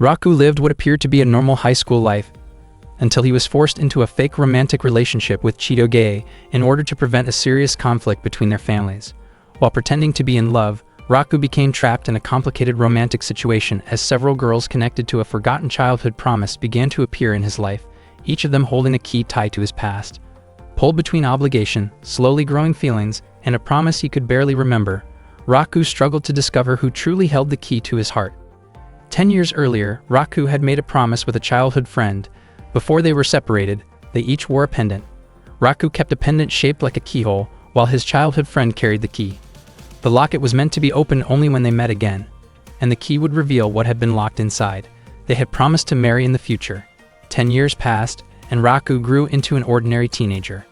Raku lived what appeared to be a normal high school life until he was forced into a fake romantic relationship with Chitoge in order to prevent a serious conflict between their families. While pretending to be in love, Raku became trapped in a complicated romantic situation as several girls connected to a forgotten childhood promise began to appear in his life, each of them holding a key tied to his past. Pulled between obligation, slowly growing feelings, and a promise he could barely remember, Raku struggled to discover who truly held the key to his heart. 10 years earlier, Raku had made a promise with a childhood friend. Before they were separated, they each wore a pendant. Raku kept a pendant shaped like a keyhole, while his childhood friend carried the key. The locket was meant to be opened only when they met again, and the key would reveal what had been locked inside. They had promised to marry in the future. 10 years passed, and Raku grew into an ordinary teenager.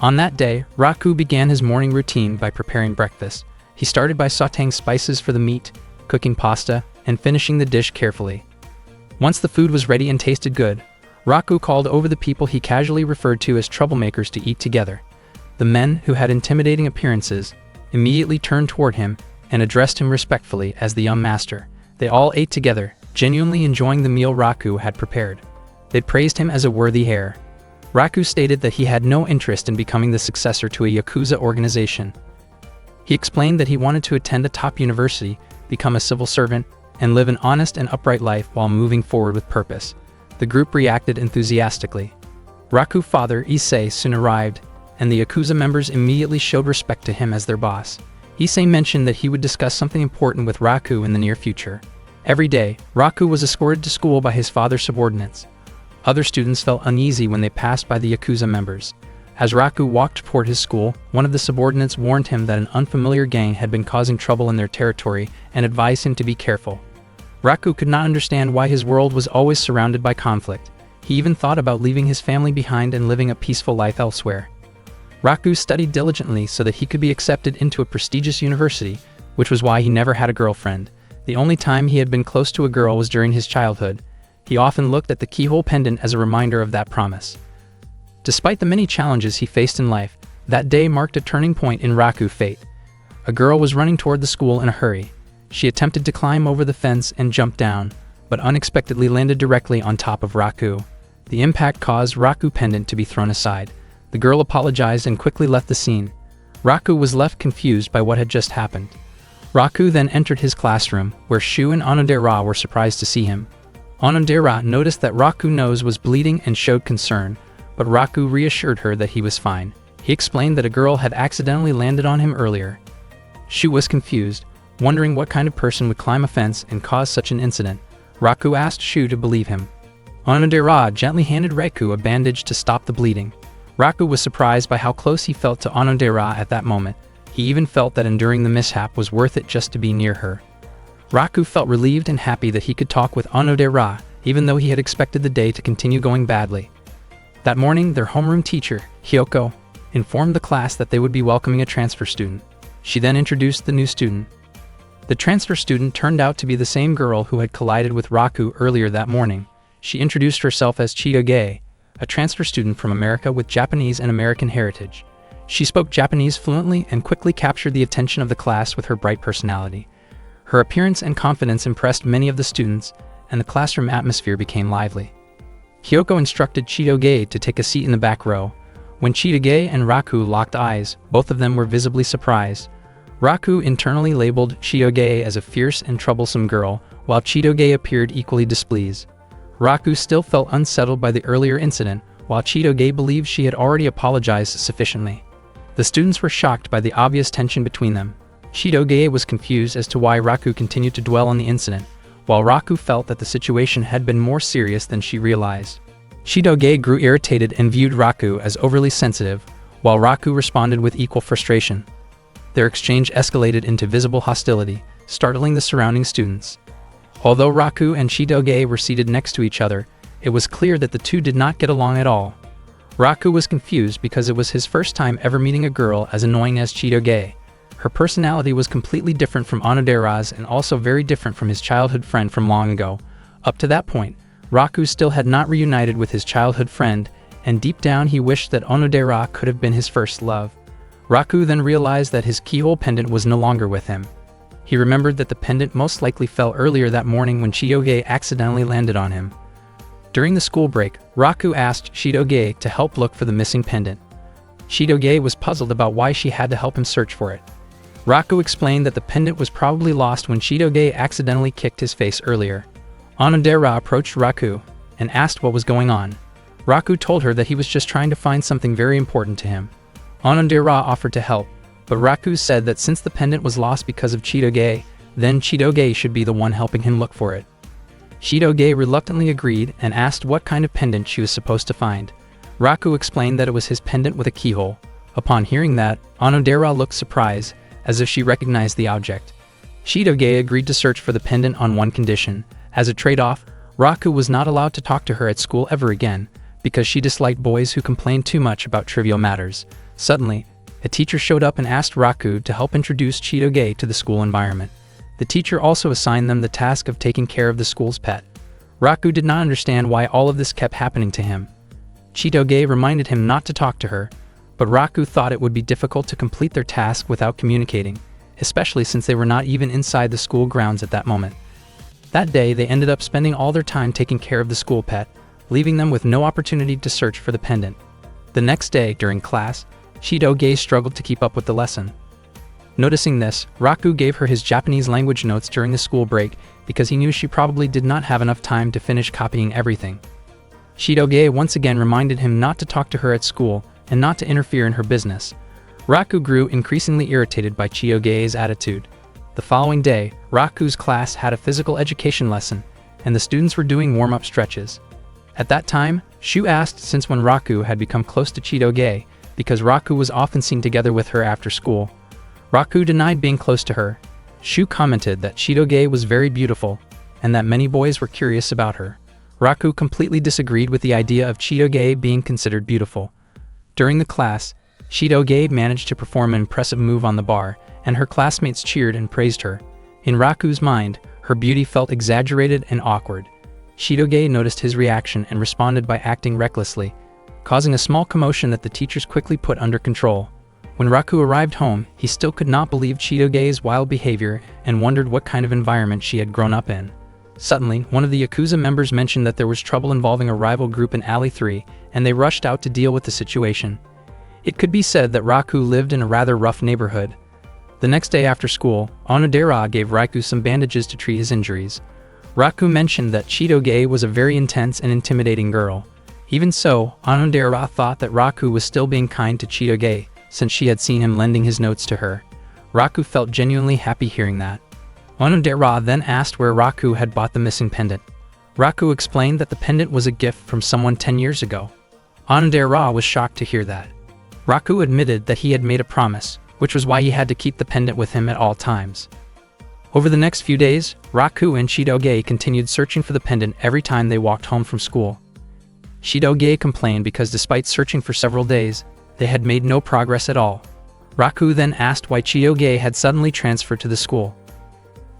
On that day, Raku began his morning routine by preparing breakfast. He started by sautéing spices for the meat, cooking pasta, and finishing the dish carefully. Once the food was ready and tasted good, Raku called over the people he casually referred to as troublemakers to eat together. The men, who had intimidating appearances, immediately turned toward him and addressed him respectfully as the young master. They all ate together, genuinely enjoying the meal Raku had prepared. They praised him as a worthy heir. Raku stated that he had no interest in becoming the successor to a Yakuza organization. He explained that he wanted to attend a top university, become a civil servant, and live an honest and upright life while moving forward with purpose. The group reacted enthusiastically. Raku's father, Issei, soon arrived, and the Yakuza members immediately showed respect to him as their boss. Issei mentioned that he would discuss something important with Raku in the near future. Every day, Raku was escorted to school by his father's subordinates. Other students felt uneasy when they passed by the Yakuza members. As Raku walked toward his school, one of the subordinates warned him that an unfamiliar gang had been causing trouble in their territory and advised him to be careful. Raku could not understand why his world was always surrounded by conflict. He even thought about leaving his family behind and living a peaceful life elsewhere. Raku studied diligently so that he could be accepted into a prestigious university, which was why he never had a girlfriend. The only time he had been close to a girl was during his childhood. He often looked at the keyhole pendant as a reminder of that promise. Despite the many challenges he faced in life, that day marked a turning point in Raku's fate. A girl was running toward the school in a hurry. She attempted to climb over the fence and jump down, but unexpectedly landed directly on top of Raku. The impact caused Raku's pendant to be thrown aside. The girl apologized and quickly left the scene. Raku was left confused by what had just happened. Raku then entered his classroom, where Shu and Onodera were surprised to see him. Onodera noticed that Raku's nose was bleeding and showed concern, but Raku reassured her that he was fine. He explained that a girl had accidentally landed on him earlier. Shu was confused, wondering what kind of person would climb a fence and cause such an incident. Raku asked Shu to believe him. Onodera gently handed Raku a bandage to stop the bleeding. Raku was surprised by how close he felt to Onodera at that moment. He even felt that enduring the mishap was worth it just to be near her. Raku felt relieved and happy that he could talk with Onodera, even though he had expected the day to continue going badly. That morning, their homeroom teacher, Hyoko, informed the class that they would be welcoming a transfer student. She then introduced the new student. The transfer student turned out to be the same girl who had collided with Raku earlier that morning. She introduced herself as Chitoge, a transfer student from America with Japanese and American heritage. She spoke Japanese fluently and quickly captured the attention of the class with her bright personality. Her appearance and confidence impressed many of the students, and the classroom atmosphere became lively. Hyoko instructed Chitoge to take a seat in the back row. When Chitoge and Raku locked eyes, both of them were visibly surprised. Raku internally labeled Chitoge as a fierce and troublesome girl, while Chitoge appeared equally displeased. Raku still felt unsettled by the earlier incident, while Chitoge believed she had already apologized sufficiently. The students were shocked by the obvious tension between them. Chitoge was confused as to why Raku continued to dwell on the incident, while Raku felt that the situation had been more serious than she realized. Chitoge grew irritated and viewed Raku as overly sensitive, while Raku responded with equal frustration. Their exchange escalated into visible hostility, startling the surrounding students. Although Raku and Chitoge were seated next to each other, it was clear that the two did not get along at all. Raku was confused because it was his first time ever meeting a girl as annoying as Chitoge. Her personality was completely different from Onodera's and also very different from his childhood friend from long ago. Up to that point, Raku still had not reunited with his childhood friend, and deep down he wished that Onodera could have been his first love. Raku then realized that his keyhole pendant was no longer with him. He remembered that the pendant most likely fell earlier that morning when Chitoge accidentally landed on him. During the school break, Raku asked Chitoge to help look for the missing pendant. Chitoge was puzzled about why she had to help him search for it. Raku explained that the pendant was probably lost when Chitoge accidentally kicked his face earlier. Onodera approached Raku and asked what was going on. Raku told her that he was just trying to find something very important to him. Onodera offered to help, but Raku said that since the pendant was lost because of Chitoge, then Chitoge should be the one helping him look for it. Chitoge reluctantly agreed and asked what kind of pendant she was supposed to find. Raku explained that it was his pendant with a keyhole. Upon hearing that, Onodera looked surprised, as if she recognized the object. Chitoge agreed to search for the pendant on one condition. As a trade-off, Raku was not allowed to talk to her at school ever again, because she disliked boys who complained too much about trivial matters. Suddenly, a teacher showed up and asked Raku to help introduce Chitoge to the school environment. The teacher also assigned them the task of taking care of the school's pet. Raku did not understand why all of this kept happening to him. Chitoge reminded him not to talk to her, but Raku thought it would be difficult to complete their task without communicating, especially since they were not even inside the school grounds at that moment. That day, they ended up spending all their time taking care of the school pet, leaving them with no opportunity to search for the pendant. The next day, during class, Chitoge struggled to keep up with the lesson. Noticing this, Raku gave her his Japanese language notes during the school break because he knew she probably did not have enough time to finish copying everything. Chitoge once again reminded him not to talk to her at school and not to interfere in her business. Raku grew increasingly irritated by Chitoge's attitude. The following day, Raku's class had a physical education lesson, and the students were doing warm-up stretches. At that time, Shu asked since when Raku had become close to Chitoge, because Raku was often seen together with her after school. Raku denied being close to her. Shu commented that Chitoge was very beautiful, and that many boys were curious about her. Raku completely disagreed with the idea of Chitoge being considered beautiful. During the class, Chitoge managed to perform an impressive move on the bar, and her classmates cheered and praised her. In Raku's mind, her beauty felt exaggerated and awkward. Chitoge noticed his reaction and responded by acting recklessly, causing a small commotion that the teachers quickly put under control. When Raku arrived home, he still could not believe Chitoge's wild behavior and wondered what kind of environment she had grown up in. Suddenly, one of the Yakuza members mentioned that there was trouble involving a rival group in Alley 3, and they rushed out to deal with the situation. It could be said that Raku lived in a rather rough neighborhood. The next day after school, Onodera gave Raku some bandages to treat his injuries. Raku mentioned that Chitoge was a very intense and intimidating girl. Even so, Onodera thought that Raku was still being kind to Chitoge, since she had seen him lending his notes to her. Raku felt genuinely happy hearing that. Onodera then asked where Raku had bought the missing pendant. Raku explained that the pendant was a gift from someone 10 years ago. Onodera was shocked to hear that. Raku admitted that he had made a promise, which was why he had to keep the pendant with him at all times. Over the next few days, Raku and Chitoge continued searching for the pendant every time they walked home from school. Chitoge complained because despite searching for several days, they had made no progress at all. Raku then asked why Chitoge had suddenly transferred to the school.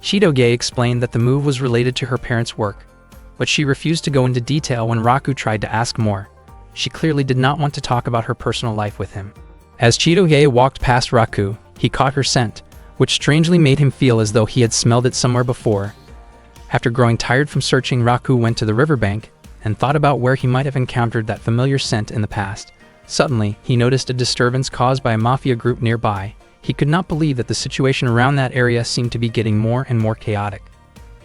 Chitoge explained that the move was related to her parents' work, but she refused to go into detail when Raku tried to ask more. She clearly did not want to talk about her personal life with him. As Chitoge walked past Raku, he caught her scent, which strangely made him feel as though he had smelled it somewhere before. After growing tired from searching, Raku went to the riverbank and thought about where he might have encountered that familiar scent in the past. Suddenly, he noticed a disturbance caused by a mafia group nearby. He could not believe that the situation around that area seemed to be getting more and more chaotic.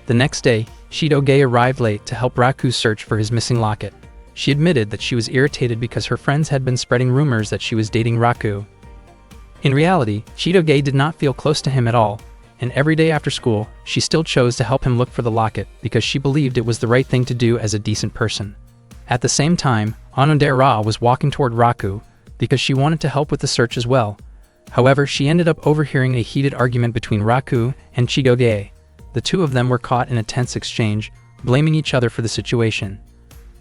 The next day, Chitoge arrived late to help Raku search for his missing locket. She admitted that she was irritated because her friends had been spreading rumors that she was dating Raku. In reality, Chitoge did not feel close to him at all, and every day after school, she still chose to help him look for the locket because she believed it was the right thing to do as a decent person. At the same time, Onodera was walking toward Raku because she wanted to help with the search as well. However, she ended up overhearing a heated argument between Raku and Chitoge. The two of them were caught in a tense exchange, blaming each other for the situation.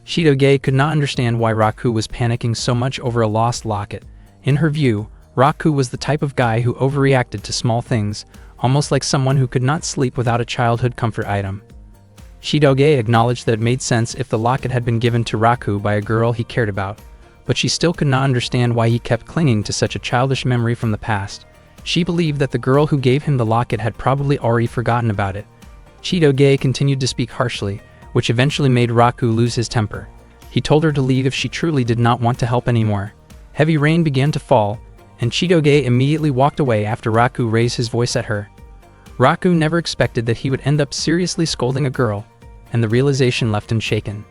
Chitoge could not understand why Raku was panicking so much over a lost locket. In her view, Raku was the type of guy who overreacted to small things, almost like someone who could not sleep without a childhood comfort item. Chitoge acknowledged that it made sense if the locket had been given to Raku by a girl he cared about, but she still could not understand why he kept clinging to such a childish memory from the past. She believed that the girl who gave him the locket had probably already forgotten about it. Chitoge continued to speak harshly, which eventually made Raku lose his temper. He told her to leave if she truly did not want to help anymore. Heavy rain began to fall, and Chitoge immediately walked away after Raku raised his voice at her. Raku never expected that he would end up seriously scolding a girl, and the realization left him shaken.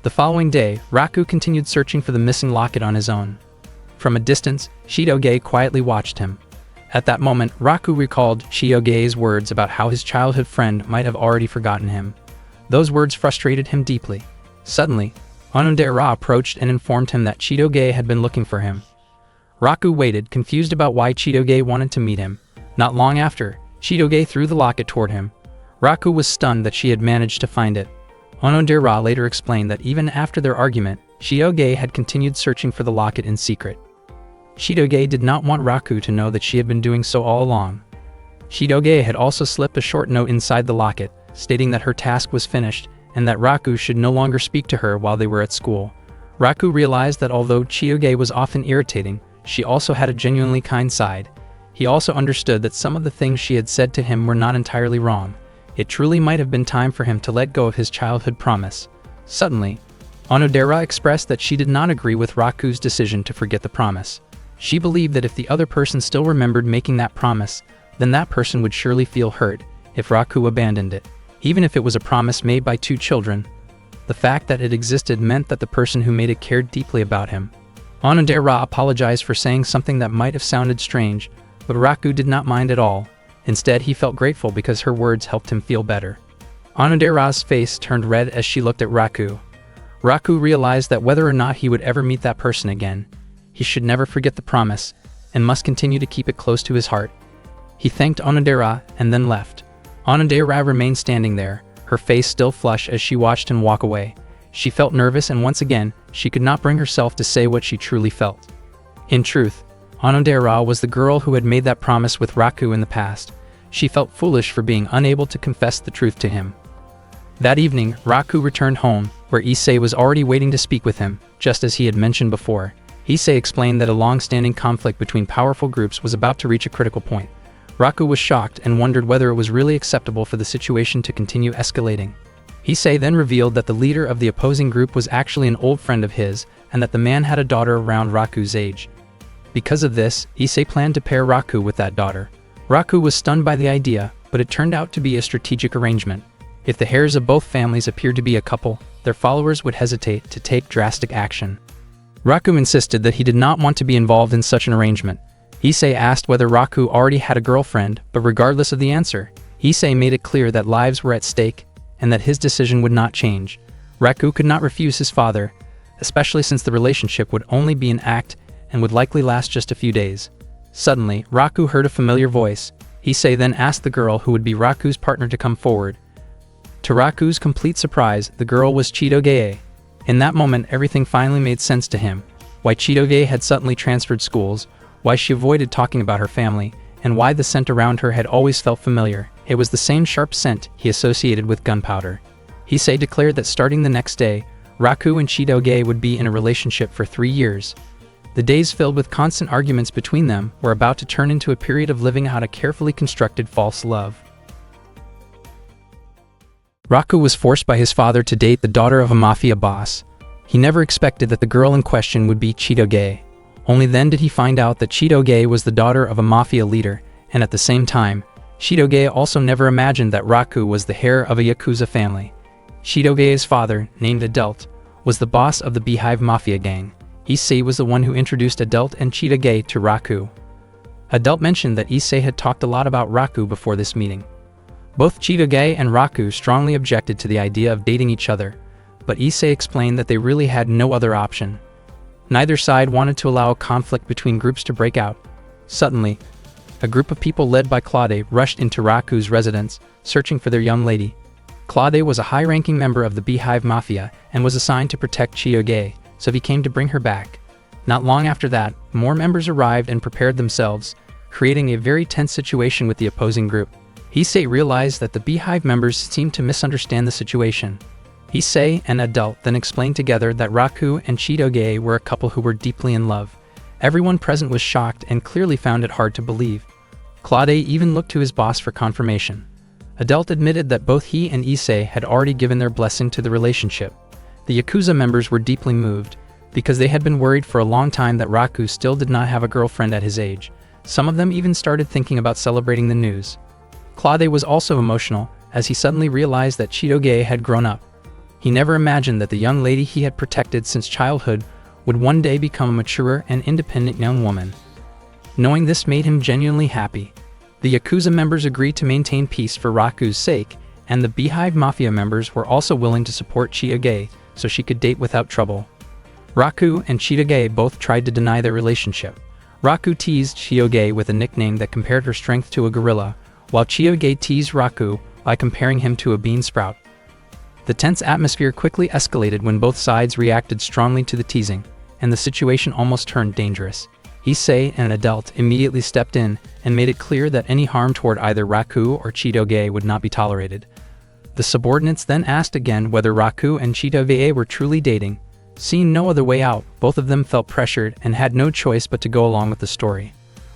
The following day, Raku continued searching for the missing locket on his own. From a distance, Chitoge quietly watched him. At that moment, Raku recalled Chitoge's words about how his childhood friend might have already forgotten him. Those words frustrated him deeply. Suddenly, Onodera approached and informed him that Chitoge had been looking for him. Raku waited, confused about why Chitoge wanted to meet him. Not long after, Chitoge threw the locket toward him. Raku was stunned that she had managed to find it. Onodera later explained that even after their argument, Chitoge had continued searching for the locket in secret. Chitoge did not want Raku to know that she had been doing so all along. Chitoge had also slipped a short note inside the locket, stating that her task was finished and that Raku should no longer speak to her while they were at school. Raku realized that although Chitoge was often irritating, she also had a genuinely kind side. He also understood that some of the things she had said to him were not entirely wrong. It truly might have been time for him to let go of his childhood promise. Suddenly, Onodera expressed that she did not agree with Raku's decision to forget the promise. She believed that if the other person still remembered making that promise, then that person would surely feel hurt if Raku abandoned it. Even if it was a promise made by two children, the fact that it existed meant that the person who made it cared deeply about him. Onodera apologized for saying something that might have sounded strange, but Raku did not mind at all. Instead, he felt grateful because her words helped him feel better. Onodera's face turned red as she looked at Raku. Raku realized that whether or not he would ever meet that person again, he should never forget the promise and must continue to keep it close to his heart. He thanked Onodera and then left. Onodera remained standing there, her face still flushed as she watched him walk away. She felt nervous, and once again, she could not bring herself to say what she truly felt. In truth, Onodera was the girl who had made that promise with Raku in the past. She felt foolish for being unable to confess the truth to him. That evening, Raku returned home, where Issei was already waiting to speak with him, just as he had mentioned before. Issei explained that a long-standing conflict between powerful groups was about to reach a critical point. Raku was shocked and wondered whether it was really acceptable for the situation to continue escalating. Issei then revealed that the leader of the opposing group was actually an old friend of his, and that the man had a daughter around Raku's age. Because of this, Issei planned to pair Raku with that daughter. Raku was stunned by the idea, but it turned out to be a strategic arrangement. If the heirs of both families appeared to be a couple, their followers would hesitate to take drastic action. Raku insisted that he did not want to be involved in such an arrangement. Issei asked whether Raku already had a girlfriend, but regardless of the answer, Issei made it clear that lives were at stake and that his decision would not change. Raku could not refuse his father, especially since the relationship would only be an act and would likely last just a few days. Suddenly, Raku heard a familiar voice. Issei then asked the girl who would be Raku's partner to come forward. To Raku's complete surprise, the girl was Chitoge. In that moment, everything finally made sense to him. Why Chitoge had suddenly transferred schools, why she avoided talking about her family, and why the scent around her had always felt familiar. It was the same sharp scent he associated with gunpowder. Issei declared that starting the next day, Raku and Chitoge would be in a relationship for 3 years. The days filled with constant arguments between them were about to turn into a period of living out a carefully constructed false love. Raku was forced by his father to date the daughter of a mafia boss. He never expected that the girl in question would be Chitoge. Only then did he find out that Chitoge was the daughter of a mafia leader, and at the same time, Chitoge also never imagined that Raku was the heir of a Yakuza family. Chitoge's father, named Adult, was the boss of the Beehive Mafia gang. Issei was the one who introduced Adult and Chitoge to Raku. Adult mentioned that Issei had talked a lot about Raku before this meeting. Both Chitoge and Raku strongly objected to the idea of dating each other, but Issei explained that they really had no other option. Neither side wanted to allow a conflict between groups to break out. Suddenly, a group of people led by Claude rushed into Raku's residence, searching for their young lady. Claude was a high-ranking member of the Beehive Mafia and was assigned to protect Chitoge, so he came to bring her back. Not long after that, more members arrived and prepared themselves, creating a very tense situation with the opposing group. Issei realized that the Beehive members seemed to misunderstand the situation. Issei and Adult then explained together that Raku and Chitoge were a couple who were deeply in love. Everyone present was shocked and clearly found it hard to believe. Claude even looked to his boss for confirmation. Adelt admitted that both he and Issei had already given their blessing to the relationship. The Yakuza members were deeply moved, because they had been worried for a long time that Raku still did not have a girlfriend at his age. Some of them even started thinking about celebrating the news. Claude was also emotional, as he suddenly realized that Chitoge had grown up. He never imagined that the young lady he had protected since childhood would one day become a mature and independent young woman. Knowing this made him genuinely happy. The Yakuza members agreed to maintain peace for Raku's sake, and the Beehive Mafia members were also willing to support Chitoge so she could date without trouble. Raku and Chitoge both tried to deny their relationship. Raku teased Chitoge with a nickname that compared her strength to a gorilla, while Chitoge teased Raku by comparing him to a bean sprout. The tense atmosphere quickly escalated when both sides reacted strongly to the teasing, and the situation almost turned dangerous. Issei and Adelt immediately stepped in and made it clear that any harm toward either Raku or Chitoge would not be tolerated. The subordinates then asked again whether Raku and Chitoge were truly dating. Seeing no other way out, both of them felt pressured and had no choice but to go along with the story.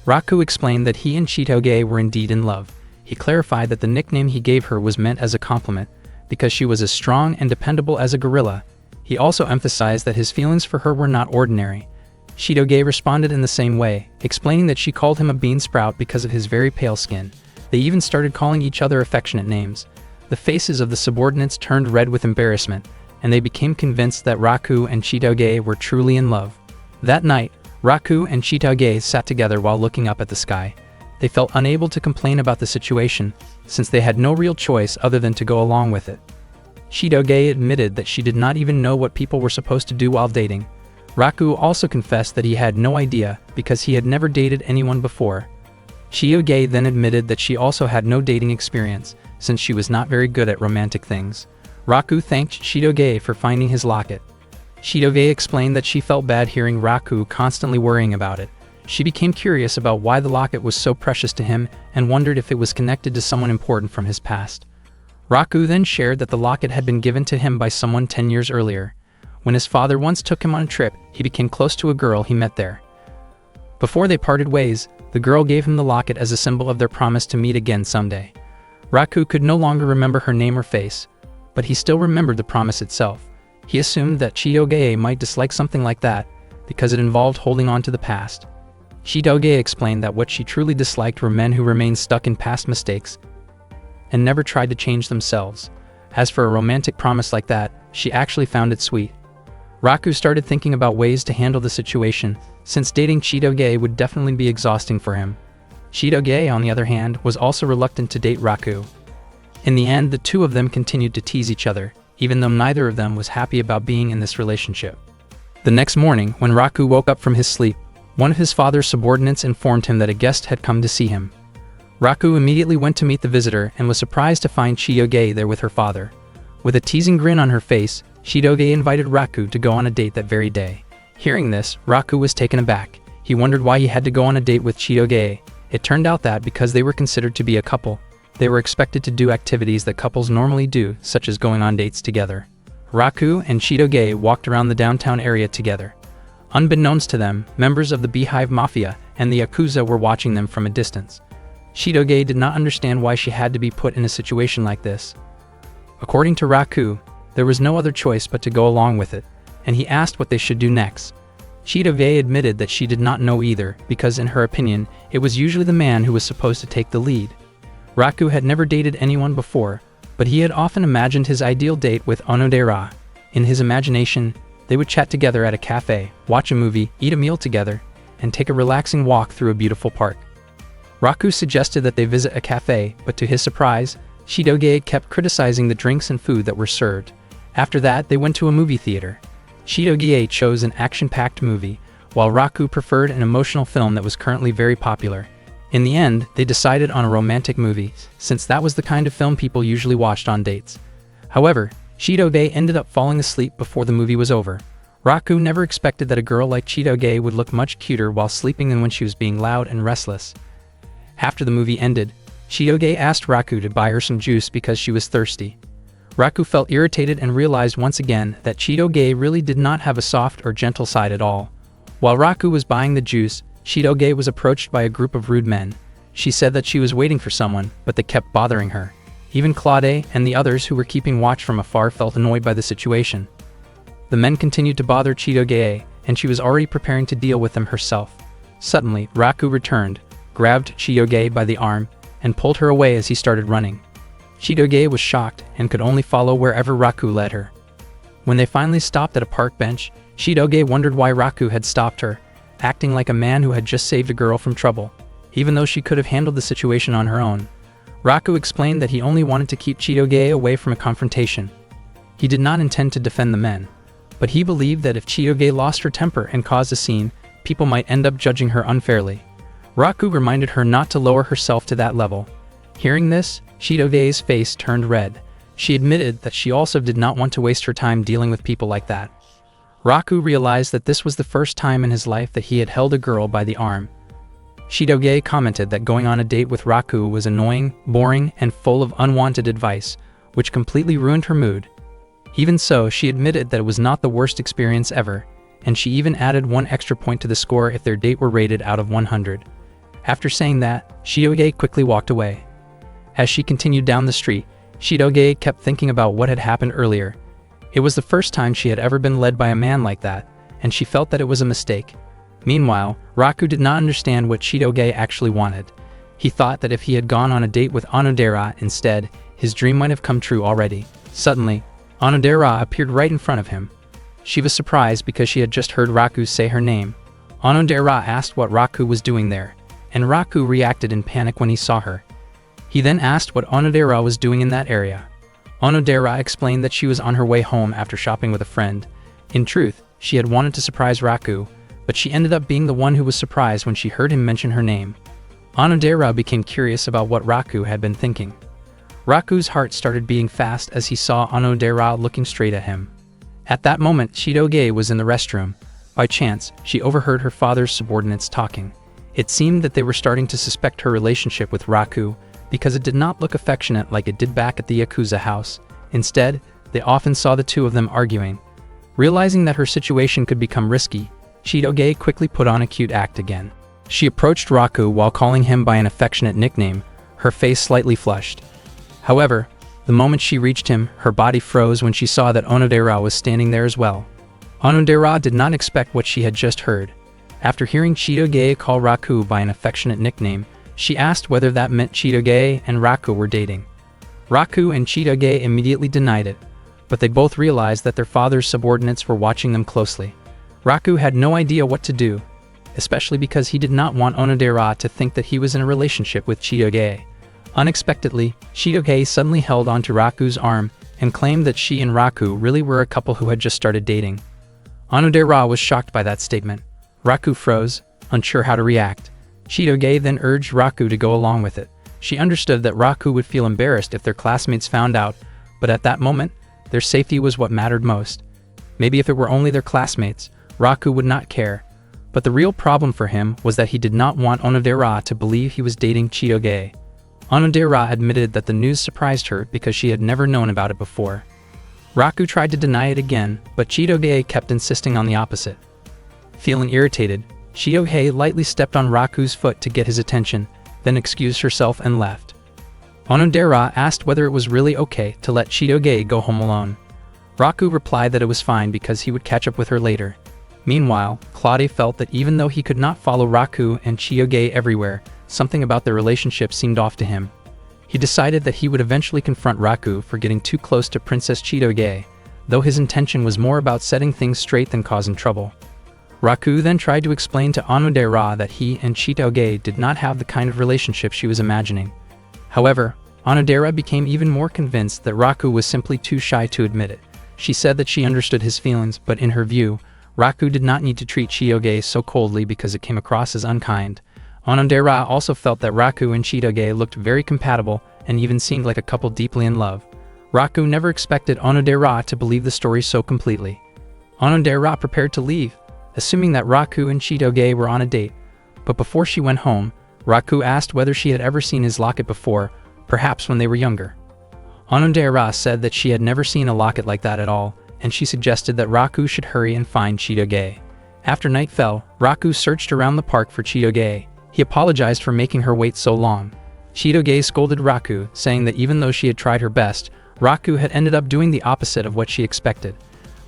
Raku explained that he and Chitoge were indeed in love. He clarified that the nickname he gave her was meant as a compliment, because she was as strong and dependable as a gorilla. He also emphasized that his feelings for her were not ordinary. Chitoge responded in the same way, explaining that she called him a bean sprout because of his very pale skin. They even started calling each other affectionate names. The faces of the subordinates turned red with embarrassment, and they became convinced that Raku and Chitoge were truly in love. That night, Raku and Chitoge sat together while looking up at the sky. They felt unable to complain about the situation, since they had no real choice other than to go along with it. Chitoge admitted that she did not even know what people were supposed to do while dating. Raku also confessed that he had no idea because he had never dated anyone before. Chitoge then admitted that she also had no dating experience, since she was not very good at romantic things. Raku thanked Chitoge for finding his locket. Chitoge explained that she felt bad hearing Raku constantly worrying about it. She became curious about why the locket was so precious to him and wondered if it was connected to someone important from his past. Raku then shared that the locket had been given to him by someone 10 years earlier. When his father once took him on a trip, he became close to a girl he met there. Before they parted ways, the girl gave him the locket as a symbol of their promise to meet again someday. Raku could no longer remember her name or face, but he still remembered the promise itself. He assumed that Chitoge might dislike something like that, because it involved holding on to the past. Chitoge explained that what she truly disliked were men who remained stuck in past mistakes and never tried to change themselves. As for a romantic promise like that, she actually found it sweet. Raku started thinking about ways to handle the situation, since dating Chitoge would definitely be exhausting for him. Chitoge, on the other hand, was also reluctant to date Raku. In the end, the two of them continued to tease each other, even though neither of them was happy about being in this relationship. The next morning, when Raku woke up from his sleep, one of his father's subordinates informed him that a guest had come to see him. Raku immediately went to meet the visitor and was surprised to find Chitoge there with her father. With a teasing grin on her face, Chitoge invited Raku to go on a date that very day. Hearing this, Raku was taken aback. He wondered why he had to go on a date with Chitoge. It turned out that because they were considered to be a couple, they were expected to do activities that couples normally do, such as going on dates together. Raku and Chitoge walked around the downtown area together. Unbeknownst to them, members of the Beehive Mafia and the Yakuza were watching them from a distance. Chitoge did not understand why she had to be put in a situation like this. According to Raku, there was no other choice but to go along with it, and he asked what they should do next. Chitoge admitted that she did not know either, because in her opinion, it was usually the man who was supposed to take the lead. Raku had never dated anyone before, but he had often imagined his ideal date with Onodera. In his imagination, they would chat together at a cafe, watch a movie, eat a meal together, and take a relaxing walk through a beautiful park. Raku suggested that they visit a cafe, but to his surprise, Chitoge kept criticizing the drinks and food that were served. After that, they went to a movie theater. Chitoge chose an action-packed movie, while Raku preferred an emotional film that was currently very popular. In the end, they decided on a romantic movie, since that was the kind of film people usually watched on dates. However, Chitoge ended up falling asleep before the movie was over. Raku never expected that a girl like Chitoge would look much cuter while sleeping than when she was being loud and restless. After the movie ended, Chitoge asked Raku to buy her some juice because she was thirsty. Raku felt irritated and realized once again that Chitoge really did not have a soft or gentle side at all. While Raku was buying the juice, Chitoge was approached by a group of rude men. She said that she was waiting for someone, but they kept bothering her. Even Claude and the others who were keeping watch from afar felt annoyed by the situation. The men continued to bother Chitoge, and she was already preparing to deal with them herself. Suddenly, Raku returned, grabbed Chitoge by the arm, and pulled her away as he started running. Chitoge was shocked and could only follow wherever Raku led her. When they finally stopped at a park bench, Chitoge wondered why Raku had stopped her, acting like a man who had just saved a girl from trouble, even though she could have handled the situation on her own. Raku explained that he only wanted to keep Chitoge away from a confrontation. He did not intend to defend the men, but he believed that if Chitoge lost her temper and caused a scene, people might end up judging her unfairly. Raku reminded her not to lower herself to that level. Hearing this, Chitoge's face turned red. She admitted that she also did not want to waste her time dealing with people like that. Raku realized that this was the first time in his life that he had held a girl by the arm. Chitoge commented that going on a date with Raku was annoying, boring, and full of unwanted advice, which completely ruined her mood. Even so, she admitted that it was not the worst experience ever, and she even added 1 extra point to the score if their date were rated out of 100. After saying that, Chitoge quickly walked away. As she continued down the street, Chitoge kept thinking about what had happened earlier. It was the first time she had ever been led by a man like that, and she felt that it was a mistake. Meanwhile, Raku did not understand what Chitoge actually wanted. He thought that if he had gone on a date with Onodera instead, his dream might have come true already. Suddenly, Onodera appeared right in front of him. She was surprised because she had just heard Raku say her name. Onodera asked what Raku was doing there, and Raku reacted in panic when he saw her. He then asked what Onodera was doing in that area. Onodera explained that she was on her way home after shopping with a friend. In truth, she had wanted to surprise Raku, but she ended up being the one who was surprised when she heard him mention her name. Onodera became curious about what Raku had been thinking. Raku's heart started beating fast as he saw Onodera looking straight at him. At that moment, Chitoge was in the restroom. By chance, she overheard her father's subordinates talking. It seemed that they were starting to suspect her relationship with Raku, because it did not look affectionate like it did back at the Yakuza house. Instead, they often saw the two of them arguing. Realizing that her situation could become risky, Chitoge quickly put on a cute act again. She approached Raku while calling him by an affectionate nickname, her face slightly flushed. However, the moment she reached him, her body froze when she saw that Onodera was standing there as well. Onodera did not expect what she had just heard. After hearing Chitoge call Raku by an affectionate nickname, she asked whether that meant Chitoge and Raku were dating. Raku and Chitoge immediately denied it, but they both realized that their father's subordinates were watching them closely. Raku had no idea what to do, especially because he did not want Onodera to think that he was in a relationship with Chitoge. Unexpectedly, Chitoge suddenly held onto Raku's arm and claimed that she and Raku really were a couple who had just started dating. Onodera was shocked by that statement. Raku froze, unsure how to react. Chitoge then urged Raku to go along with it. She understood that Raku would feel embarrassed if their classmates found out, but at that moment, their safety was what mattered most. Maybe if it were only their classmates, Raku would not care. But the real problem for him was that he did not want Onodera to believe he was dating Chitoge. Onodera admitted that the news surprised her because she had never known about it before. Raku tried to deny it again, but Chitoge kept insisting on the opposite. Feeling irritated, Chitoge lightly stepped on Raku's foot to get his attention, then excused herself and left. Onodera asked whether it was really okay to let Chitoge go home alone. Raku replied that it was fine because he would catch up with her later. Meanwhile, Claude felt that even though he could not follow Raku and Chitoge everywhere, something about their relationship seemed off to him. He decided that he would eventually confront Raku for getting too close to Princess Chitoge, though his intention was more about setting things straight than causing trouble. Raku then tried to explain to Onodera that he and Chitoge did not have the kind of relationship she was imagining. However, Onodera became even more convinced that Raku was simply too shy to admit it. She said that she understood his feelings, but in her view, Raku did not need to treat Chitoge so coldly because it came across as unkind. Onodera also felt that Raku and Chitoge looked very compatible and even seemed like a couple deeply in love. Raku never expected Onodera to believe the story so completely. Onodera prepared to leave, assuming that Raku and Chitoge were on a date. But before she went home, Raku asked whether she had ever seen his locket before, perhaps when they were younger. Onodera said that she had never seen a locket like that at all, and she suggested that Raku should hurry and find Chitoge. After night fell, Raku searched around the park for Chitoge. He apologized for making her wait so long. Chitoge scolded Raku, saying that even though she had tried her best, Raku had ended up doing the opposite of what she expected.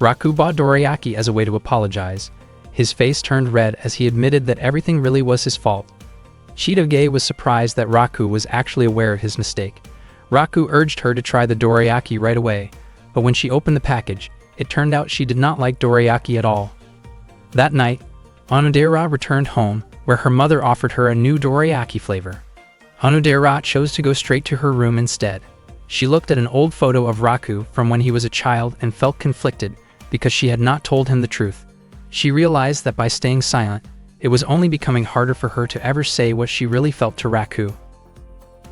Raku bought dorayaki as a way to apologize. His face turned red as he admitted that everything really was his fault. Chitoge was surprised that Raku was actually aware of his mistake. Raku urged her to try the dorayaki right away, but when she opened the package, it turned out she did not like dorayaki at all. That night, Onodera returned home, where her mother offered her a new dorayaki flavor. Onodera chose to go straight to her room instead. She looked at an old photo of Raku from when he was a child and felt conflicted because she had not told him the truth. She realized that by staying silent, it was only becoming harder for her to ever say what she really felt to Raku.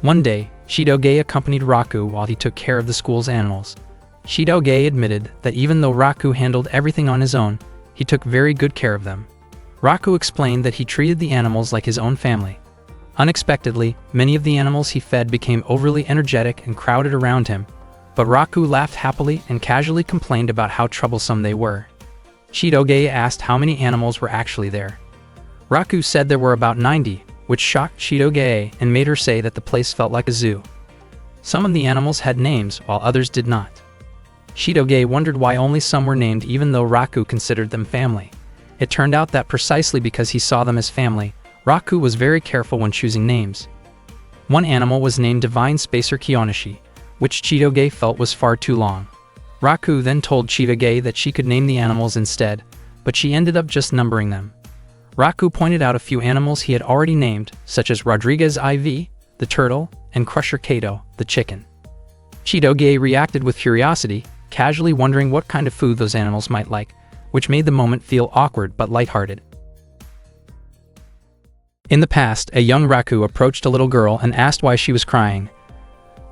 One day, Chitoge accompanied Raku while he took care of the school's animals. Chitoge admitted that even though Raku handled everything on his own, he took very good care of them. Raku explained that he treated the animals like his own family. Unexpectedly, many of the animals he fed became overly energetic and crowded around him, but Raku laughed happily and casually complained about how troublesome they were. Chitoge asked how many animals were actually there. Raku said there were about 90, which shocked Chitoge and made her say that the place felt like a zoo. Some of the animals had names while others did not. Chitoge wondered why only some were named even though Raku considered them family. It turned out that precisely because he saw them as family, Raku was very careful when choosing names. One animal was named Divine Spacer Kiyoshi, which Chitoge felt was far too long. Raku then told Chitoge that she could name the animals instead, but she ended up just numbering them. Raku pointed out a few animals he had already named, such as Rodriguez IV, the turtle, and Crusher Kato, the chicken. Chitoge reacted with curiosity, casually wondering what kind of food those animals might like, which made the moment feel awkward but lighthearted. In the past, a young Raku approached a little girl and asked why she was crying.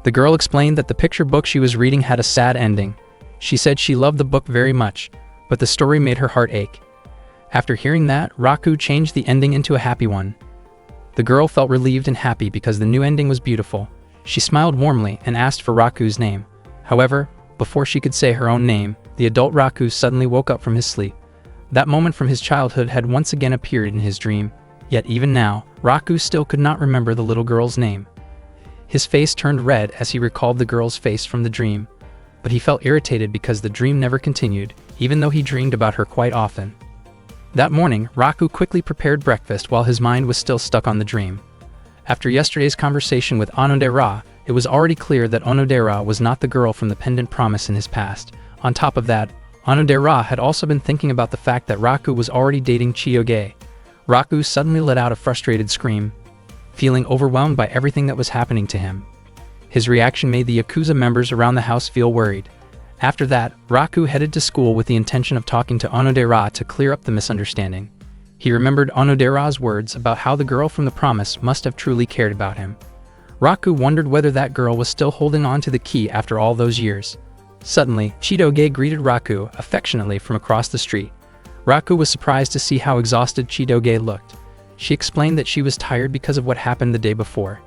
The girl explained that the picture book she was reading had a sad ending. She said she loved the book very much, but the story made her heart ache. After hearing that, Raku changed the ending into a happy one. The girl felt relieved and happy because the new ending was beautiful. She smiled warmly and asked for Raku's name. However, before she could say her own name, the adult Raku suddenly woke up from his sleep. That moment from his childhood had once again appeared in his dream. Yet even now, Raku still could not remember the little girl's name. His face turned red as he recalled the girl's face from the dream, but he felt irritated because the dream never continued, even though he dreamed about her quite often. That morning, Raku quickly prepared breakfast while his mind was still stuck on the dream. After yesterday's conversation with Onodera, it was already clear that Onodera was not the girl from the pendant promise in his past. On top of that, Onodera had also been thinking about the fact that Raku was already dating Chitoge. Raku suddenly let out a frustrated scream, feeling overwhelmed by everything that was happening to him. His reaction made the Yakuza members around the house feel worried. After that, Raku headed to school with the intention of talking to Onodera to clear up the misunderstanding. He remembered Onodera's words about how the girl from the promise must have truly cared about him. Raku wondered whether that girl was still holding on to the key after all those years. Suddenly, Chitoge greeted Raku affectionately from across the street. Raku was surprised to see how exhausted Chitoge looked. She explained that she was tired because of what happened the day before.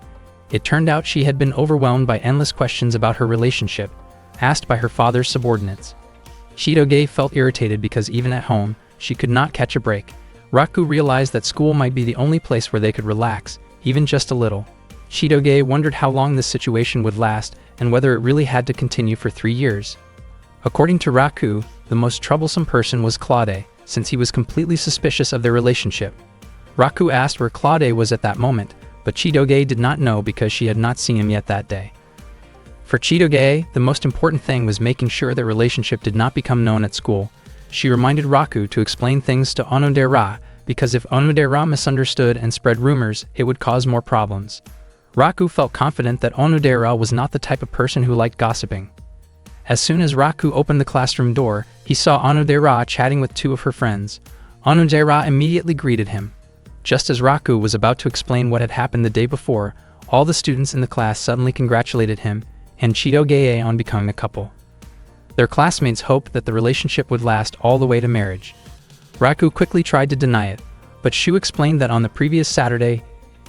It turned out she had been overwhelmed by endless questions about her relationship, asked by her father's subordinates. Chitoge felt irritated because even at home, she could not catch a break. Raku realized that school might be the only place where they could relax, even just a little. Chitoge wondered how long this situation would last and whether it really had to continue for 3 years. According to Raku, the most troublesome person was Claude, since he was completely suspicious of their relationship. Raku asked where Claude was at that moment, but Chitoge did not know because she had not seen him yet that day. For Chitoge, the most important thing was making sure their relationship did not become known at school. She reminded Raku to explain things to Onodera, because if Onodera misunderstood and spread rumors, it would cause more problems. Raku felt confident that Onodera was not the type of person who liked gossiping. As soon as Raku opened the classroom door, he saw Onodera chatting with 2 of her friends. Onodera immediately greeted him. Just as Raku was about to explain what had happened the day before, all the students in the class suddenly congratulated him and Chitoge on becoming a couple. Their classmates hoped that the relationship would last all the way to marriage. Raku quickly tried to deny it, but Shu explained that on the previous Saturday,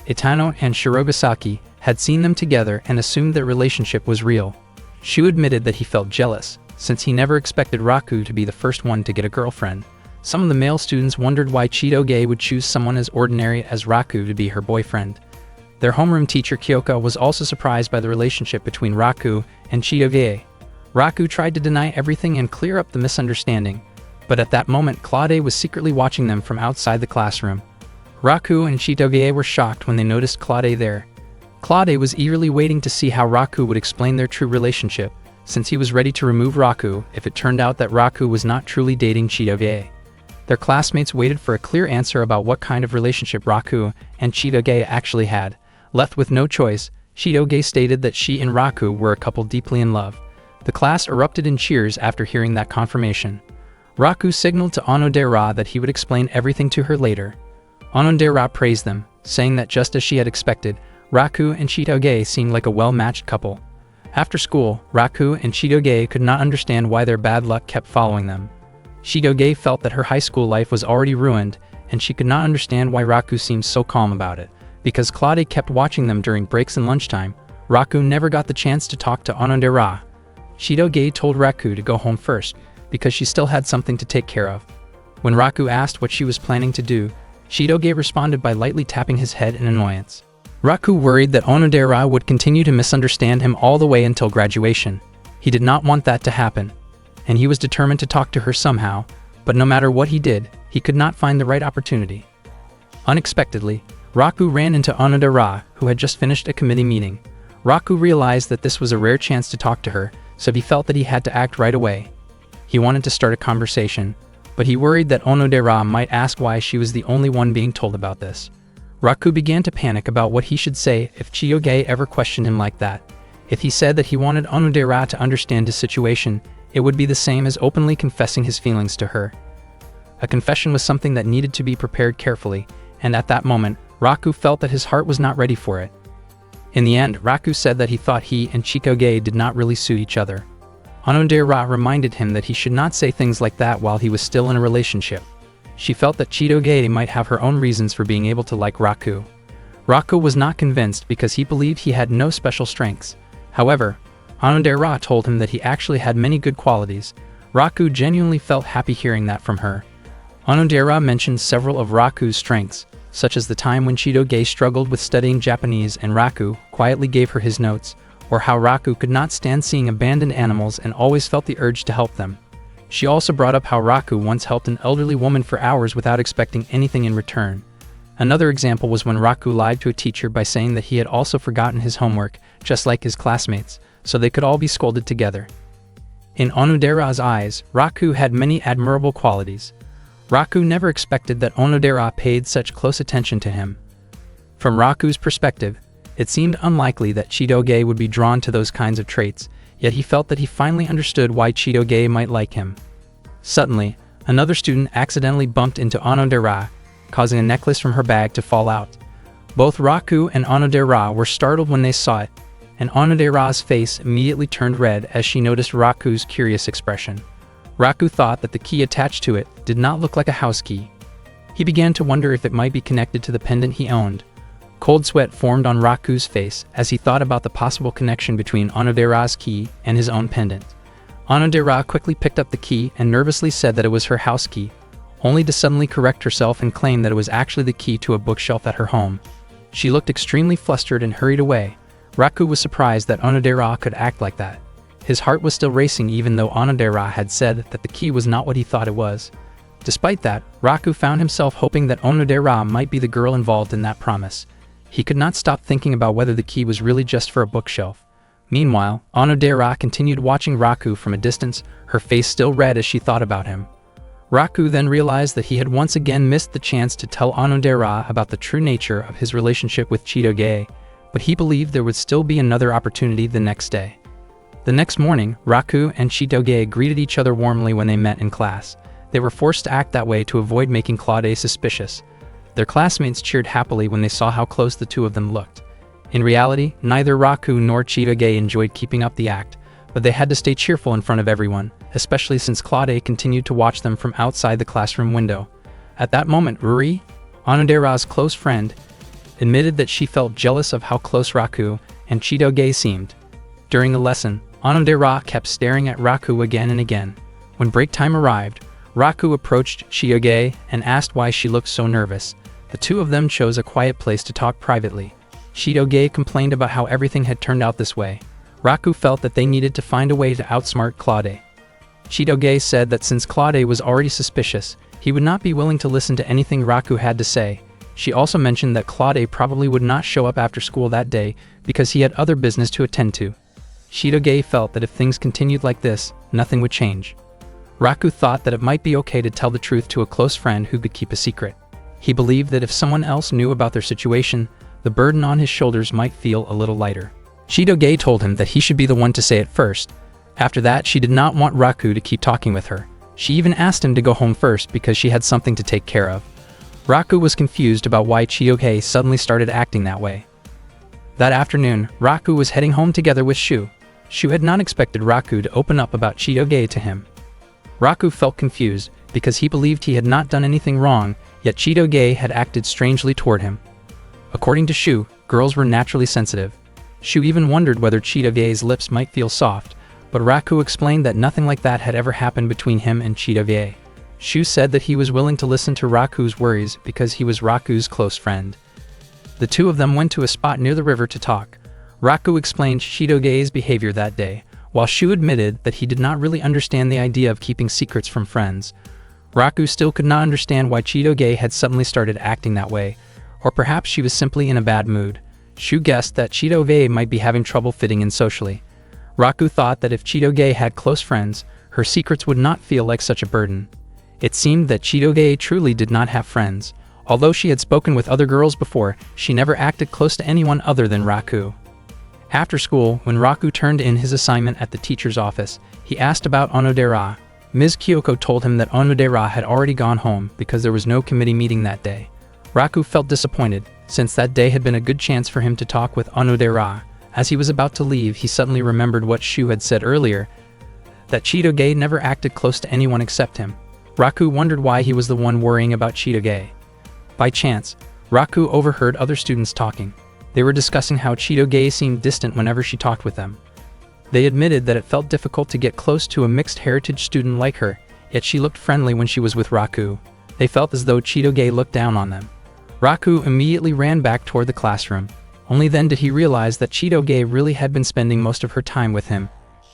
Itano and Shirogasaki had seen them together and assumed their relationship was real. Shu admitted that he felt jealous, since he never expected Raku to be the first one to get a girlfriend. Some of the male students wondered why Chitoge would choose someone as ordinary as Raku to be her boyfriend. Their homeroom teacher Kyoka was also surprised by the relationship between Raku and Chitoge. Raku tried to deny everything and clear up the misunderstanding, but at that moment Claude was secretly watching them from outside the classroom. Raku and Chitoge were shocked when they noticed Claude there. Claude was eagerly waiting to see how Raku would explain their true relationship, since he was ready to remove Raku if it turned out that Raku was not truly dating Chitoge. Their classmates waited for a clear answer about what kind of relationship Raku and Chitoge actually had. Left with no choice, Chitoge stated that she and Raku were a couple deeply in love. The class erupted in cheers after hearing that confirmation. Raku signaled to Onodera that he would explain everything to her later. Onodera praised them, saying that just as she had expected, Raku and Chitoge seemed like a well-matched couple. After school, Raku and Chitoge could not understand why their bad luck kept following them. Chitoge felt that her high school life was already ruined, and she could not understand why Raku seemed so calm about it. Because Claude kept watching them during breaks and lunchtime, Raku never got the chance to talk to Onodera. Chitoge told Raku to go home first, because she still had something to take care of. When Raku asked what she was planning to do, Chitoge responded by lightly tapping his head in annoyance. Raku worried that Onodera would continue to misunderstand him all the way until graduation. He did not want that to happen, and he was determined to talk to her somehow, but no matter what he did, he could not find the right opportunity. Unexpectedly, Raku ran into Onodera, who had just finished a committee meeting. Raku realized that this was a rare chance to talk to her, so he felt that he had to act right away. He wanted to start a conversation, but he worried that Onodera might ask why she was the only one being told about this. Raku began to panic about what he should say if Chitoge ever questioned him like that. If he said that he wanted Onodera to understand his situation, it would be the same as openly confessing his feelings to her. A confession was something that needed to be prepared carefully, and at that moment, Raku felt that his heart was not ready for it. In the end, Raku said that he thought he and Chitoge did not really suit each other. Onodera reminded him that he should not say things like that while he was still in a relationship. She felt that Chitoge might have her own reasons for being able to like Raku. Raku was not convinced because he believed he had no special strengths. However, Onodera told him that he actually had many good qualities. Raku genuinely felt happy hearing that from her. Onodera mentioned several of Raku's strengths, such as the time when Chitoge struggled with studying Japanese and Raku quietly gave her his notes, or how Raku could not stand seeing abandoned animals and always felt the urge to help them. She also brought up how Raku once helped an elderly woman for hours without expecting anything in return. Another example was when Raku lied to a teacher by saying that he had also forgotten his homework, just like his classmates, so they could all be scolded together. In Onodera's eyes, Raku had many admirable qualities. Raku never expected that Onodera paid such close attention to him. From Raku's perspective, it seemed unlikely that Chitoge would be drawn to those kinds of traits, yet he felt that he finally understood why Chitoge might like him. Suddenly, another student accidentally bumped into Onodera, causing a necklace from her bag to fall out. Both Raku and Onodera were startled when they saw it, and Onodera's face immediately turned red as she noticed Raku's curious expression. Raku thought that the key attached to it did not look like a house key. He began to wonder if it might be connected to the pendant he owned. Cold sweat formed on Raku's face as he thought about the possible connection between Onodera's key and his own pendant. Onodera quickly picked up the key and nervously said that it was her house key, only to suddenly correct herself and claim that it was actually the key to a bookshelf at her home. She looked extremely flustered and hurried away. Raku was surprised that Onodera could act like that. His heart was still racing even though Onodera had said that the key was not what he thought it was. Despite that, Raku found himself hoping that Onodera might be the girl involved in that promise. He could not stop thinking about whether the key was really just for a bookshelf. Meanwhile, Onodera continued watching Raku from a distance, her face still red as she thought about him. Raku then realized that he had once again missed the chance to tell Onodera about the true nature of his relationship with Chitoge, but he believed there would still be another opportunity the next day. The next morning, Raku and Chitoge greeted each other warmly when they met in class. They were forced to act that way to avoid making Claude suspicious. Their classmates cheered happily when they saw how close the two of them looked. In reality, neither Raku nor Chitoge enjoyed keeping up the act, but they had to stay cheerful in front of everyone, especially since Claude continued to watch them from outside the classroom window. At that moment, Ruri, Onodera's close friend, admitted that she felt jealous of how close Raku and Chitoge seemed. During the lesson, Onodera kept staring at Raku again and again. When break time arrived, Raku approached Chitoge and asked why she looked so nervous. The two of them chose a quiet place to talk privately. Chitoge complained about how everything had turned out this way. Raku felt that they needed to find a way to outsmart Claude. Chitoge said that since Claude was already suspicious, he would not be willing to listen to anything Raku had to say. She also mentioned that Claude probably would not show up after school that day because he had other business to attend to. Chitoge felt that if things continued like this, nothing would change. Raku thought that it might be okay to tell the truth to a close friend who could keep a secret. He believed that if someone else knew about their situation, the burden on his shoulders might feel a little lighter. Chitoge told him that he should be the one to say it first. After that, she did not want Raku to keep talking with her. She even asked him to go home first because she had something to take care of. Raku was confused about why Chitoge suddenly started acting that way. That afternoon, Raku was heading home together with Shu. Shu had not expected Raku to open up about Chitoge to him. Raku felt confused because he believed he had not done anything wrong, yet Chitoge had acted strangely toward him. According to Shu, girls were naturally sensitive. Shu even wondered whether Chitoge's lips might feel soft, but Raku explained that nothing like that had ever happened between him and Chitoge. Shu said that he was willing to listen to Raku's worries because he was Raku's close friend. The two of them went to a spot near the river to talk. Raku explained Chitoge's behavior that day, while Shu admitted that he did not really understand the idea of keeping secrets from friends. Raku still could not understand why Chitoge had suddenly started acting that way, or perhaps she was simply in a bad mood. Shu guessed that Chitoge might be having trouble fitting in socially. Raku thought that if Chitoge had close friends, her secrets would not feel like such a burden. It seemed that Chitoge truly did not have friends. Although she had spoken with other girls before, she never acted close to anyone other than Raku. After school, when Raku turned in his assignment at the teacher's office, he asked about Onodera. Ms. Kyoko told him that Onodera had already gone home because there was no committee meeting that day. Raku felt disappointed, since that day had been a good chance for him to talk with Onodera. As he was about to leave, he suddenly remembered what Shu had said earlier, that Chitoge never acted close to anyone except him. Raku wondered why he was the one worrying about Chitoge. By chance, Raku overheard other students talking. They were discussing how Chitoge seemed distant whenever she talked with them. They admitted that it felt difficult to get close to a mixed heritage student like her, yet she looked friendly when she was with Raku. They felt as though Chitoge looked down on them. Raku immediately ran back toward the classroom. Only then did he realize that Chitoge really had been spending most of her time with him,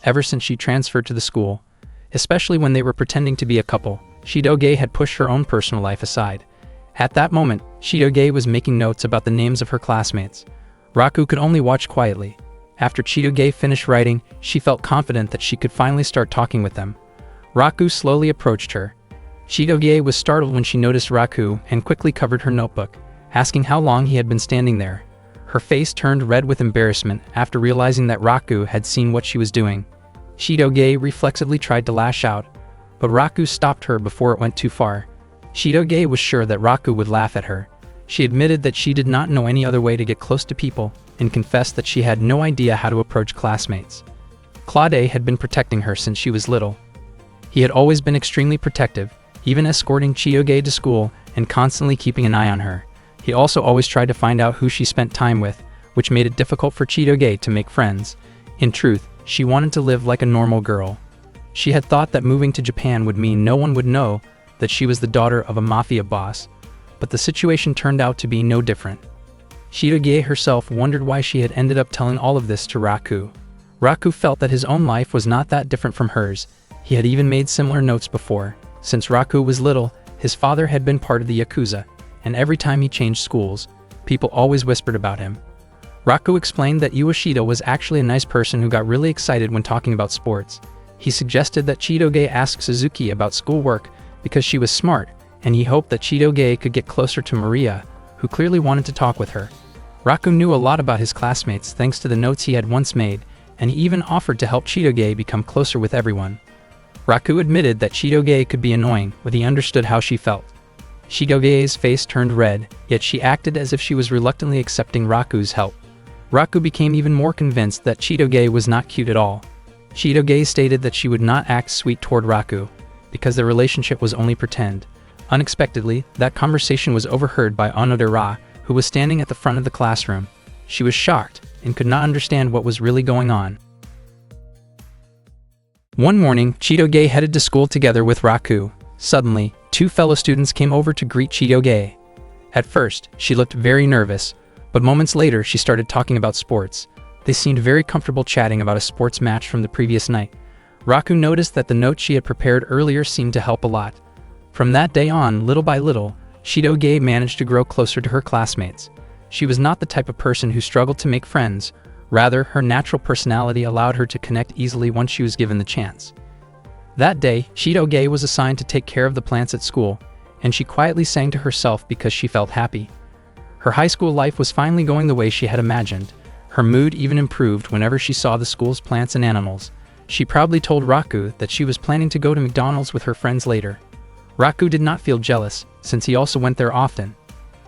ever since she transferred to the school. Especially when they were pretending to be a couple, Chitoge had pushed her own personal life aside. At that moment, Chitoge was making notes about the names of her classmates. Raku could only watch quietly. After Chitoge finished writing, she felt confident that she could finally start talking with them. Raku slowly approached her. Chitoge was startled when she noticed Raku and quickly covered her notebook, asking how long he had been standing there. Her face turned red with embarrassment after realizing that Raku had seen what she was doing. Chitoge reflexively tried to lash out, but Raku stopped her before it went too far. Chitoge was sure that Raku would laugh at her. She admitted that she did not know any other way to get close to people and confessed that she had no idea how to approach classmates. Claude had been protecting her since she was little. He had always been extremely protective, even escorting Chitoge to school and constantly keeping an eye on her. He also always tried to find out who she spent time with, which made it difficult for Chitoge to make friends. In truth, she wanted to live like a normal girl. She had thought that moving to Japan would mean no one would know that she was the daughter of a mafia boss, but the situation turned out to be no different. Chitoge herself wondered why she had ended up telling all of this to Raku. Raku felt that his own life was not that different from hers. He had even made similar notes before. Since Raku was little, his father had been part of the Yakuza, and every time he changed schools, people always whispered about him. Raku explained that Ueshida was actually a nice person who got really excited when talking about sports. He suggested that Chitoge ask Suzuki about schoolwork because she was smart, and he hoped that Chitoge could get closer to Maria, who clearly wanted to talk with her. Raku knew a lot about his classmates thanks to the notes he had once made, and he even offered to help Chitoge become closer with everyone. Raku admitted that Chitoge could be annoying, but he understood how she felt. Chitoge's face turned red, yet she acted as if she was reluctantly accepting Raku's help. Raku became even more convinced that Chitoge was not cute at all. Chitoge stated that she would not act sweet toward Raku, because their relationship was only pretend. Unexpectedly, that conversation was overheard by Onodera, who was standing at the front of the classroom. She was shocked and could not understand what was really going on. One morning, Chitoge headed to school together with Raku. Suddenly, two fellow students came over to greet Chitoge. At first, she looked very nervous, but moments later she started talking about sports. They seemed very comfortable chatting about a sports match from the previous night. Raku noticed that the note she had prepared earlier seemed to help a lot. From that day on, little by little, Chitoge managed to grow closer to her classmates. She was not the type of person who struggled to make friends. Rather, her natural personality allowed her to connect easily once she was given the chance. That day, Chitoge was assigned to take care of the plants at school, and she quietly sang to herself because she felt happy. Her high school life was finally going the way she had imagined. Her mood even improved whenever she saw the school's plants and animals. She proudly told Raku that she was planning to go to McDonald's with her friends later. Raku did not feel jealous, since he also went there often.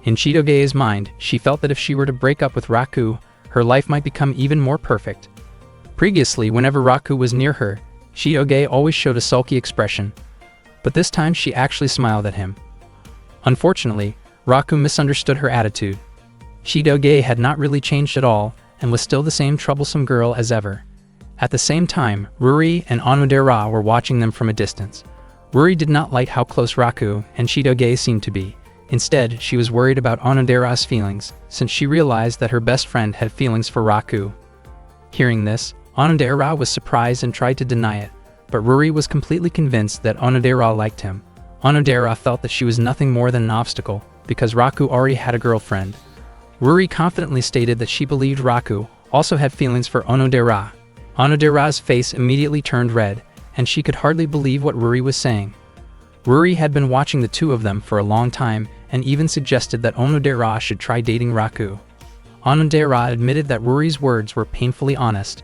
In Chitoge's mind, she felt that if she were to break up with Raku, her life might become even more perfect. Previously, whenever Raku was near her, Chitoge always showed a sulky expression, but this time she actually smiled at him. Unfortunately, Raku misunderstood her attitude. Chitoge had not really changed at all, and was still the same troublesome girl as ever. At the same time, Ruri and Onodera were watching them from a distance. Ruri did not like how close Raku and Chitoge seemed to be. Instead, she was worried about Onodera's feelings, since she realized that her best friend had feelings for Raku. Hearing this, Onodera was surprised and tried to deny it, but Ruri was completely convinced that Onodera liked him. Onodera felt that she was nothing more than an obstacle, because Raku already had a girlfriend. Ruri confidently stated that she believed Raku also had feelings for Onodera. Onodera's face immediately turned red, and she could hardly believe what Ruri was saying. Ruri had been watching the two of them for a long time and even suggested that Onodera should try dating Raku. Onodera admitted that Ruri's words were painfully honest.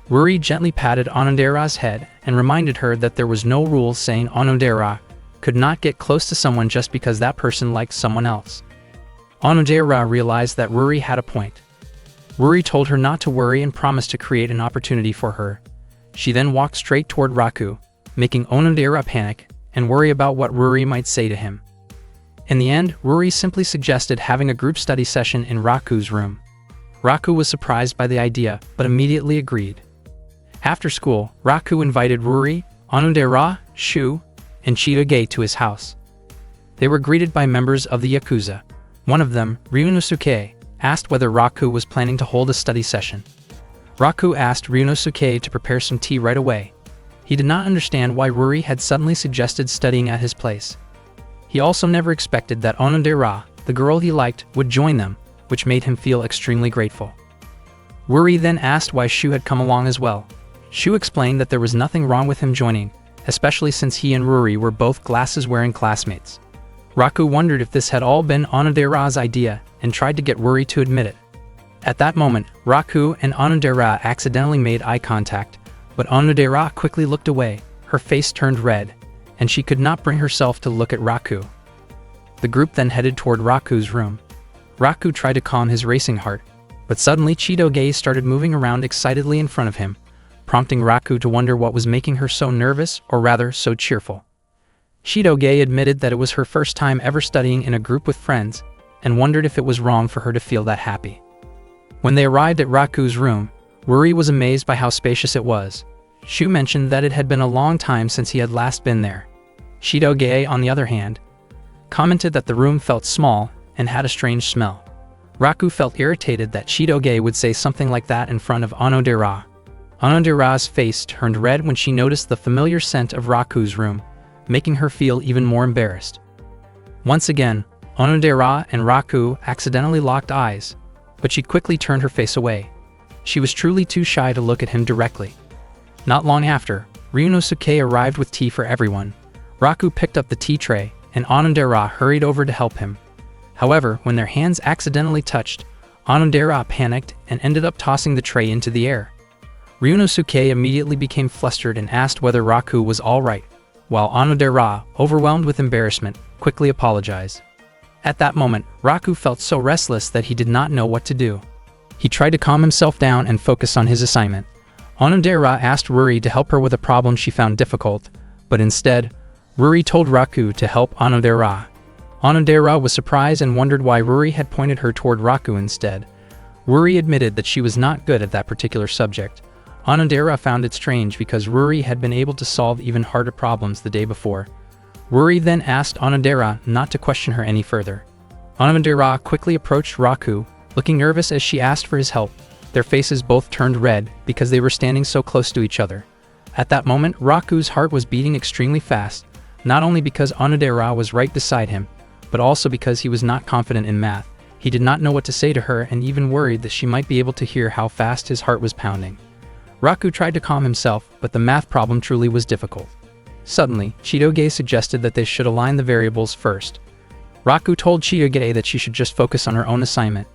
Ruri gently patted Onodera's head and reminded her that there was no rule saying Onodera could not get close to someone just because that person liked someone else. Onodera realized that Ruri had a point. Ruri told her not to worry and promised to create an opportunity for her. She then walked straight toward Raku, making Onodera panic and worry about what Ruri might say to him. In the end, Ruri simply suggested having a group study session in Raku's room. Raku was surprised by the idea, but immediately agreed. After school, Raku invited Ruri, Onodera, Shu, and Chitoge to his house. They were greeted by members of the Yakuza. One of them, Ryunosuke, asked whether Raku was planning to hold a study session. Raku asked Ryunosuke to prepare some tea right away. He did not understand why Ruri had suddenly suggested studying at his place. He also never expected that Onodera, the girl he liked, would join them, which made him feel extremely grateful. Ruri then asked why Shu had come along as well. Shu explained that there was nothing wrong with him joining, especially since he and Ruri were both glasses-wearing classmates. Raku wondered if this had all been Onodera's idea and tried to get Ruri to admit it. At that moment, Raku and Onodera accidentally made eye contact, but Onodera quickly looked away. Her face turned red, and she could not bring herself to look at Raku. The group then headed toward Raku's room. Raku tried to calm his racing heart, but suddenly Chitoge started moving around excitedly in front of him, prompting Raku to wonder what was making her so nervous, or rather, so cheerful. Chitoge admitted that it was her first time ever studying in a group with friends, and wondered if it was wrong for her to feel that happy. When they arrived at Raku's room, Ruri was amazed by how spacious it was. Shu mentioned that it had been a long time since he had last been there. Chitoge, on the other hand, commented that the room felt small and had a strange smell. Raku felt irritated that Chitoge would say something like that in front of Onodera. Onodera's face turned red when she noticed the familiar scent of Raku's room, making her feel even more embarrassed. Once again, Onodera and Raku accidentally locked eyes, but she quickly turned her face away. She was truly too shy to look at him directly. Not long after, Ryunosuke arrived with tea for everyone. Raku picked up the tea tray, and Onodera hurried over to help him. However, when their hands accidentally touched, Onodera panicked and ended up tossing the tray into the air. Ryunosuke immediately became flustered and asked whether Raku was all right, while Onodera, overwhelmed with embarrassment, quickly apologized. At that moment, Raku felt so restless that he did not know what to do. He tried to calm himself down and focus on his assignment. Onodera asked Ruri to help her with a problem she found difficult, but instead, Ruri told Raku to help Onodera. Onodera was surprised and wondered why Ruri had pointed her toward Raku instead. Ruri admitted that she was not good at that particular subject. Onodera found it strange because Ruri had been able to solve even harder problems the day before. Worry then asked Onodera not to question her any further. Onodera quickly approached Raku, looking nervous as she asked for his help. Their faces both turned red because they were standing so close to each other. At that moment, Raku's heart was beating extremely fast, not only because Onodera was right beside him, but also because he was not confident in math. He did not know what to say to her and even worried that she might be able to hear how fast his heart was pounding. Raku tried to calm himself, but the math problem truly was difficult. Suddenly, Chitoge suggested that they should align the variables first. Raku told Chitoge that she should just focus on her own assignment.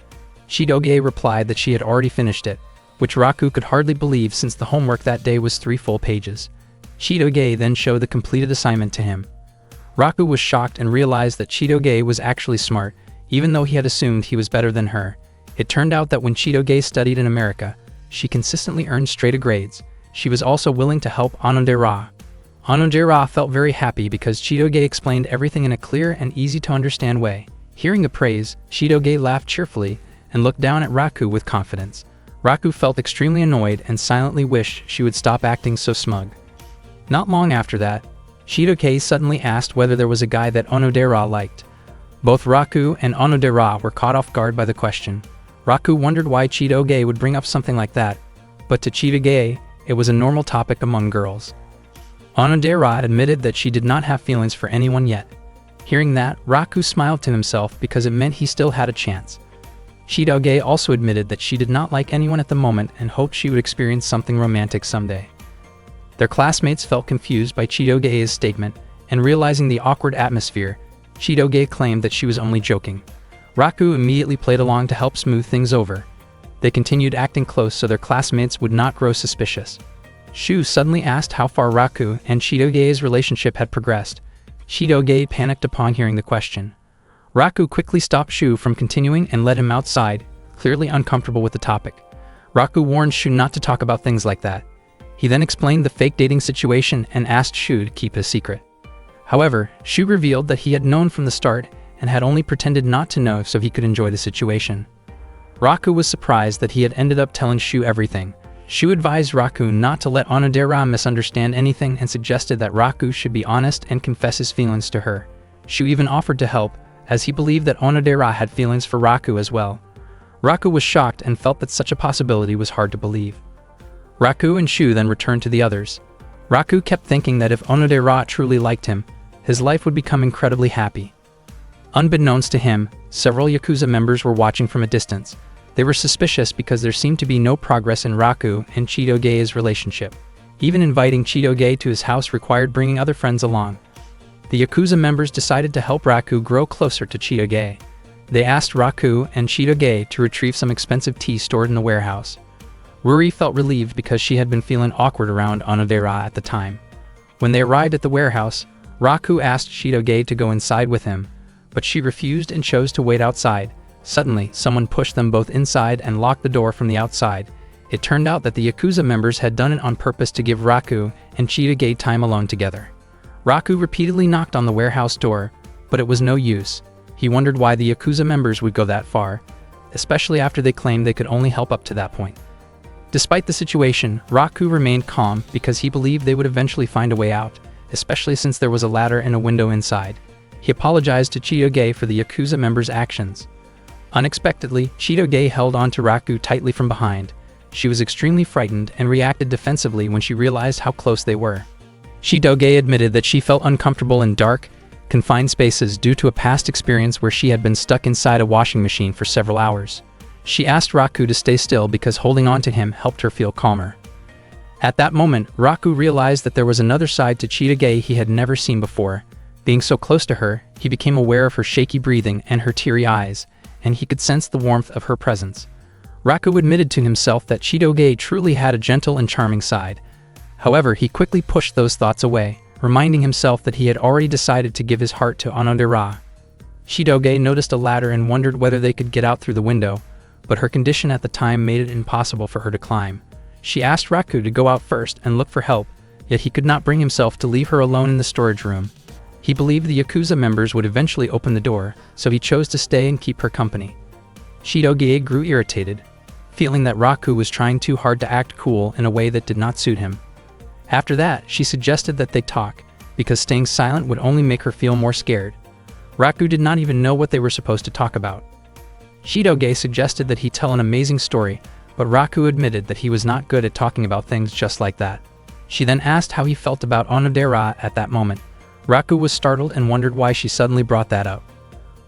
Chitoge replied that she had already finished it, which Raku could hardly believe since the homework that day was 3 full pages. Chitoge then showed the completed assignment to him. Raku was shocked and realized that Chitoge was actually smart, even though he had assumed he was better than her. It turned out that when Chitoge studied in America, she consistently earned straight A grades. She was also willing to help Onodera. Onodera felt very happy because Chitoge explained everything in a clear and easy-to-understand way. Hearing the praise, Chitoge laughed cheerfully and looked down at Raku with confidence. Raku felt extremely annoyed and silently wished she would stop acting so smug. Not long after that, Chitoge suddenly asked whether there was a guy that Onodera liked. Both Raku and Onodera were caught off guard by the question. Raku wondered why Chitoge would bring up something like that, but to Chitoge, it was a normal topic among girls. Onodera admitted that she did not have feelings for anyone yet. Hearing that, Raku smiled to himself because it meant he still had a chance. Chitoge also admitted that she did not like anyone at the moment and hoped she would experience something romantic someday. Their classmates felt confused by Chitoge's statement, and realizing the awkward atmosphere, Chitoge claimed that she was only joking. Raku immediately played along to help smooth things over. They continued acting close so their classmates would not grow suspicious. Shu suddenly asked how far Raku and Chitoge's relationship had progressed. Chitoge panicked upon hearing the question. Raku quickly stopped Shu from continuing and led him outside, clearly uncomfortable with the topic. Raku warned Shu not to talk about things like that. He then explained the fake dating situation and asked Shu to keep his secret. However, Shu revealed that he had known from the start and had only pretended not to know so he could enjoy the situation. Raku was surprised that he had ended up telling Shu everything. Shu advised Raku not to let Onodera misunderstand anything and suggested that Raku should be honest and confess his feelings to her. Shu even offered to help, as he believed that Onodera had feelings for Raku as well. Raku was shocked and felt that such a possibility was hard to believe. Raku and Shu then returned to the others. Raku kept thinking that if Onodera truly liked him, his life would become incredibly happy. Unbeknownst to him, several Yakuza members were watching from a distance. They were suspicious because there seemed to be no progress in Raku and Chitoge's relationship. Even inviting Chitoge to his house required bringing other friends along. The Yakuza members decided to help Raku grow closer to Chitoge. They asked Raku and Chitoge to retrieve some expensive tea stored in the warehouse. Ruri felt relieved because she had been feeling awkward around Onodera at the time. When they arrived at the warehouse, Raku asked Chitoge to go inside with him, but she refused and chose to wait outside. Suddenly, someone pushed them both inside and locked the door from the outside. It turned out that the Yakuza members had done it on purpose to give Raku and Chitoge time alone together. Raku repeatedly knocked on the warehouse door, but it was no use. He wondered why the Yakuza members would go that far, especially after they claimed they could only help up to that point. Despite the situation, Raku remained calm because he believed they would eventually find a way out, especially since there was a ladder and a window inside. He apologized to Chitoge for the Yakuza members' actions. Unexpectedly, Chitoge held on to Raku tightly from behind. She was extremely frightened and reacted defensively when she realized how close they were. Chitoge admitted that she felt uncomfortable in dark, confined spaces due to a past experience where she had been stuck inside a washing machine for several hours. She asked Raku to stay still because holding on to him helped her feel calmer. At that moment, Raku realized that there was another side to Chitoge he had never seen before. Being so close to her, he became aware of her shaky breathing and her teary eyes, and he could sense the warmth of her presence. Raku admitted to himself that Chitoge truly had a gentle and charming side. However, he quickly pushed those thoughts away, reminding himself that he had already decided to give his heart to Onodera. Chitoge noticed a ladder and wondered whether they could get out through the window, but her condition at the time made it impossible for her to climb. She asked Raku to go out first and look for help, yet he could not bring himself to leave her alone in the storage room. He believed the Yakuza members would eventually open the door, so he chose to stay and keep her company. Chitoge grew irritated, feeling that Raku was trying too hard to act cool in a way that did not suit him. After that, she suggested that they talk. because staying silent would only make her feel more scared. Raku did not even know what they were supposed to talk about. Chitoge suggested that he tell an amazing story, but Raku admitted that he was not good at talking about things just like that. She then asked how he felt about Onodera at that moment. Raku was startled and wondered why she suddenly brought that up.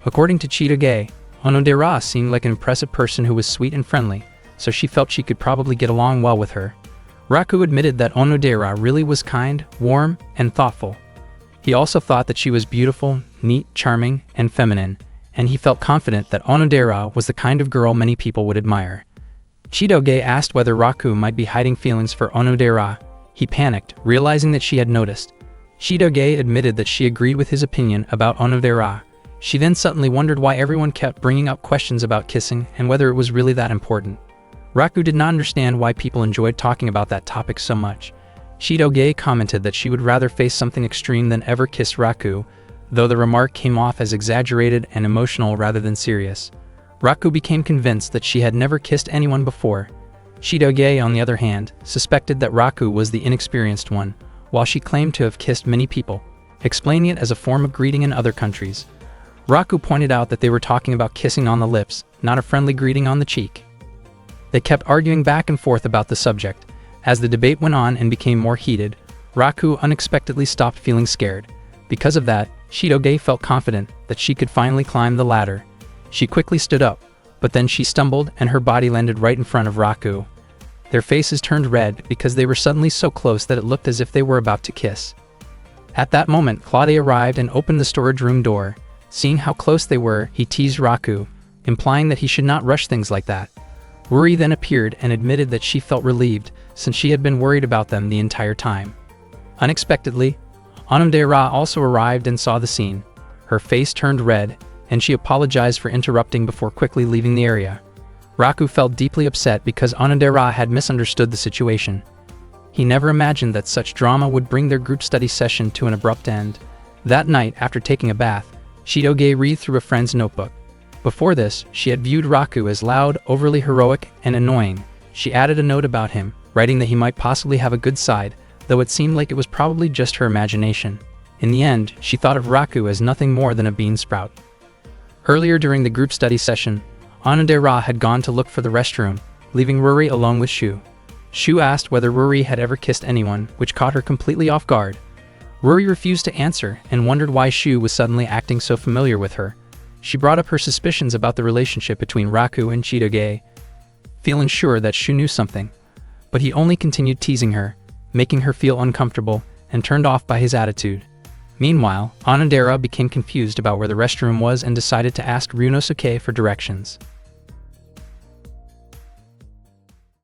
According to Chitoge, Onodera seemed like an impressive person who was sweet and friendly, so she felt she could probably get along well with her. Raku admitted that Onodera really was kind, warm, and thoughtful. He also thought that she was beautiful, neat, charming, and feminine, and he felt confident that Onodera was the kind of girl many people would admire. Chitoge asked whether Raku might be hiding feelings for Onodera. He panicked, realizing that she had noticed. Chitoge admitted that she agreed with his opinion about Onodera. She then suddenly wondered why everyone kept bringing up questions about kissing and whether it was really that important. Raku did not understand why people enjoyed talking about that topic so much. Chitoge commented that she would rather face something extreme than ever kiss Raku, though the remark came off as exaggerated and emotional rather than serious. Raku became convinced that she had never kissed anyone before. Chitoge, on the other hand, suspected that Raku was the inexperienced one, while she claimed to have kissed many people, explaining it as a form of greeting in other countries. Raku pointed out that they were talking about kissing on the lips, not a friendly greeting on the cheek. They kept arguing back and forth about the subject. As the debate went on and became more heated, Raku unexpectedly stopped feeling scared. Because of that, Chitoge felt confident that she could finally climb the ladder. She quickly stood up, but then she stumbled and her body landed right in front of Raku. Their faces turned red because they were suddenly so close that it looked as if they were about to kiss. At that moment, Claudia arrived and opened the storage room door. Seeing how close they were, he teased Raku, implying that he should not rush things like that. Ruri then appeared and admitted that she felt relieved, since she had been worried about them the entire time. Unexpectedly, Onodera also arrived and saw the scene. Her face turned red, and she apologized for interrupting before quickly leaving the area. Raku felt deeply upset because Onodera had misunderstood the situation. He never imagined that such drama would bring their group study session to an abrupt end. That night, after taking a bath, Chitoge read through a friend's notebook. Before this, she had viewed Raku as loud, overly heroic, and annoying. She added a note about him, writing that he might possibly have a good side, though it seemed like it was probably just her imagination. In the end, she thought of Raku as nothing more than a bean sprout. Earlier during the group study session, Onodera had gone to look for the restroom, leaving Ruri alone with Shu. Shu asked whether Ruri had ever kissed anyone, which caught her completely off guard. Ruri refused to answer and wondered why Shu was suddenly acting so familiar with her. She brought up her suspicions about the relationship between Raku and Chitoge, feeling sure that Shu knew something. But he only continued teasing her, making her feel uncomfortable and turned off by his attitude. Meanwhile, Onodera became confused about where the restroom was and decided to ask Ryunosuke for directions.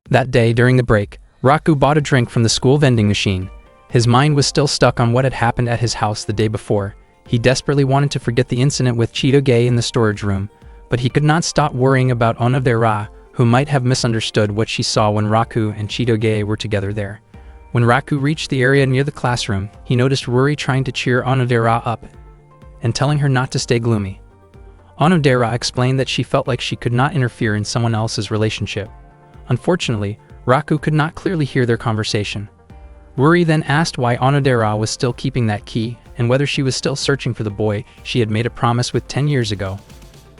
That day, during the break, Raku bought a drink from the school vending machine. His mind was still stuck on what had happened at his house the day before. He desperately wanted to forget the incident with Chitoge in the storage room, but he could not stop worrying about Onodera, who might have misunderstood what she saw when Raku and Chitoge were together there. When Raku reached the area near the classroom, he noticed Ruri trying to cheer Onodera up and telling her not to stay gloomy. Onodera explained that she felt like she could not interfere in someone else's relationship. Unfortunately, Raku could not clearly hear their conversation. Ruri then asked why Onodera was still keeping that key and whether she was still searching for the boy she had made a promise with 10 years ago.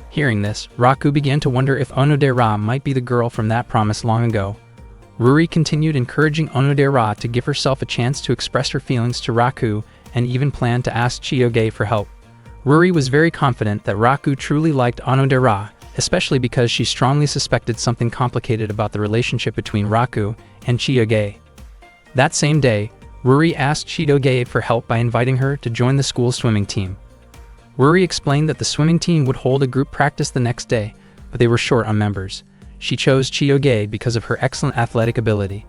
Hearing this, Raku began to wonder if Onodera might be the girl from that promise long ago. Ruri continued encouraging Onodera to give herself a chance to express her feelings to Raku and even planned to ask Chitoge for help. Ruri was very confident that Raku truly liked Onodera, especially because she strongly suspected something complicated about the relationship between Raku and Chitoge. That same day, Ruri asked Chitoge for help by inviting her to join the school swimming team. Ruri explained that the swimming team would hold a group practice the next day, but they were short on members. She chose Chitoge because of her excellent athletic ability.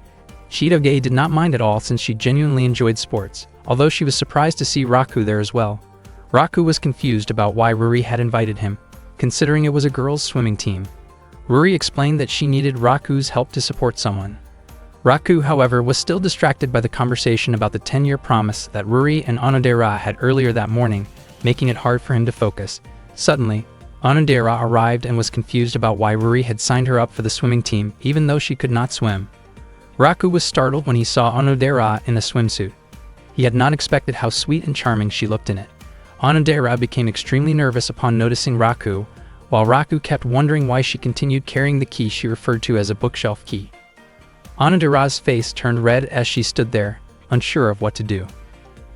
Chitoge did not mind at all since she genuinely enjoyed sports, although she was surprised to see Raku there as well. Raku was confused about why Ruri had invited him, considering it was a girls' swimming team. Ruri explained that she needed Raku's help to support someone. Raku, however, was still distracted by the conversation about the 10-year promise that Ruri and Onodera had earlier that morning, making it hard for him to focus. Suddenly, Onodera arrived and was confused about why Ruri had signed her up for the swimming team even though she could not swim. Raku was startled when he saw Onodera in a swimsuit. He had not expected how sweet and charming she looked in it. Onodera became extremely nervous upon noticing Raku, while Raku kept wondering why she continued carrying the key she referred to as a bookshelf key. Onodera's face turned red as she stood there, unsure of what to do.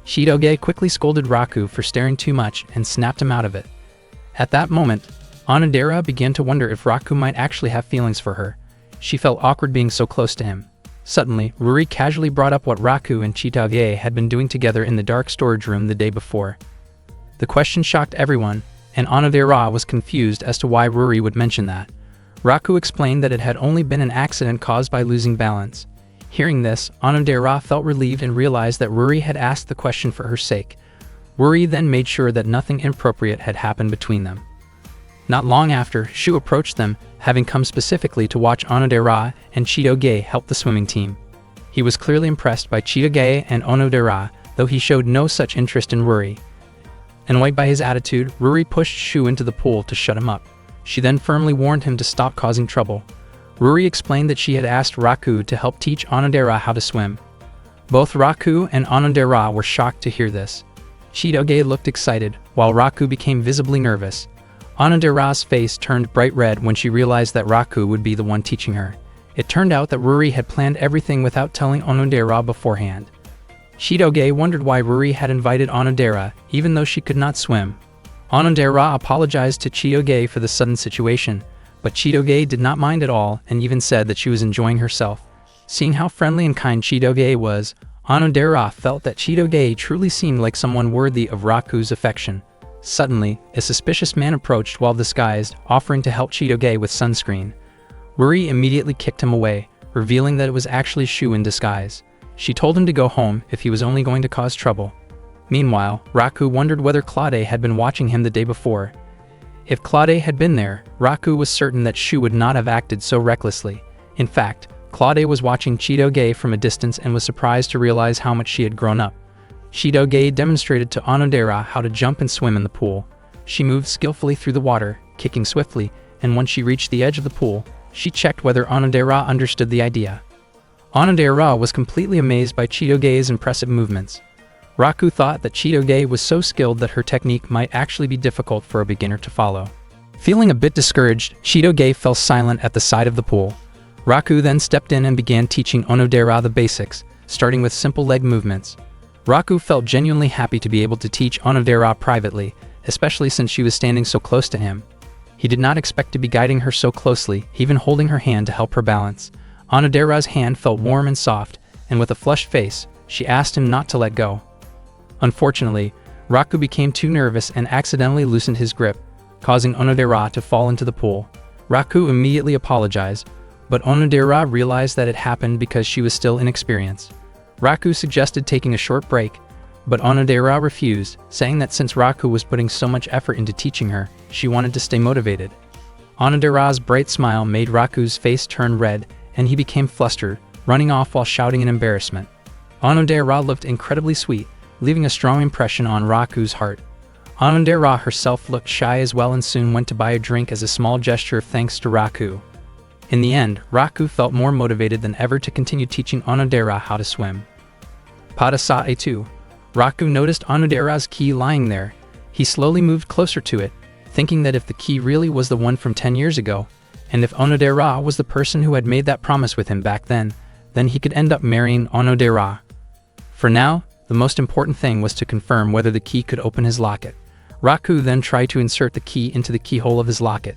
Shidoge quickly scolded Raku for staring too much and snapped him out of it. At that moment, Onodera began to wonder if Raku might actually have feelings for her. She felt awkward being so close to him. Suddenly, Ruri casually brought up what Raku and Shidoge had been doing together in the dark storage room the day before. The question shocked everyone, and Onodera was confused as to why Ruri would mention that. Raku explained that it had only been an accident caused by losing balance. Hearing this, Onodera felt relieved and realized that Ruri had asked the question for her sake. Ruri then made sure that nothing inappropriate had happened between them. Not long after, Shu approached them, having come specifically to watch Onodera and Chidoge help the swimming team. He was clearly impressed by Chidoge and Onodera, though he showed no such interest in Ruri. Annoyed by his attitude, Ruri pushed Shu into the pool to shut him up. She then firmly warned him to stop causing trouble. Ruri explained that she had asked Raku to help teach Onodera how to swim. Both Raku and Onodera were shocked to hear this. Chidoge looked excited, while Raku became visibly nervous. Onodera's face turned bright red when she realized that Raku would be the one teaching her. It turned out that Ruri had planned everything without telling Onodera beforehand. Chidoge wondered why Ruri had invited Onodera, even though she could not swim. Onodera apologized to Chidoge for the sudden situation, but Chidoge did not mind at all and even said that she was enjoying herself. Seeing how friendly and kind Chidoge was, Onodera felt that Chidoge truly seemed like someone worthy of Raku's affection. Suddenly, a suspicious man approached while disguised, offering to help Chidoge with sunscreen. Ruri immediately kicked him away, revealing that it was actually Shu in disguise. She told him to go home if he was only going to cause trouble. Meanwhile, Raku wondered whether Claude had been watching him the day before. If Claude had been there, Raku was certain that Shu would not have acted so recklessly. In fact, Claude was watching Chidoge from a distance and was surprised to realize how much she had grown up. Chidoge demonstrated to Onodera how to jump and swim in the pool. She moved skillfully through the water, kicking swiftly, and when she reached the edge of the pool, she checked whether Onodera understood the idea. Onodera was completely amazed by Chidoge's impressive movements. Raku thought that Chidoge was so skilled that her technique might actually be difficult for a beginner to follow. Feeling a bit discouraged, Chidoge fell silent at the side of the pool. Raku then stepped in and began teaching Onodera the basics, starting with simple leg movements. Raku felt genuinely happy to be able to teach Onodera privately, especially since she was standing so close to him. He did not expect to be guiding her so closely, even holding her hand to help her balance. Onodera's hand felt warm and soft, and with a flushed face, she asked him not to let go. Unfortunately, Raku became too nervous and accidentally loosened his grip, causing Onodera to fall into the pool. Raku immediately apologized, but Onodera realized that it happened because she was still inexperienced. Raku suggested taking a short break, but Onodera refused, saying that since Raku was putting so much effort into teaching her, she wanted to stay motivated. Onodera's bright smile made Raku's face turn red, and he became flustered, running off while shouting in embarrassment. Onodera looked incredibly sweet, leaving a strong impression on Raku's heart. Onodera herself looked shy as well and soon went to buy a drink as a small gesture of thanks to Raku. In the end, Raku felt more motivated than ever to continue teaching Onodera how to swim. Padasae 2. Raku noticed Onodera's key lying there. He slowly moved closer to it, thinking that if the key really was the one from 10 years ago, and if Onodera was the person who had made that promise with him back then he could end up marrying Onodera. For now, the most important thing was to confirm whether the key could open his locket. Raku then tried to insert the key into the keyhole of his locket.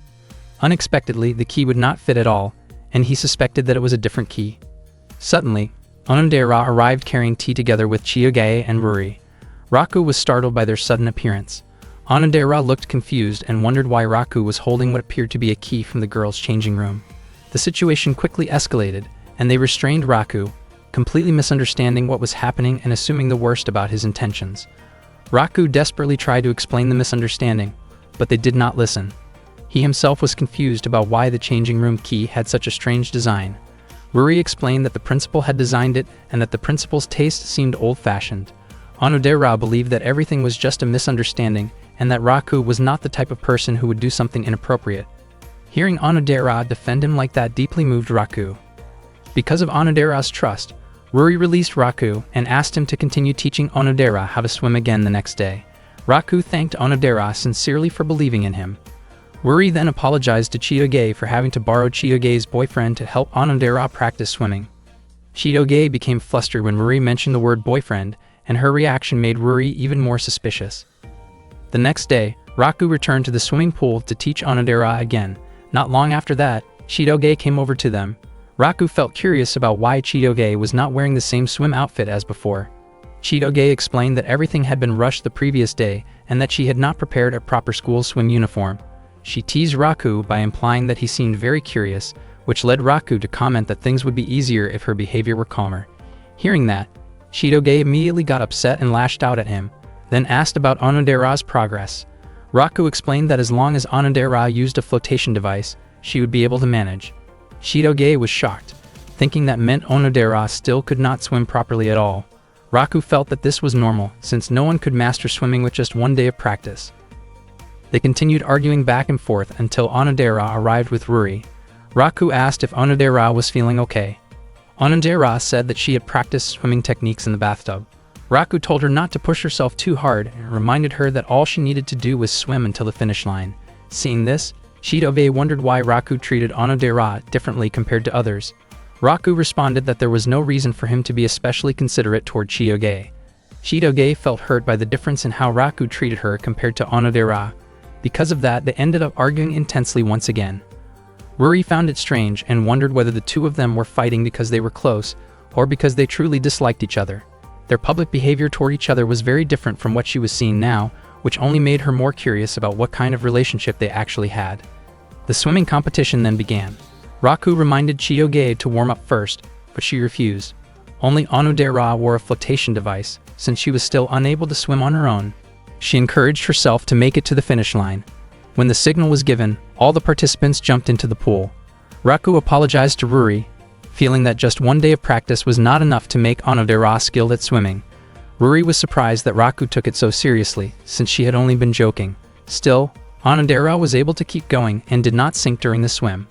Unexpectedly, the key would not fit at all, and he suspected that it was a different key. Suddenly, Onodera arrived carrying tea together with Chiyoge and Ruri. Raku was startled by their sudden appearance. Onodera looked confused and wondered why Raku was holding what appeared to be a key from the girls' changing room. The situation quickly escalated, and they restrained Raku, completely misunderstanding what was happening and assuming the worst about his intentions. Raku desperately tried to explain the misunderstanding, but they did not listen. He himself was confused about why the changing room key had such a strange design. Ruri explained that the principal had designed it and that the principal's taste seemed old-fashioned. Onodera believed that everything was just a misunderstanding and that Raku was not the type of person who would do something inappropriate. Hearing Onodera defend him like that deeply moved Raku. Because of Onodera's trust, Ruri released Raku and asked him to continue teaching Onodera how to swim again the next day. Raku thanked Onodera sincerely for believing in him. Ruri then apologized to Chitoge for having to borrow Chitoge's boyfriend to help Onodera practice swimming. Chitoge became flustered when Ruri mentioned the word boyfriend, and her reaction made Ruri even more suspicious. The next day, Raku returned to the swimming pool to teach Onodera again. Not long after that, Chitoge came over to them. Raku felt curious about why Chitoge was not wearing the same swim outfit as before. Chitoge explained that everything had been rushed the previous day and that she had not prepared a proper school swim uniform. She teased Raku by implying that he seemed very curious, which led Raku to comment that things would be easier if her behavior were calmer. Hearing that, Chitoge immediately got upset and lashed out at him, then asked about Onodera's progress. Raku explained that as long as Onodera used a flotation device, she would be able to manage. Chitoge was shocked, thinking that meant Onodera still could not swim properly at all. Raku felt that this was normal, since no one could master swimming with just one day of practice. They continued arguing back and forth until Onodera arrived with Ruri. Raku asked if Onodera was feeling okay. Onodera said that she had practiced swimming techniques in the bathtub. Raku told her not to push herself too hard and reminded her that all she needed to do was swim until the finish line. Seeing this, Chitoge wondered why Raku treated Onodera differently compared to others. Raku responded that there was no reason for him to be especially considerate toward Chitoge. Chitoge felt hurt by the difference in how Raku treated her compared to Onodera. Because of that, they ended up arguing intensely once again. Ruri found it strange and wondered whether the two of them were fighting because they were close or because they truly disliked each other. Their public behavior toward each other was very different from what she was seeing now, which only made her more curious about what kind of relationship they actually had. The swimming competition then began. Raku reminded Chitoge to warm up first, but she refused. Only Onodera wore a flotation device, since she was still unable to swim on her own. She encouraged herself to make it to the finish line. When the signal was given, all the participants jumped into the pool. Raku apologized to Ruri, feeling that just one day of practice was not enough to make Onodera skilled at swimming. Ruri was surprised that Raku took it so seriously, since she had only been joking. Still, Onodera was able to keep going and did not sink during the swim.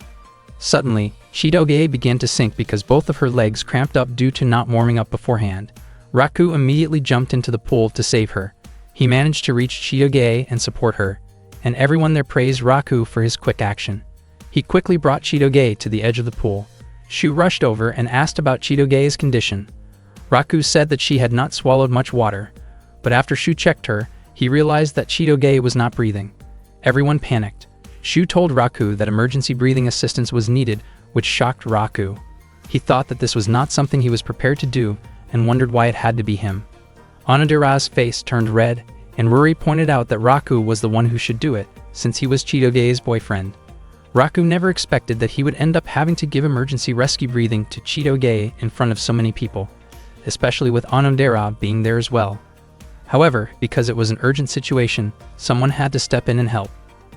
Suddenly, Chitoge began to sink because both of her legs cramped up due to not warming up beforehand. Raku immediately jumped into the pool to save her. He managed to reach Chitoge and support her, and everyone there praised Raku for his quick action. He quickly brought Chitoge to the edge of the pool. Shu rushed over and asked about Chitoge's condition. Raku said that she had not swallowed much water, but after Shu checked her, he realized that Chitoge was not breathing. Everyone panicked. Shu told Raku that emergency breathing assistance was needed, which shocked Raku. He thought that this was not something he was prepared to do and wondered why it had to be him. Onodera's face turned red, and Ruri pointed out that Raku was the one who should do it, since he was Chitoge's boyfriend. Raku never expected that he would end up having to give emergency rescue breathing to Chitoge in front of so many people, especially with Onodera being there as well. However, because it was an urgent situation, someone had to step in and help.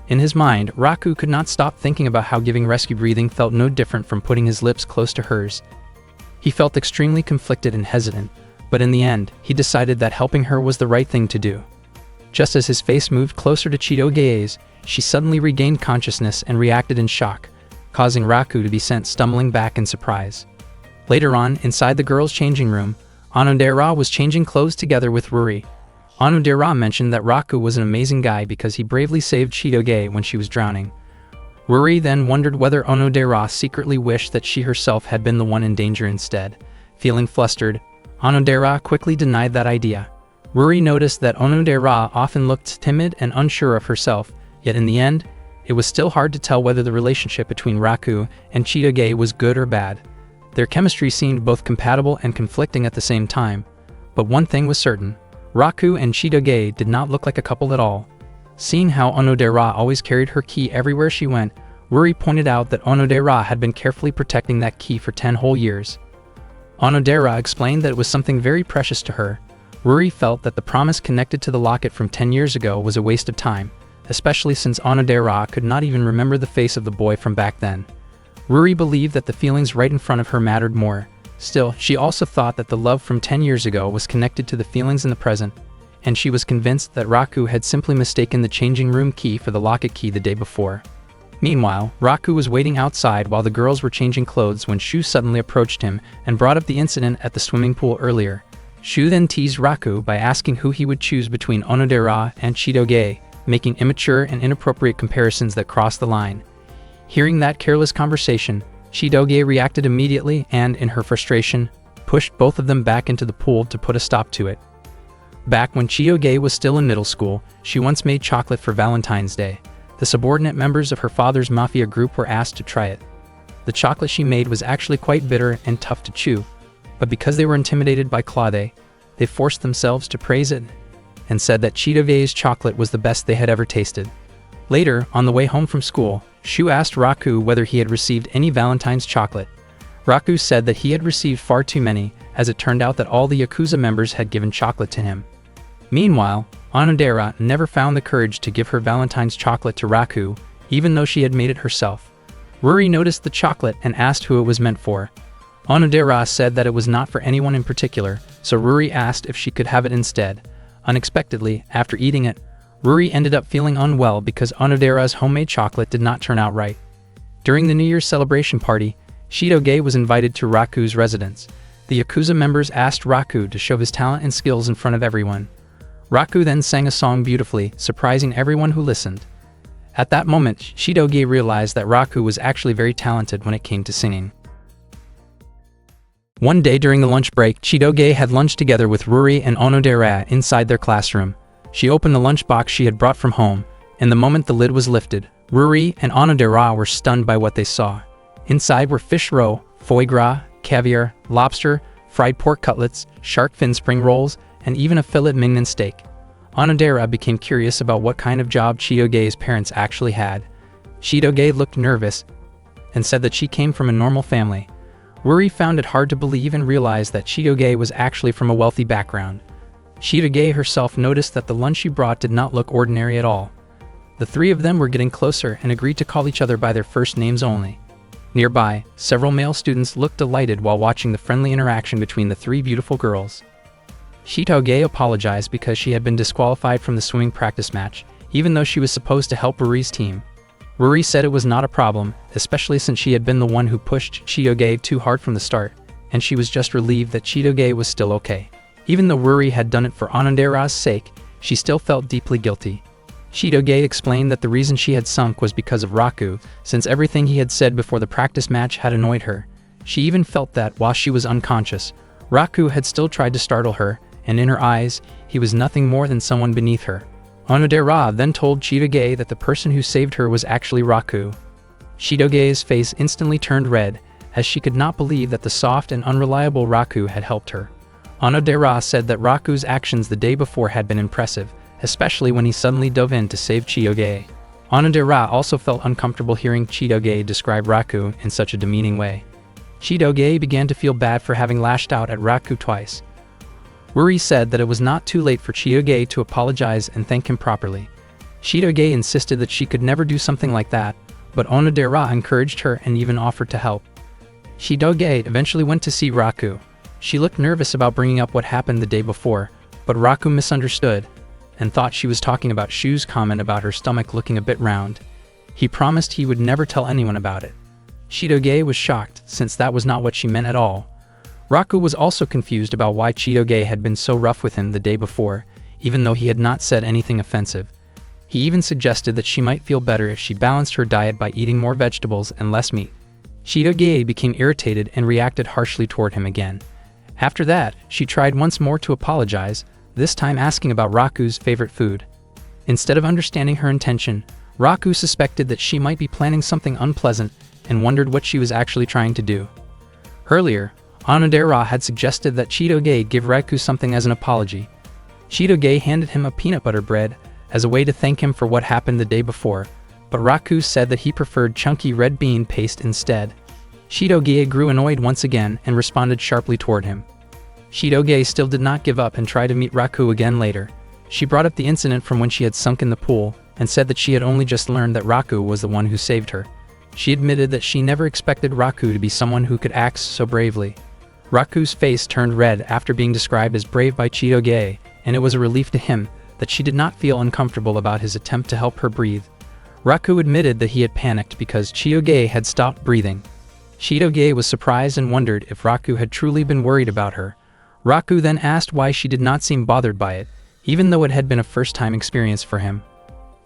In his mind, Raku could not stop thinking about how giving rescue breathing felt no different from putting his lips close to hers. He felt extremely conflicted and hesitant, but in the end, he decided that helping her was the right thing to do. Just as his face moved closer to Chitoge's, she suddenly regained consciousness and reacted in shock, causing Raku to be sent stumbling back in surprise. Later on, inside the girls' changing room, Onodera was changing clothes together with Ruri. Onodera mentioned that Raku was an amazing guy because he bravely saved Chitoge when she was drowning. Ruri then wondered whether Onodera secretly wished that she herself had been the one in danger instead. Feeling flustered, Onodera quickly denied that idea. Ruri noticed that Onodera often looked timid and unsure of herself, yet in the end, it was still hard to tell whether the relationship between Raku and Chitoge was good or bad. Their chemistry seemed both compatible and conflicting at the same time. But one thing was certain, Raku and Chitoge did not look like a couple at all. Seeing how Onodera always carried her key everywhere she went, Ruri pointed out that Onodera had been carefully protecting that key for 10 whole years. Onodera explained that it was something very precious to her. Ruri felt that the promise connected to the locket from 10 years ago was a waste of time, especially since Onodera could not even remember the face of the boy from back then. Ruri believed that the feelings right in front of her mattered more. Still, she also thought that the love from 10 years ago was connected to the feelings in the present, and she was convinced that Raku had simply mistaken the changing room key for the locket key the day before. Meanwhile, Raku was waiting outside while the girls were changing clothes when Shu suddenly approached him and brought up the incident at the swimming pool earlier. Shu then teased Raku by asking who he would choose between Onodera and Chidoge, making immature and inappropriate comparisons that crossed the line. Hearing that careless conversation, Chidoge reacted immediately and, in her frustration, pushed both of them back into the pool to put a stop to it. Back when Chidoge was still in middle school, she once made chocolate for Valentine's Day. The subordinate members of her father's mafia group were asked to try it. The chocolate she made was actually quite bitter and tough to chew, but because they were intimidated by Claude, they forced themselves to praise it and said that Chidoge's chocolate was the best they had ever tasted. Later, on the way home from school, Shu asked Raku whether he had received any Valentine's chocolate. Raku said that he had received far too many, as it turned out that all the Yakuza members had given chocolate to him. Meanwhile, Onodera never found the courage to give her Valentine's chocolate to Raku, even though she had made it herself. Ruri noticed the chocolate and asked who it was meant for. Onodera said that it was not for anyone in particular, so Ruri asked if she could have it instead. Unexpectedly, after eating it, Ruri ended up feeling unwell because Onodera's homemade chocolate did not turn out right. During the New Year's celebration party, Chidoge was invited to Raku's residence. The Yakuza members asked Raku to show his talent and skills in front of everyone. Raku then sang a song beautifully, surprising everyone who listened. At that moment, Chidoge realized that Raku was actually very talented when it came to singing. One day during the lunch break, Chidoge had lunch together with Ruri and Onodera inside their classroom. She opened the lunchbox she had brought from home, and the moment the lid was lifted, Ruri and Onodera were stunned by what they saw. Inside were fish roe, foie gras, caviar, lobster, fried pork cutlets, shark fin spring rolls, and even a filet mignon steak. Onodera became curious about what kind of job Chidoge's parents actually had. Chidoge looked nervous and said that she came from a normal family. Ruri found it hard to believe and realized that Chidoge was actually from a wealthy background. Chidoge herself noticed that the lunch she brought did not look ordinary at all. The three of them were getting closer and agreed to call each other by their first names only. Nearby, several male students looked delighted while watching the friendly interaction between the three beautiful girls. Chidoge apologized because she had been disqualified from the swimming practice match, even though she was supposed to help Ruri's team. Ruri said it was not a problem, especially since she had been the one who pushed Chidoge too hard from the start, and she was just relieved that Chidoge was still okay. Even though Ruri had done it for Onodera's sake, she still felt deeply guilty. Chidoge explained that the reason she had sunk was because of Raku, since everything he had said before the practice match had annoyed her. She even felt that, while she was unconscious, Raku had still tried to startle her, and in her eyes, he was nothing more than someone beneath her. Onodera then told Chidoge that the person who saved her was actually Raku. Chidoge's face instantly turned red, as she could not believe that the soft and unreliable Raku had helped her. Onodera said that Raku's actions the day before had been impressive, especially when he suddenly dove in to save Chidoge. Onodera also felt uncomfortable hearing Chidoge describe Raku in such a demeaning way. Chidoge began to feel bad for having lashed out at Raku twice. Ruri said that it was not too late for Chidoge to apologize and thank him properly. Chidoge insisted that she could never do something like that, but Onodera encouraged her and even offered to help. Chidoge eventually went to see Raku. She looked nervous about bringing up what happened the day before, but Raku misunderstood and thought she was talking about Shu's comment about her stomach looking a bit round. He promised he would never tell anyone about it. Chidoge was shocked, since that was not what she meant at all. Raku was also confused about why Chidoge had been so rough with him the day before, even though he had not said anything offensive. He even suggested that she might feel better if she balanced her diet by eating more vegetables and less meat. Chidoge became irritated and reacted harshly toward him again. After that, she tried once more to apologize, this time asking about Raku's favorite food. Instead of understanding her intention, Raku suspected that she might be planning something unpleasant and wondered what she was actually trying to do. Earlier, Onodera had suggested that Chidoge give Raku something as an apology. Chidoge handed him a peanut butter bread as a way to thank him for what happened the day before, but Raku said that he preferred chunky red bean paste instead. Chidoge grew annoyed once again and responded sharply toward him. Chidoge still did not give up and tried to meet Raku again later. She brought up the incident from when she had sunk in the pool and said that she had only just learned that Raku was the one who saved her. She admitted that she never expected Raku to be someone who could act so bravely. Raku's face turned red after being described as brave by Chidoge, and it was a relief to him that she did not feel uncomfortable about his attempt to help her breathe. Raku admitted that he had panicked because Chitoge had stopped breathing. Chitoge was surprised and wondered if Raku had truly been worried about her. Raku then asked why she did not seem bothered by it, even though it had been a first-time experience for him.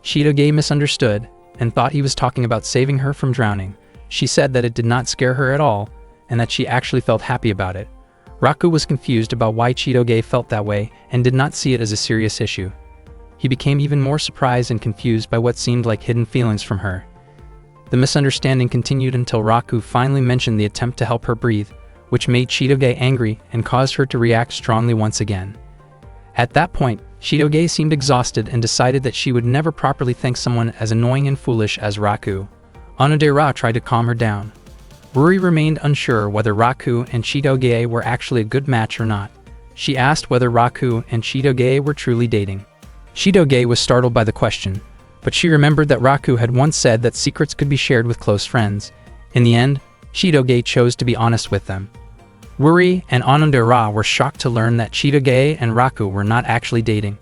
Chitoge misunderstood and thought he was talking about saving her from drowning. She said that it did not scare her at all and that she actually felt happy about it. Raku was confused about why Chitoge felt that way and did not see it as a serious issue. He became even more surprised and confused by what seemed like hidden feelings from her. The misunderstanding continued until Raku finally mentioned the attempt to help her breathe, which made Chitoge angry and caused her to react strongly once again. At that point, Chitoge seemed exhausted and decided that she would never properly thank someone as annoying and foolish as Raku. Onodera tried to calm her down. Ruri remained unsure whether Raku and Chitoge were actually a good match or not. She asked whether Raku and Chitoge were truly dating. Chitoge was startled by the question, but she remembered that Raku had once said that secrets could be shared with close friends. In the end, Chitoge chose to be honest with them. Ruri and Onodera were shocked to learn that Chitoge and Raku were not actually dating.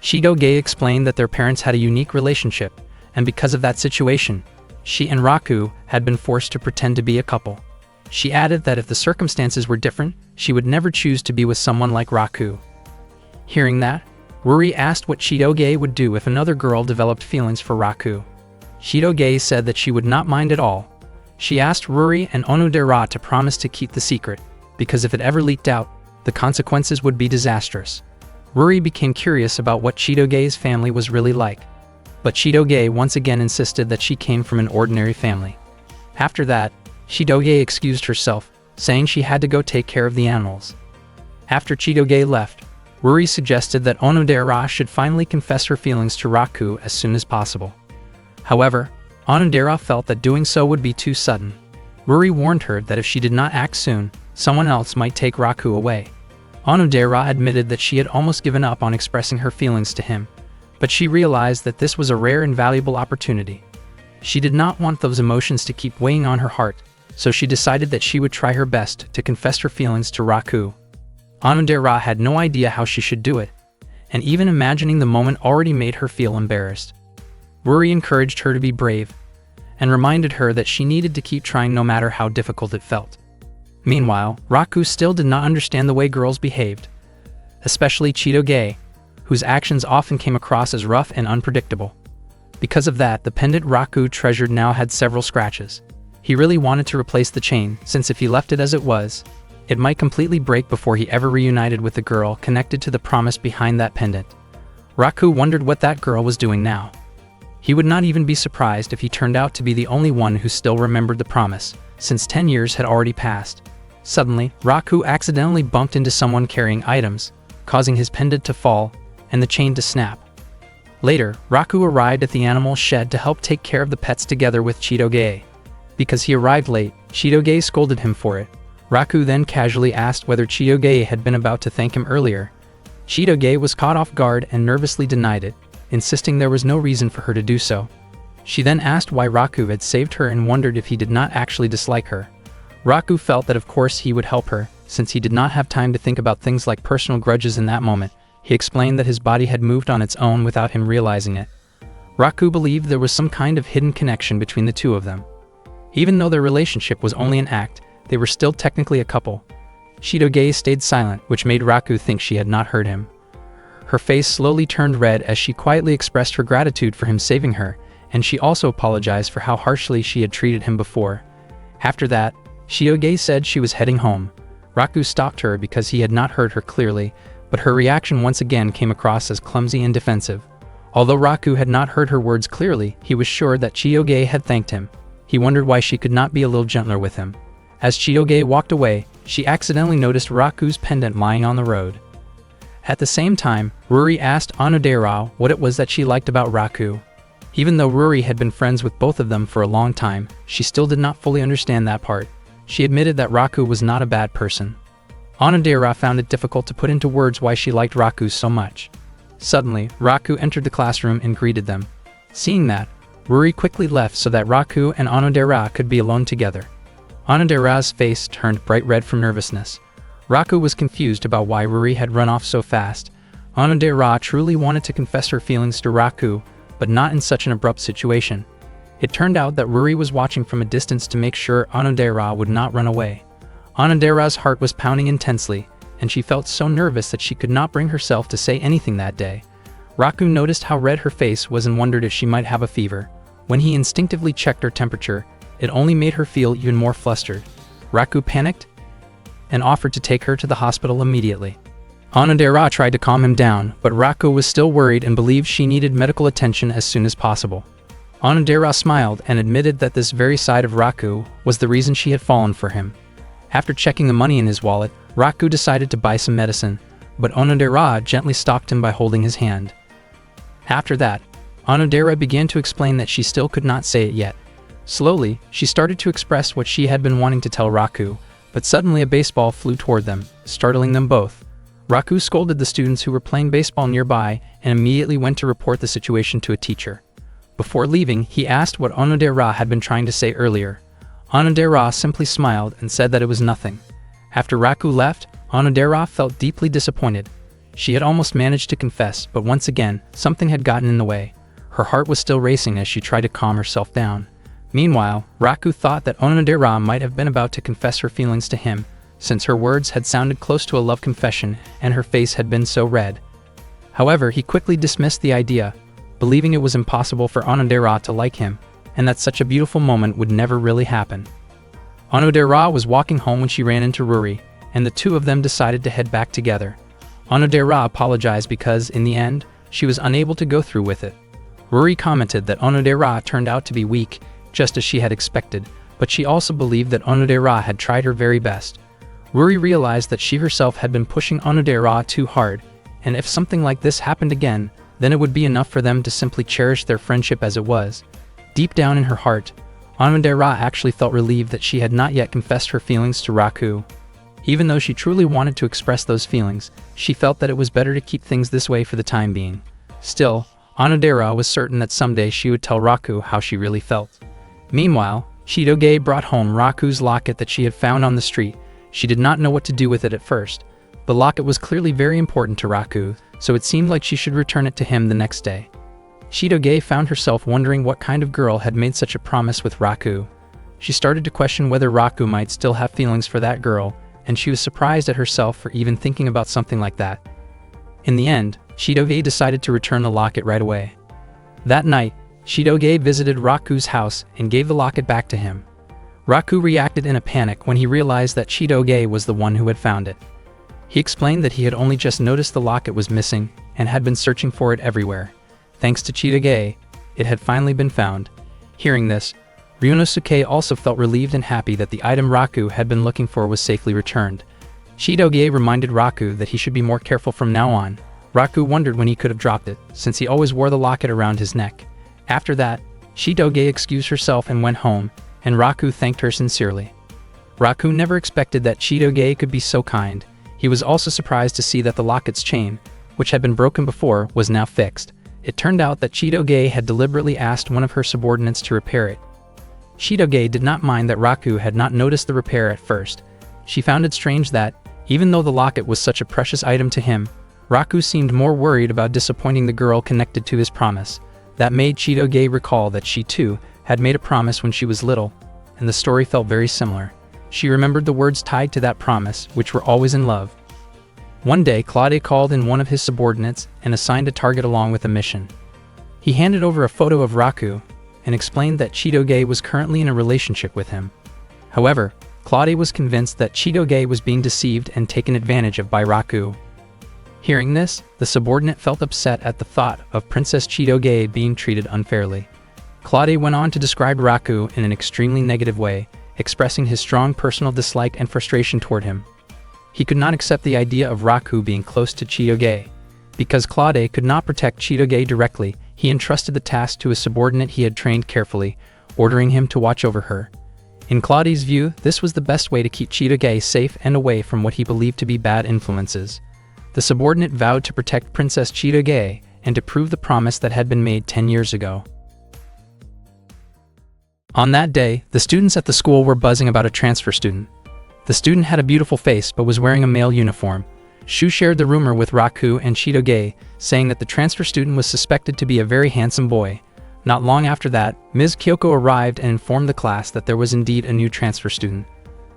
Chitoge explained that their parents had a unique relationship, and because of that situation, she and Raku had been forced to pretend to be a couple. She added that if the circumstances were different, she would never choose to be with someone like Raku. Hearing that, Ruri asked what Chitoge would do if another girl developed feelings for Raku. Chitoge said that she would not mind at all. She asked Ruri and Onodera to promise to keep the secret, because if it ever leaked out, the consequences would be disastrous. Ruri became curious about what Chitoge's family was really like. But Chitoge once again insisted that she came from an ordinary family. After that, Chitoge excused herself, saying she had to go take care of the animals. After Chitoge left, Ruri suggested that Onodera should finally confess her feelings to Raku as soon as possible. However, Onodera felt that doing so would be too sudden. Ruri warned her that if she did not act soon, someone else might take Raku away. Onodera admitted that she had almost given up on expressing her feelings to him, but she realized that this was a rare and valuable opportunity. She did not want those emotions to keep weighing on her heart, so she decided that she would try her best to confess her feelings to Raku. Onodera had no idea how she should do it, and even imagining the moment already made her feel embarrassed. Ruri encouraged her to be brave, and reminded her that she needed to keep trying no matter how difficult it felt. Meanwhile, Raku still did not understand the way girls behaved, especially Chitoge, whose actions often came across as rough and unpredictable. Because of that, the pendant Raku treasured now had several scratches. He really wanted to replace the chain, since if he left it as it was, it might completely break before he ever reunited with the girl connected to the promise behind that pendant. Raku wondered what that girl was doing now. He would not even be surprised if he turned out to be the only one who still remembered the promise, since 10 years had already passed. Suddenly, Raku accidentally bumped into someone carrying items, causing his pendant to fall and the chain to snap. Later, Raku arrived at the animal shed to help take care of the pets together with Chitoge. Because he arrived late, Chitoge scolded him for it. Raku then casually asked whether Chitoge had been about to thank him earlier. Chitoge was caught off guard and nervously denied it, insisting there was no reason for her to do so. She then asked why Raku had saved her and wondered if he did not actually dislike her. Raku felt that of course he would help her, since he did not have time to think about things like personal grudges in that moment. He explained that his body had moved on its own without him realizing it. Raku believed there was some kind of hidden connection between the two of them. Even though their relationship was only an act, they were still technically a couple. Chitoge stayed silent, which made Raku think she had not heard him. Her face slowly turned red as she quietly expressed her gratitude for him saving her, and she also apologized for how harshly she had treated him before. After that, Chitoge said she was heading home. Raku stopped her because he had not heard her clearly, but her reaction once again came across as clumsy and defensive. Although Raku had not heard her words clearly, he was sure that Chitoge had thanked him. He wondered why she could not be a little gentler with him. As Chitoge walked away, she accidentally noticed Raku's pendant lying on the road. At the same time, Ruri asked Onodera what it was that she liked about Raku. Even though Ruri had been friends with both of them for a long time, she still did not fully understand that part. She admitted that Raku was not a bad person. Onodera found it difficult to put into words why she liked Raku so much. Suddenly, Raku entered the classroom and greeted them. Seeing that, Ruri quickly left so that Raku and Onodera could be alone together. Onodera's face turned bright red from nervousness. Raku was confused about why Ruri had run off so fast. Onodera truly wanted to confess her feelings to Raku, but not in such an abrupt situation. It turned out that Ruri was watching from a distance to make sure Onodera would not run away. Onodera's heart was pounding intensely, and she felt so nervous that she could not bring herself to say anything that day. Raku noticed how red her face was and wondered if she might have a fever. When he instinctively checked her temperature, it only made her feel even more flustered. Raku panicked and offered to take her to the hospital immediately. Onodera tried to calm him down, but Raku was still worried and believed she needed medical attention as soon as possible. Onodera smiled and admitted that this very side of Raku was the reason she had fallen for him. After checking the money in his wallet, Raku decided to buy some medicine, but Onodera gently stopped him by holding his hand. After that, Onodera began to explain that she still could not say it yet. Slowly, she started to express what she had been wanting to tell Raku, but suddenly a baseball flew toward them, startling them both. Raku scolded the students who were playing baseball nearby and immediately went to report the situation to a teacher. Before leaving, he asked what Onodera had been trying to say earlier. Onodera simply smiled and said that it was nothing. After Raku left, Onodera felt deeply disappointed. She had almost managed to confess, but once again, something had gotten in the way. Her heart was still racing as she tried to calm herself down. Meanwhile, Raku thought that Onodera might have been about to confess her feelings to him, since her words had sounded close to a love confession and her face had been so red. However, he quickly dismissed the idea, believing it was impossible for Onodera to like him, and that such a beautiful moment would never really happen. Onodera was walking home when she ran into Ruri, and the two of them decided to head back together. Onodera apologized because, in the end, she was unable to go through with it. Ruri commented that Onodera turned out to be weak, just as she had expected, but she also believed that Onodera had tried her very best. Ruri realized that she herself had been pushing Onodera too hard, and if something like this happened again, then it would be enough for them to simply cherish their friendship as it was. Deep down in her heart, Onodera actually felt relieved that she had not yet confessed her feelings to Raku. Even though she truly wanted to express those feelings, she felt that it was better to keep things this way for the time being. Still, Onodera was certain that someday she would tell Raku how she really felt. Meanwhile, Chitoge brought home Raku's locket that she had found on the street. She did not know what to do with it at first. The locket was clearly very important to Raku, so it seemed like she should return it to him the next day. Chitoge found herself wondering what kind of girl had made such a promise with Raku. She started to question whether Raku might still have feelings for that girl, and she was surprised at herself for even thinking about something like that. In the end, Chitoge decided to return the locket right away. That night, Chitoge visited Raku's house and gave the locket back to him. Raku reacted in a panic when he realized that Chitoge was the one who had found it. He explained that he had only just noticed the locket was missing and had been searching for it everywhere. Thanks to Chitoge, it had finally been found. Hearing this, Ryunosuke also felt relieved and happy that the item Raku had been looking for was safely returned. Chitoge reminded Raku that he should be more careful from now on. Raku wondered when he could have dropped it, since he always wore the locket around his neck. After that, Chitoge excused herself and went home, and Raku thanked her sincerely. Raku never expected that Chitoge could be so kind. He was also surprised to see that the locket's chain, which had been broken before, was now fixed. It turned out that Chitoge had deliberately asked one of her subordinates to repair it. Chitoge did not mind that Raku had not noticed the repair at first. She found it strange that, even though the locket was such a precious item to him, Raku seemed more worried about disappointing the girl connected to his promise. That made Chitoge recall that she too had made a promise when she was little, and the story felt very similar. She remembered the words tied to that promise, which were always in love. One day, Claude called in one of his subordinates and assigned a target along with a mission. He handed over a photo of Raku and explained that Chitoge was currently in a relationship with him. However, Claude was convinced that Chitoge was being deceived and taken advantage of by Raku. Hearing this, the subordinate felt upset at the thought of Princess Chitoge being treated unfairly. Claude went on to describe Raku in an extremely negative way, expressing his strong personal dislike and frustration toward him. He could not accept the idea of Raku being close to Chitoge. Because Claude could not protect Chitoge directly, he entrusted the task to a subordinate he had trained carefully, ordering him to watch over her. In Claude's view, this was the best way to keep Chitoge safe and away from what he believed to be bad influences. The subordinate vowed to protect Princess Chitoge and to prove the promise that had been made 10 years ago. On that day, the students at the school were buzzing about a transfer student. The student had a beautiful face but was wearing a male uniform. Shu shared the rumor with Raku and Chitoge, saying that the transfer student was suspected to be a very handsome boy. Not long after that, Ms. Kyoko arrived and informed the class that there was indeed a new transfer student.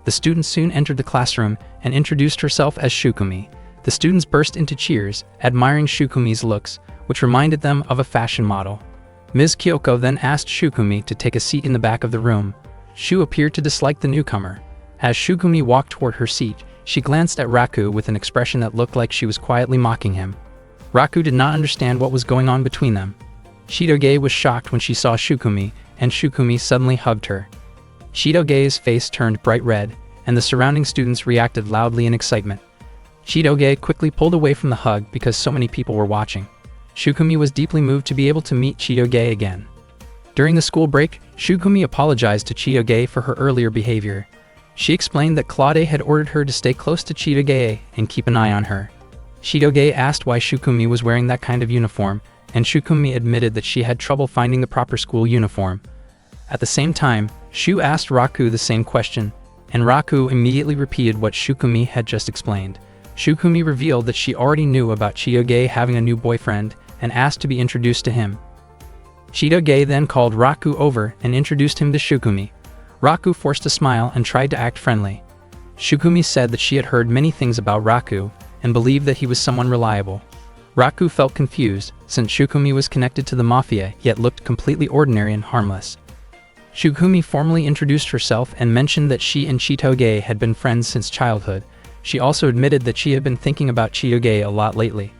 The student soon entered the classroom and introduced herself as Shukumi. The students burst into cheers, admiring Shukumi's looks, which reminded them of a fashion model. Ms. Kyoko then asked Shukumi to take a seat in the back of the room. Shu appeared to dislike the newcomer. As Shukumi walked toward her seat, she glanced at Raku with an expression that looked like she was quietly mocking him. Raku did not understand what was going on between them. Chitoge was shocked when she saw Shukumi, and Shukumi suddenly hugged her. Chitoge's face turned bright red, and the surrounding students reacted loudly in excitement. Chitoge quickly pulled away from the hug because so many people were watching. Shukumi was deeply moved to be able to meet Chitoge again. During the school break, Shukumi apologized to Chitoge for her earlier behavior. She explained that Claude had ordered her to stay close to Chitoge and keep an eye on her. Chitoge asked why Shukumi was wearing that kind of uniform, and Shukumi admitted that she had trouble finding the proper school uniform. At the same time, Shu asked Raku the same question, and Raku immediately repeated what Shukumi had just explained. Shukumi revealed that she already knew about Chitoge having a new boyfriend and asked to be introduced to him. Chitoge then called Raku over and introduced him to Shukumi. Raku forced a smile and tried to act friendly. Shukumi said that she had heard many things about Raku and believed that he was someone reliable. Raku felt confused, since Shukumi was connected to the mafia yet looked completely ordinary and harmless. Shukumi formally introduced herself and mentioned that she and Chitoge had been friends since childhood. She also admitted that she had been thinking about Chitoge a lot lately.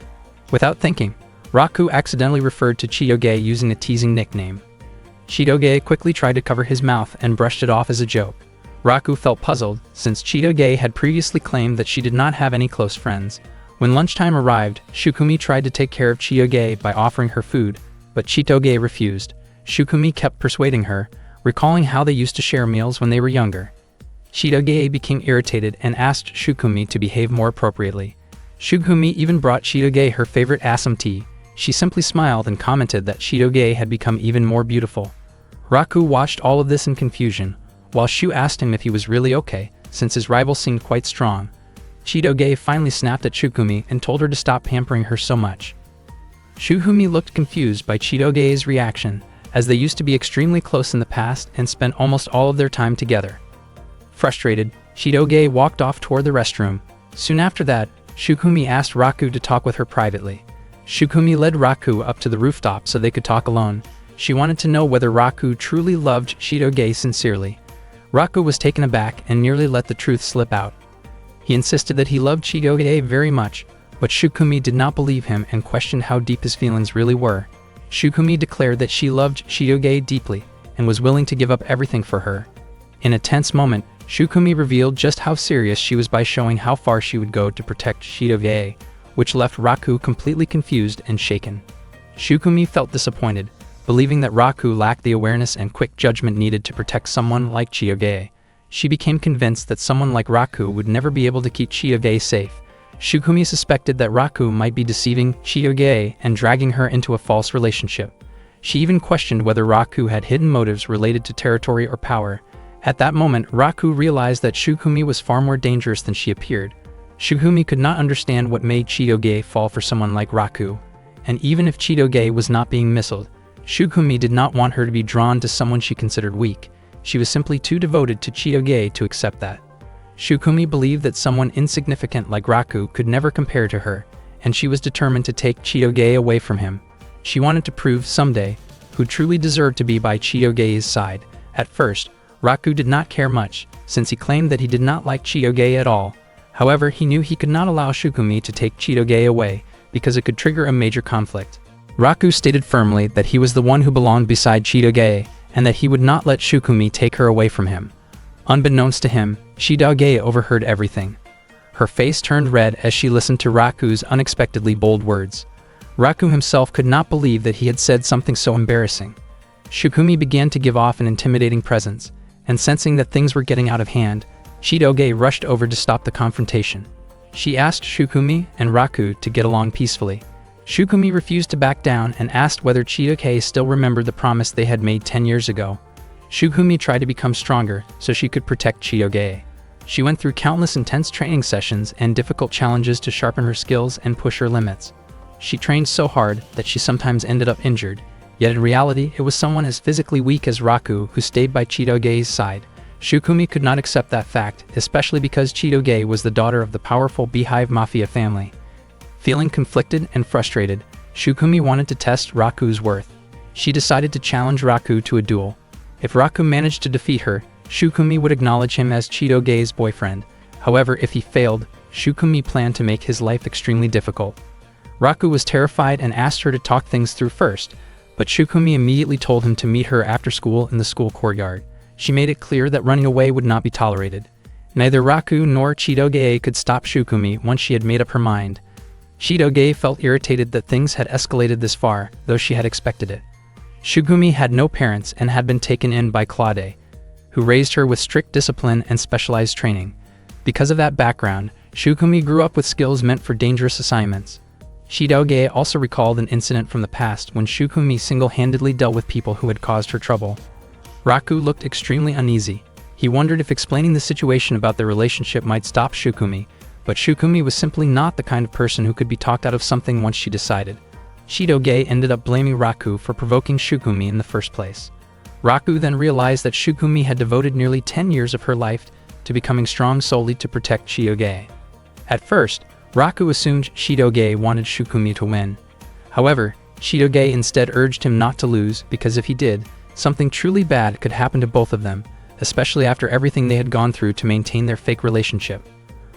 Without thinking, Raku accidentally referred to Chitoge using a teasing nickname. Chitoge quickly tried to cover his mouth and brushed it off as a joke. Raku felt puzzled, since Chitoge had previously claimed that she did not have any close friends. When lunchtime arrived, Shukumi tried to take care of Chitoge by offering her food, but Chitoge refused. Shukumi kept persuading her, recalling how they used to share meals when they were younger. Chitoge became irritated and asked Shukumi to behave more appropriately. Shukumi even brought Chitoge her favorite assam tea. She simply smiled and commented that Chitoge had become even more beautiful. Raku watched all of this in confusion, while Shu asked him if he was really okay, since his rival seemed quite strong. Chitoge finally snapped at Shukumi and told her to stop pampering her so much. Shukumi looked confused by Chitoge's reaction, as they used to be extremely close in the past and spent almost all of their time together. Frustrated, Chitoge walked off toward the restroom. Soon after that, Shukumi asked Raku to talk with her privately. Shukumi led Raku up to the rooftop so they could talk alone. She wanted to know whether Raku truly loved Chitoge sincerely. Raku was taken aback and nearly let the truth slip out. He insisted that he loved Chitoge very much, but Shukumi did not believe him and questioned how deep his feelings really were. Shukumi declared that she loved Chitoge deeply and was willing to give up everything for her. In a tense moment, Shukumi revealed just how serious she was by showing how far she would go to protect Chitoge, which left Raku completely confused and shaken. Shukumi felt disappointed, believing that Raku lacked the awareness and quick judgment needed to protect someone like Chitoge. She became convinced that someone like Raku would never be able to keep Chitoge safe. Shukumi suspected that Raku might be deceiving Chitoge and dragging her into a false relationship. She even questioned whether Raku had hidden motives related to territory or power. At that moment, Raku realized that Shukumi was far more dangerous than she appeared. Shukumi could not understand what made Chitoge fall for someone like Raku. And even if Chitoge was not being missiled, Shukumi did not want her to be drawn to someone she considered weak. She was simply too devoted to Chitoge to accept that. Shukumi believed that someone insignificant like Raku could never compare to her, and she was determined to take Chitoge away from him. She wanted to prove someday who truly deserved to be by Chitoge's side. At first, Raku did not care much, since he claimed that he did not like Chitoge at all. However, he knew he could not allow Shukumi to take Chitoge away, because it could trigger a major conflict. Raku stated firmly that he was the one who belonged beside Chitoge, and that he would not let Shukumi take her away from him. Unbeknownst to him, Chitoge overheard everything. Her face turned red as she listened to Raku's unexpectedly bold words. Raku himself could not believe that he had said something so embarrassing. Shukumi began to give off an intimidating presence, and sensing that things were getting out of hand, Chitoge rushed over to stop the confrontation. She asked Shukumi and Raku to get along peacefully. Shukumi refused to back down and asked whether Chitoge still remembered the promise they had made 10 years ago. Shukumi tried to become stronger so she could protect Chitoge. She went through countless intense training sessions and difficult challenges to sharpen her skills and push her limits. She trained so hard that she sometimes ended up injured, yet in reality it was someone as physically weak as Raku who stayed by Chitoge's side. Shukumi could not accept that fact, especially because Chitoge was the daughter of the powerful Beehive Mafia family. Feeling conflicted and frustrated, Shukumi wanted to test Raku's worth. She decided to challenge Raku to a duel. If Raku managed to defeat her, Shukumi would acknowledge him as Chitoge's boyfriend. However, if he failed, Shukumi planned to make his life extremely difficult. Raku was terrified and asked her to talk things through first, but Shukumi immediately told him to meet her after school in the school courtyard. She made it clear that running away would not be tolerated. Neither Raku nor Chitoge could stop Shukumi once she had made up her mind. Chitoge felt irritated that things had escalated this far, though she had expected it. Shukumi had no parents and had been taken in by Claude, who raised her with strict discipline and specialized training. Because of that background, Shukumi grew up with skills meant for dangerous assignments. Chitoge also recalled an incident from the past when Shukumi single-handedly dealt with people who had caused her trouble. Raku looked extremely uneasy. He wondered if explaining the situation about their relationship might stop Shukumi, but Shukumi was simply not the kind of person who could be talked out of something once she decided. Chitoge ended up blaming Raku for provoking Shukumi in the first place. Raku then realized that Shukumi had devoted nearly 10 years of her life to becoming strong solely to protect Chitoge. At first, Raku assumed Chitoge wanted Shukumi to win. However, Chitoge instead urged him not to lose because if he did, something truly bad could happen to both of them, especially after everything they had gone through to maintain their fake relationship.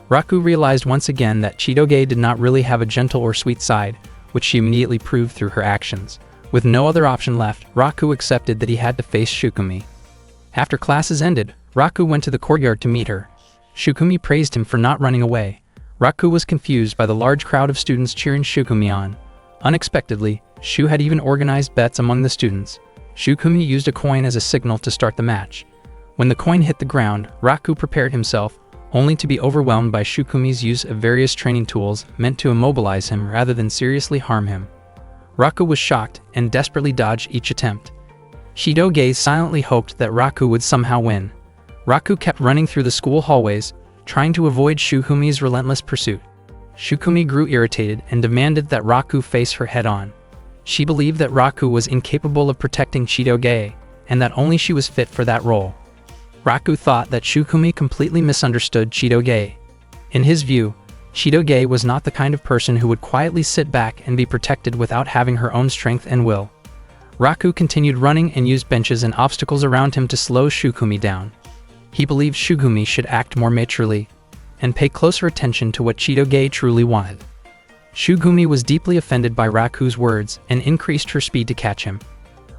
Raku realized once again that Chitoge did not really have a gentle or sweet side, which she immediately proved through her actions. With no other option left, Raku accepted that he had to face Shukumi. After classes ended, Raku went to the courtyard to meet her. Shukumi praised him for not running away. Raku was confused by the large crowd of students cheering Shukumi on. Unexpectedly, Shu had even organized bets among the students. Shukumi used a coin as a signal to start the match. When the coin hit the ground, Raku prepared himself, only to be overwhelmed by Shukumi's use of various training tools meant to immobilize him rather than seriously harm him. Raku was shocked and desperately dodged each attempt. Chitoge silently hoped that Raku would somehow win. Raku kept running through the school hallways, trying to avoid Shukumi's relentless pursuit. Shukumi grew irritated and demanded that Raku face her head-on. She believed that Raku was incapable of protecting Chitoge, and that only she was fit for that role. Raku thought that Shukumi completely misunderstood Chitoge. In his view, Chitoge was not the kind of person who would quietly sit back and be protected without having her own strength and will. Raku continued running and used benches and obstacles around him to slow Shukumi down. He believed Shukumi should act more maturely and pay closer attention to what Chitoge truly wanted. Shukumi was deeply offended by Raku's words and increased her speed to catch him.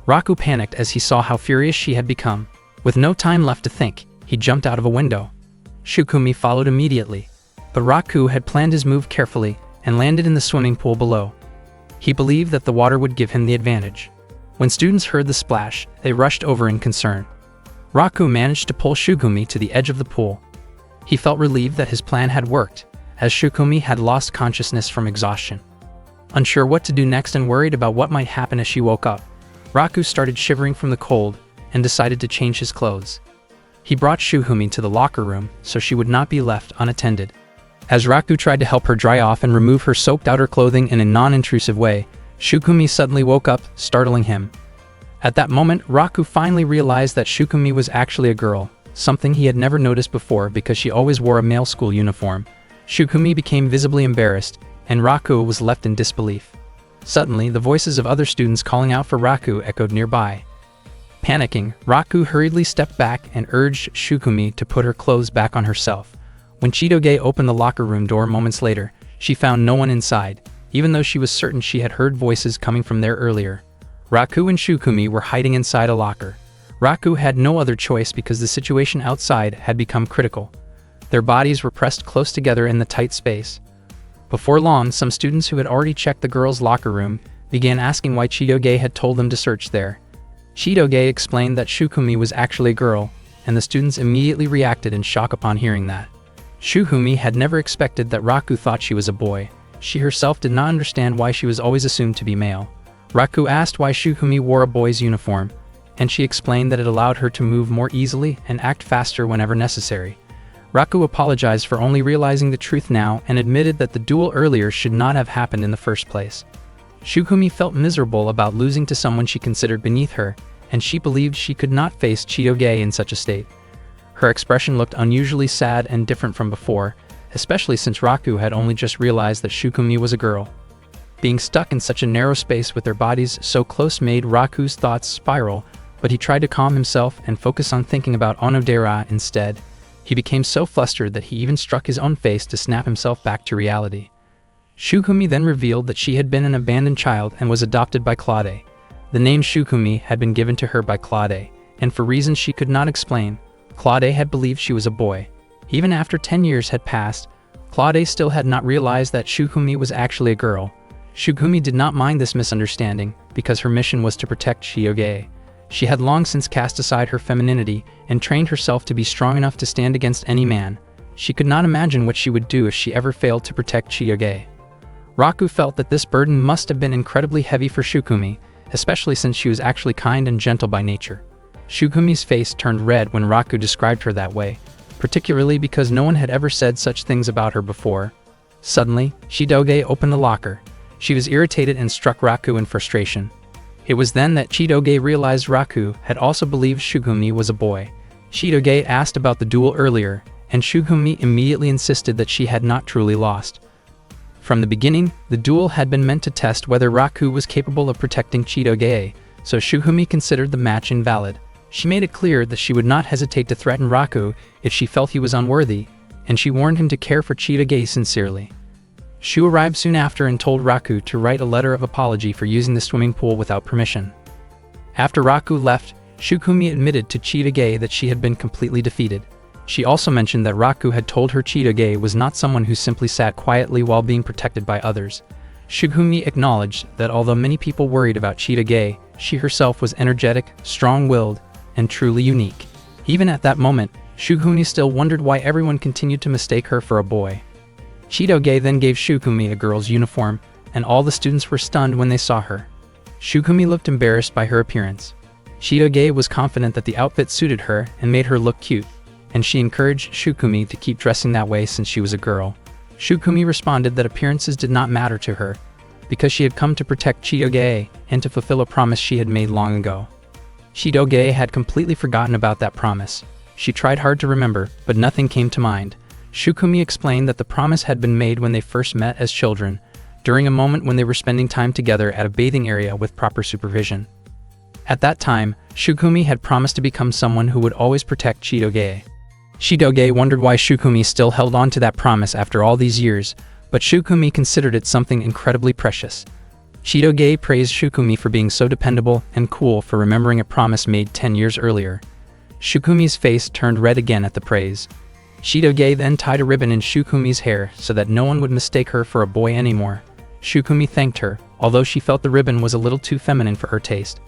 Raku panicked as he saw how furious she had become. With no time left to think, he jumped out of a window. Shukumi followed immediately, but Raku had planned his move carefully and landed in the swimming pool below. He believed that the water would give him the advantage. When students heard the splash, they rushed over in concern. Raku managed to pull Shukumi to the edge of the pool. He felt relieved that his plan had worked, as Shukumi had lost consciousness from exhaustion. Unsure what to do next and worried about what might happen as she woke up, Raku started shivering from the cold and decided to change his clothes. He brought Shukumi to the locker room so she would not be left unattended. As Raku tried to help her dry off and remove her soaked outer clothing in a non-intrusive way, Shukumi suddenly woke up, startling him. At that moment, Raku finally realized that Shukumi was actually a girl, something he had never noticed before because she always wore a male school uniform. Shukumi became visibly embarrassed, and Raku was left in disbelief. Suddenly, the voices of other students calling out for Raku echoed nearby. Panicking, Raku hurriedly stepped back and urged Shukumi to put her clothes back on herself. When Chitoge opened the locker room door moments later, she found no one inside, even though she was certain she had heard voices coming from there earlier. Raku and Shukumi were hiding inside a locker. Raku had no other choice because the situation outside had become critical. Their bodies were pressed close together in the tight space. Before long, some students who had already checked the girls' locker room began asking why Chitoge had told them to search there. Chitoge explained that Shukumi was actually a girl, and the students immediately reacted in shock upon hearing that. Shukumi had never expected that Raku thought she was a boy. She herself did not understand why she was always assumed to be male. Raku asked why Shukumi wore a boy's uniform, and she explained that it allowed her to move more easily and act faster whenever necessary. Raku apologized for only realizing the truth now and admitted that the duel earlier should not have happened in the first place. Shukumi felt miserable about losing to someone she considered beneath her, and she believed she could not face Chitoge in such a state. Her expression looked unusually sad and different from before, especially since Raku had only just realized that Shukumi was a girl. Being stuck in such a narrow space with their bodies so close made Raku's thoughts spiral, but he tried to calm himself and focus on thinking about Onodera instead. He became so flustered that he even struck his own face to snap himself back to reality. Shukumi then revealed that she had been an abandoned child and was adopted by Claude. The name Shukumi had been given to her by Claude, and for reasons she could not explain, Claude had believed she was a boy. Even after 10 years had passed, Claude still had not realized that Shukumi was actually a girl. Shukumi did not mind this misunderstanding, because her mission was to protect Chitoge. She had long since cast aside her femininity and trained herself to be strong enough to stand against any man. She could not imagine what she would do if she ever failed to protect Chitoge. Raku felt that this burden must have been incredibly heavy for Shukumi, especially since she was actually kind and gentle by nature. Shukumi's face turned red when Raku described her that way, particularly because no one had ever said such things about her before. Suddenly, Chitoge opened the locker. She was irritated and struck Raku in frustration. It was then that Chitoge realized Raku had also believed Shukumi was a boy. Chitoge asked about the duel earlier, and Shukumi immediately insisted that she had not truly lost. From the beginning, the duel had been meant to test whether Raku was capable of protecting Chitoge, so Shukumi considered the match invalid. She made it clear that she would not hesitate to threaten Raku if she felt he was unworthy, and she warned him to care for Chitoge sincerely. Shu arrived soon after and told Raku to write a letter of apology for using the swimming pool without permission. After Raku left, Shukumi admitted to Chitoge that she had been completely defeated. She also mentioned that Raku had told her Chitoge was not someone who simply sat quietly while being protected by others. Shukumi acknowledged that although many people worried about Chitoge, she herself was energetic, strong-willed, and truly unique. Even at that moment, Shukumi still wondered why everyone continued to mistake her for a boy. Chitoge then gave Shukumi a girl's uniform, and all the students were stunned when they saw her. Shukumi looked embarrassed by her appearance. Chitoge was confident that the outfit suited her and made her look cute, and she encouraged Shukumi to keep dressing that way since she was a girl. Shukumi responded that appearances did not matter to her, because she had come to protect Chitoge and to fulfill a promise she had made long ago. Chitoge had completely forgotten about that promise. She tried hard to remember, but nothing came to mind. Shukumi explained that the promise had been made when they first met as children, during a moment when they were spending time together at a bathing area with proper supervision. At that time, Shukumi had promised to become someone who would always protect Chitoge. Chitoge wondered why Shukumi still held on to that promise after all these years, but Shukumi considered it something incredibly precious. Chitoge praised Shukumi for being so dependable and cool for remembering a promise made 10 years earlier. Shukumi's face turned red again at the praise. Chitoge then tied a ribbon in Shukumi's hair so that no one would mistake her for a boy anymore. Shukumi thanked her, although she felt the ribbon was a little too feminine for her taste.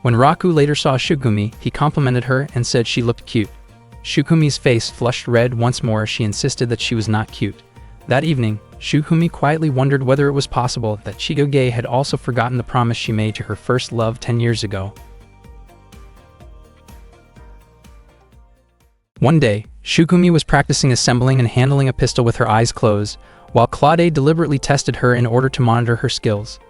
When Raku later saw Shukumi, he complimented her and said she looked cute. Shukumi's face flushed red once more as she insisted that she was not cute. That evening, Shukumi quietly wondered whether it was possible that Chitoge had also forgotten the promise she made to her first love 10 years ago. One day, Shukumi was practicing assembling and handling a pistol with her eyes closed, while Claude deliberately tested her in order to monitor her skills.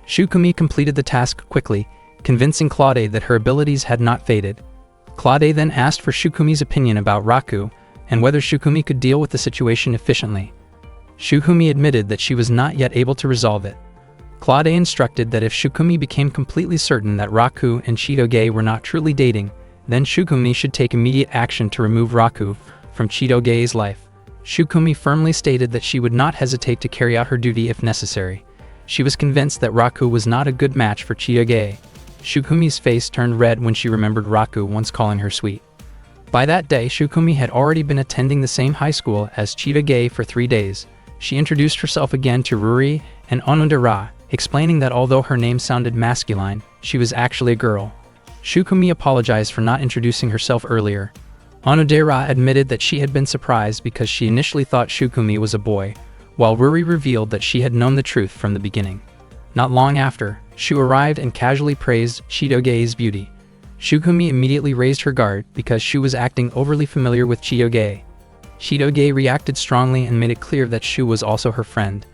Shukumi completed the task quickly, convincing Claude that her abilities had not faded. Claude then asked for Shukumi's opinion about Raku, and whether Shukumi could deal with the situation efficiently. Shukumi admitted that she was not yet able to resolve it. Claude instructed that if Shukumi became completely certain that Raku and Chitoge were not truly dating, then Shukumi should take immediate action to remove Raku from Chitoge's life. Shukumi firmly stated that she would not hesitate to carry out her duty if necessary. She was convinced that Raku was not a good match for Chitoge. Shukumi's face turned red when she remembered Raku once calling her sweet. By that day, Shukumi had already been attending the same high school as Chitoge for 3 days. She introduced herself again to Ruri and Onodera, explaining that although her name sounded masculine, she was actually a girl. Shukumi apologized for not introducing herself earlier. Onodera admitted that she had been surprised because she initially thought Shukumi was a boy, while Ruri revealed that she had known the truth from the beginning. Not long after, Shu arrived and casually praised Chitoge's beauty. Shukumi immediately raised her guard because Shu was acting overly familiar with Chitoge. Chitoge reacted strongly and made it clear that Shu was also her friend.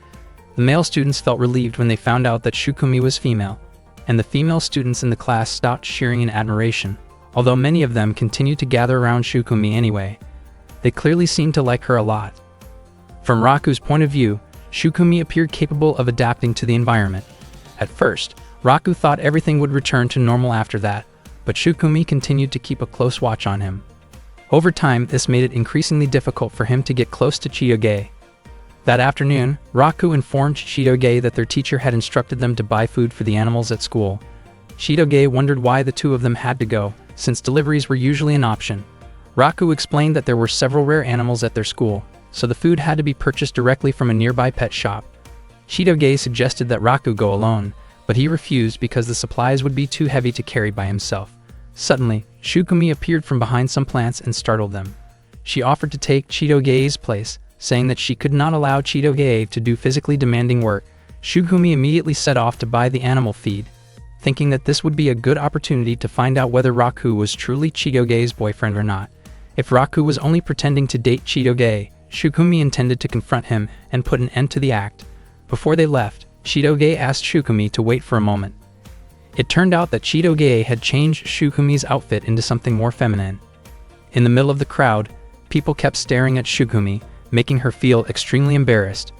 The male students felt relieved when they found out that Shukumi was female, and the female students in the class stopped cheering in admiration, although many of them continued to gather around Shukumi anyway. They clearly seemed to like her a lot. From Raku's point of view, Shukumi appeared capable of adapting to the environment. At first, Raku thought everything would return to normal after that, but Shukumi continued to keep a close watch on him. Over time, this made it increasingly difficult for him to get close to Chitoge. That afternoon, Raku informed Chitoge that their teacher had instructed them to buy food for the animals at school. Chitoge wondered why the two of them had to go, since deliveries were usually an option. Raku explained that there were several rare animals at their school, so the food had to be purchased directly from a nearby pet shop. Chitoge suggested that Raku go alone, but he refused because the supplies would be too heavy to carry by himself. Suddenly, Shukumi appeared from behind some plants and startled them. She offered to take Chitoge's place, saying that she could not allow Chitoge to do physically demanding work. Shukumi immediately set off to buy the animal feed, thinking that this would be a good opportunity to find out whether Raku was truly Chitoge's boyfriend or not. If Raku was only pretending to date Chitoge, Shukumi intended to confront him and put an end to the act. Before they left, Chitoge asked Shukumi to wait for a moment. It turned out that Chitoge had changed Shukumi's outfit into something more feminine. In the middle of the crowd, people kept staring at Shukumi, making her feel extremely embarrassed.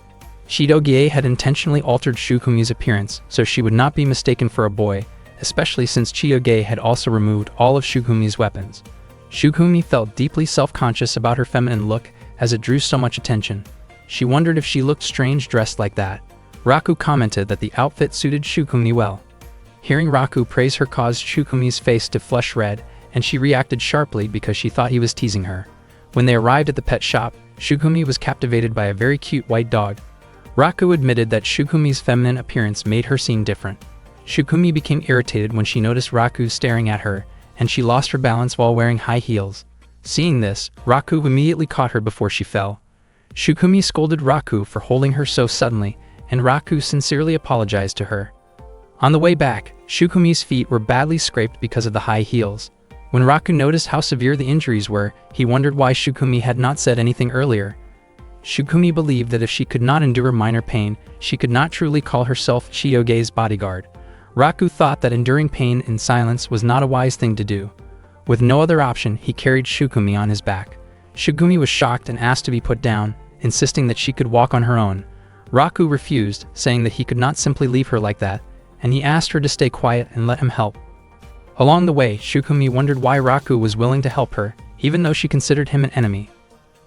Chitoge had intentionally altered Shukumi's appearance so she would not be mistaken for a boy, especially since Chitoge had also removed all of Shukumi's weapons. Shukumi felt deeply self-conscious about her feminine look as it drew so much attention. She wondered if she looked strange dressed like that. Raku commented that the outfit suited Shukumi well. Hearing Raku praise her caused Shukumi's face to flush red, and she reacted sharply because she thought he was teasing her. When they arrived at the pet shop, Shukumi was captivated by a very cute white dog. Raku admitted that Shukumi's feminine appearance made her seem different. Shukumi became irritated when she noticed Raku staring at her, and she lost her balance while wearing high heels. Seeing this, Raku immediately caught her before she fell. Shukumi scolded Raku for holding her so suddenly, and Raku sincerely apologized to her. On the way back, Shukumi's feet were badly scraped because of the high heels. When Raku noticed how severe the injuries were, he wondered why Shukumi had not said anything earlier. Shukumi believed that if she could not endure minor pain, she could not truly call herself Chitoge's bodyguard. Raku thought that enduring pain in silence was not a wise thing to do. With no other option, he carried Shukumi on his back. Shukumi was shocked and asked to be put down, insisting that she could walk on her own. Raku refused, saying that he could not simply leave her like that, and he asked her to stay quiet and let him help. Along the way, Shukumi wondered why Raku was willing to help her, even though she considered him an enemy.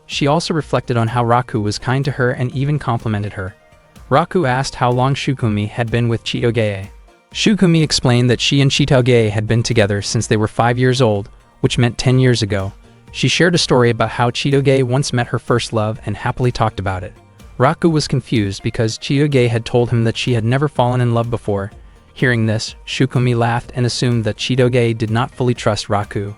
She also reflected on how Raku was kind to her and even complimented her. Raku asked how long Shukumi had been with Chitoge. Shukumi explained that she and Chitoge had been together since they were 5 years old, which meant 10 years ago. She shared a story about how Chitoge once met her first love and happily talked about it. Raku was confused because Chitoge had told him that she had never fallen in love before. Hearing this, Shukumi laughed and assumed that Chitoge did not fully trust Raku.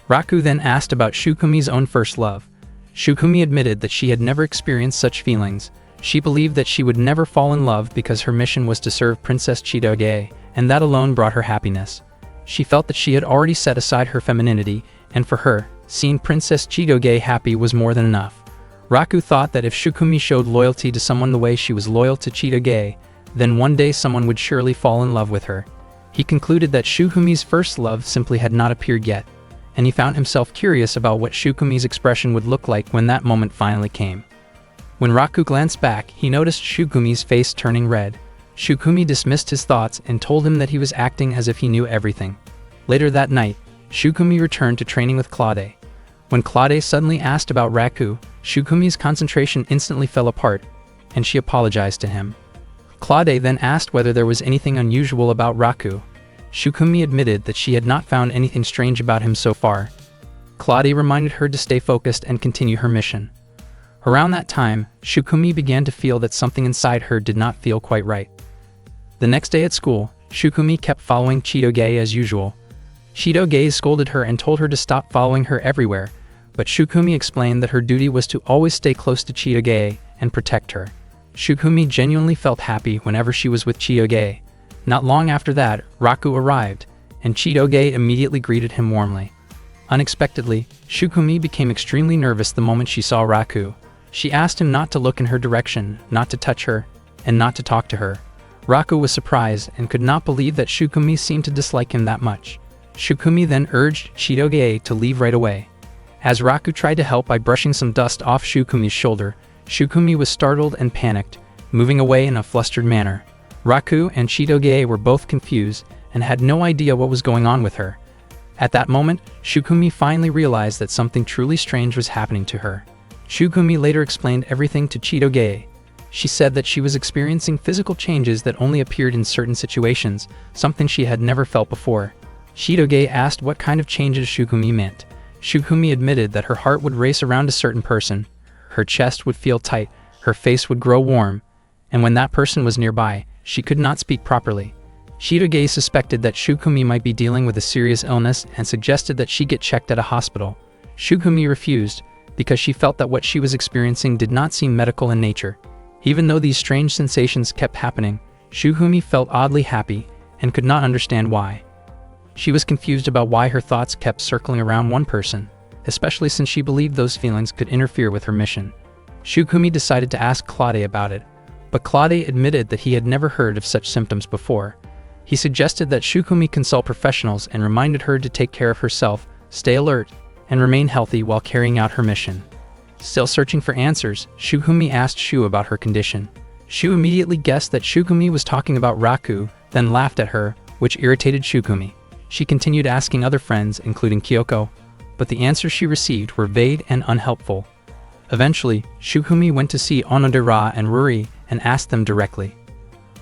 Raku then asked about Shukumi's own first love. Shukumi admitted that she had never experienced such feelings. She believed that she would never fall in love because her mission was to serve Princess Chitoge, and that alone brought her happiness. She felt that she had already set aside her femininity, and for her, seeing Princess Chitoge happy was more than enough. Raku thought that if Shukumi showed loyalty to someone the way she was loyal to Chitoge, then one day someone would surely fall in love with her. He concluded that Shukumi's first love simply had not appeared yet, and he found himself curious about what Shukumi's expression would look like when that moment finally came. When Raku glanced back, he noticed Shukumi's face turning red. Shukumi dismissed his thoughts and told him that he was acting as if he knew everything. Later that night, Shukumi returned to training with Claude. When Claude suddenly asked about Raku, Shukumi's concentration instantly fell apart, and she apologized to him. Claude then asked whether there was anything unusual about Raku. Shukumi admitted that she had not found anything strange about him so far. Claude reminded her to stay focused and continue her mission. Around that time, Shukumi began to feel that something inside her did not feel quite right. The next day at school, Shukumi kept following Chitoge as usual. Chitoge scolded her and told her to stop following her everywhere, but Shukumi explained that her duty was to always stay close to Chitoge and protect her. Shukumi genuinely felt happy whenever she was with Chitoge. Not long after that, Raku arrived, and Chitoge immediately greeted him warmly. Unexpectedly, Shukumi became extremely nervous the moment she saw Raku. She asked him not to look in her direction, not to touch her, and not to talk to her. Raku was surprised and could not believe that Shukumi seemed to dislike him that much. Shukumi then urged Chitoge to leave right away. As Raku tried to help by brushing some dust off Shukumi's shoulder, Shukumi was startled and panicked, moving away in a flustered manner. Raku and Chitoge were both confused and had no idea what was going on with her. At that moment, Shukumi finally realized that something truly strange was happening to her. Shukumi later explained everything to Chitoge. She said that she was experiencing physical changes that only appeared in certain situations, something she had never felt before. Chitoge asked what kind of changes Shukumi meant. Shukumi admitted that her heart would race around a certain person, her chest would feel tight, her face would grow warm, and when that person was nearby, she could not speak properly. Chitoge suspected that Shukumi might be dealing with a serious illness and suggested that she get checked at a hospital. Shukumi refused, because she felt that what she was experiencing did not seem medical in nature. Even though these strange sensations kept happening, Shukumi felt oddly happy and could not understand why. She was confused about why her thoughts kept circling around one person, especially since she believed those feelings could interfere with her mission. Shukumi decided to ask Claude about it, but Claude admitted that he had never heard of such symptoms before. He suggested that Shukumi consult professionals and reminded her to take care of herself, stay alert, and remain healthy while carrying out her mission. Still searching for answers, Shukumi asked Shu about her condition. Shu immediately guessed that Shukumi was talking about Raku, then laughed at her, which irritated Shukumi. She continued asking other friends, including Kyoko, but the answers she received were vague and unhelpful. Eventually, Shukumi went to see Onodera and Ruri and asked them directly.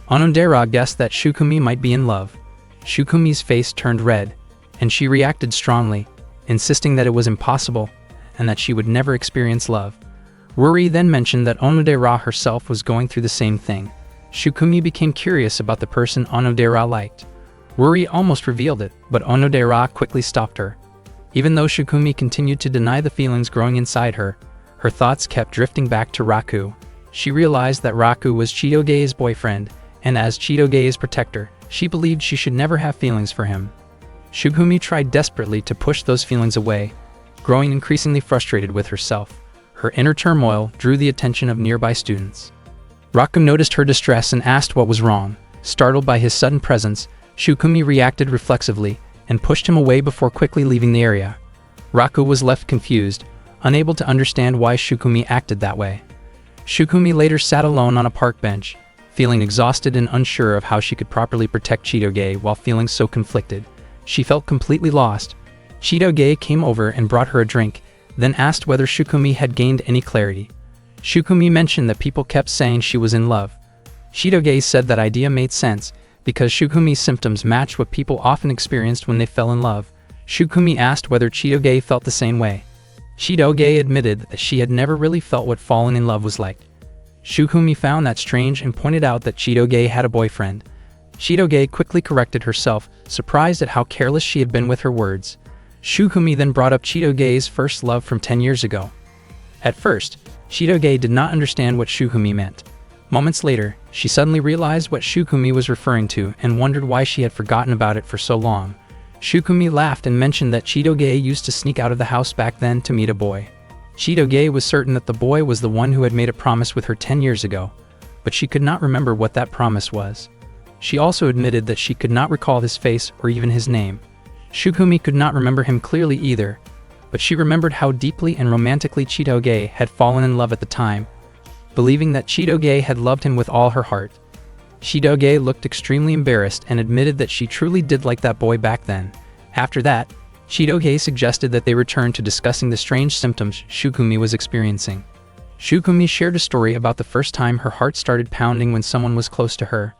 Onodera guessed that Shukumi might be in love. Shukumi's face turned red, and she reacted strongly, insisting that it was impossible and that she would never experience love. Ruri then mentioned that Onodera herself was going through the same thing. Shukumi became curious about the person Onodera liked. Ruri almost revealed it, but Onodera quickly stopped her. Even though Shukumi continued to deny the feelings growing inside her, her thoughts kept drifting back to Raku. She realized that Raku was Chitoge's boyfriend, and as Chitoge's protector, she believed she should never have feelings for him. Shukumi tried desperately to push those feelings away, growing increasingly frustrated with herself. Her inner turmoil drew the attention of nearby students. Raku noticed her distress and asked what was wrong. Startled by his sudden presence, Shukumi reacted reflexively and pushed him away before quickly leaving the area. Raku was left confused, unable to understand why Shukumi acted that way. Shukumi later sat alone on a park bench, feeling exhausted and unsure of how she could properly protect Chitoge while feeling so conflicted. She felt completely lost. Chitoge came over and brought her a drink, then asked whether Shukumi had gained any clarity. Shukumi mentioned that people kept saying she was in love. Chitoge said that idea made sense, because Shukumi's symptoms matched what people often experienced when they fell in love. Shukumi asked whether Chitoge felt the same way. Chitoge admitted that she had never really felt what falling in love was like. Shukumi found that strange and pointed out that Chitoge had a boyfriend. Chitoge quickly corrected herself, surprised at how careless she had been with her words. Shukumi then brought up Chitoge's first love from 10 years ago. At first, Chitoge did not understand what Shukumi meant. Moments later, she suddenly realized what Shukumi was referring to and wondered why she had forgotten about it for so long. Shukumi laughed and mentioned that Chitoge used to sneak out of the house back then to meet a boy. Chitoge was certain that the boy was the one who had made a promise with her 10 years ago, but she could not remember what that promise was. She also admitted that she could not recall his face or even his name. Shukumi could not remember him clearly either, but she remembered how deeply and romantically Chitoge had fallen in love at the time, believing that Chitoge had loved him with all her heart. Chitoge looked extremely embarrassed and admitted that she truly did like that boy back then. After that, Chitoge suggested that they return to discussing the strange symptoms Shukumi was experiencing. Shukumi shared a story about the first time her heart started pounding when someone was close to her.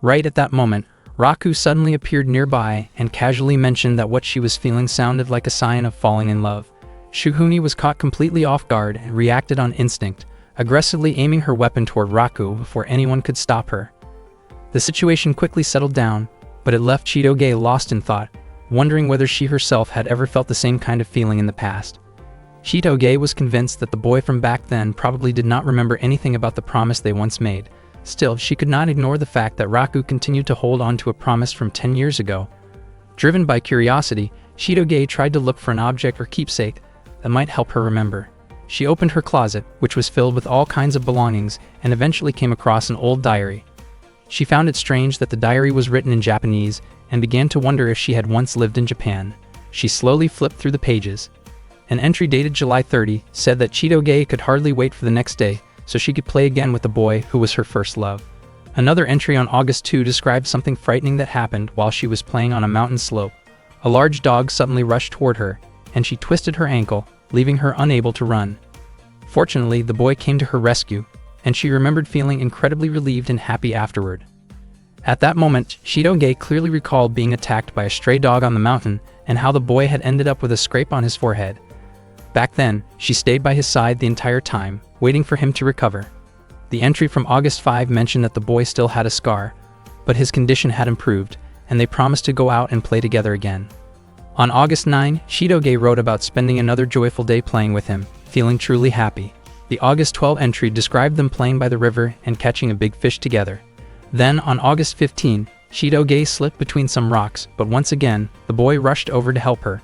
Right at that moment, Raku suddenly appeared nearby and casually mentioned that what she was feeling sounded like a sign of falling in love. Shukumi was caught completely off guard and reacted on instinct, aggressively aiming her weapon toward Raku before anyone could stop her. The situation quickly settled down, but it left Chitoge lost in thought, wondering whether she herself had ever felt the same kind of feeling in the past. Chitoge was convinced that the boy from back then probably did not remember anything about the promise they once made. Still, she could not ignore the fact that Raku continued to hold on to a promise from 10 years ago. Driven by curiosity, Shitoge tried to look for an object or keepsake that might help her remember. She opened her closet, which was filled with all kinds of belongings, and eventually came across an old diary. She found it strange that the diary was written in Japanese and began to wonder if she had once lived in Japan. She slowly flipped through the pages. An entry dated July 30 said that Chitoge could hardly wait for the next day so she could play again with the boy who was her first love. Another entry on August 2 described something frightening that happened while she was playing on a mountain slope. A large dog suddenly rushed toward her, and she twisted her ankle, leaving her unable to run. Fortunately, the boy came to her rescue, and she remembered feeling incredibly relieved and happy afterward. At that moment, Shitoge clearly recalled being attacked by a stray dog on the mountain and how the boy had ended up with a scrape on his forehead. Back then, she stayed by his side the entire time, waiting for him to recover. The entry from August 5 mentioned that the boy still had a scar, but his condition had improved, and they promised to go out and play together again. On August 9, Shitoge wrote about spending another joyful day playing with him, feeling truly happy. The August 12 entry described them playing by the river and catching a big fish together. Then, on August 15, Shitoge slipped between some rocks, but once again, the boy rushed over to help her.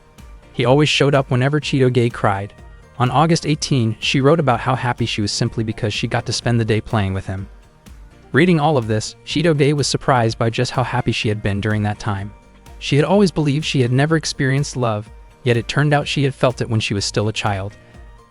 He always showed up whenever Chitoge cried. On August 18, she wrote about how happy she was simply because she got to spend the day playing with him. Reading all of this, Chitoge was surprised by just how happy she had been during that time. She had always believed she had never experienced love, yet it turned out she had felt it when she was still a child.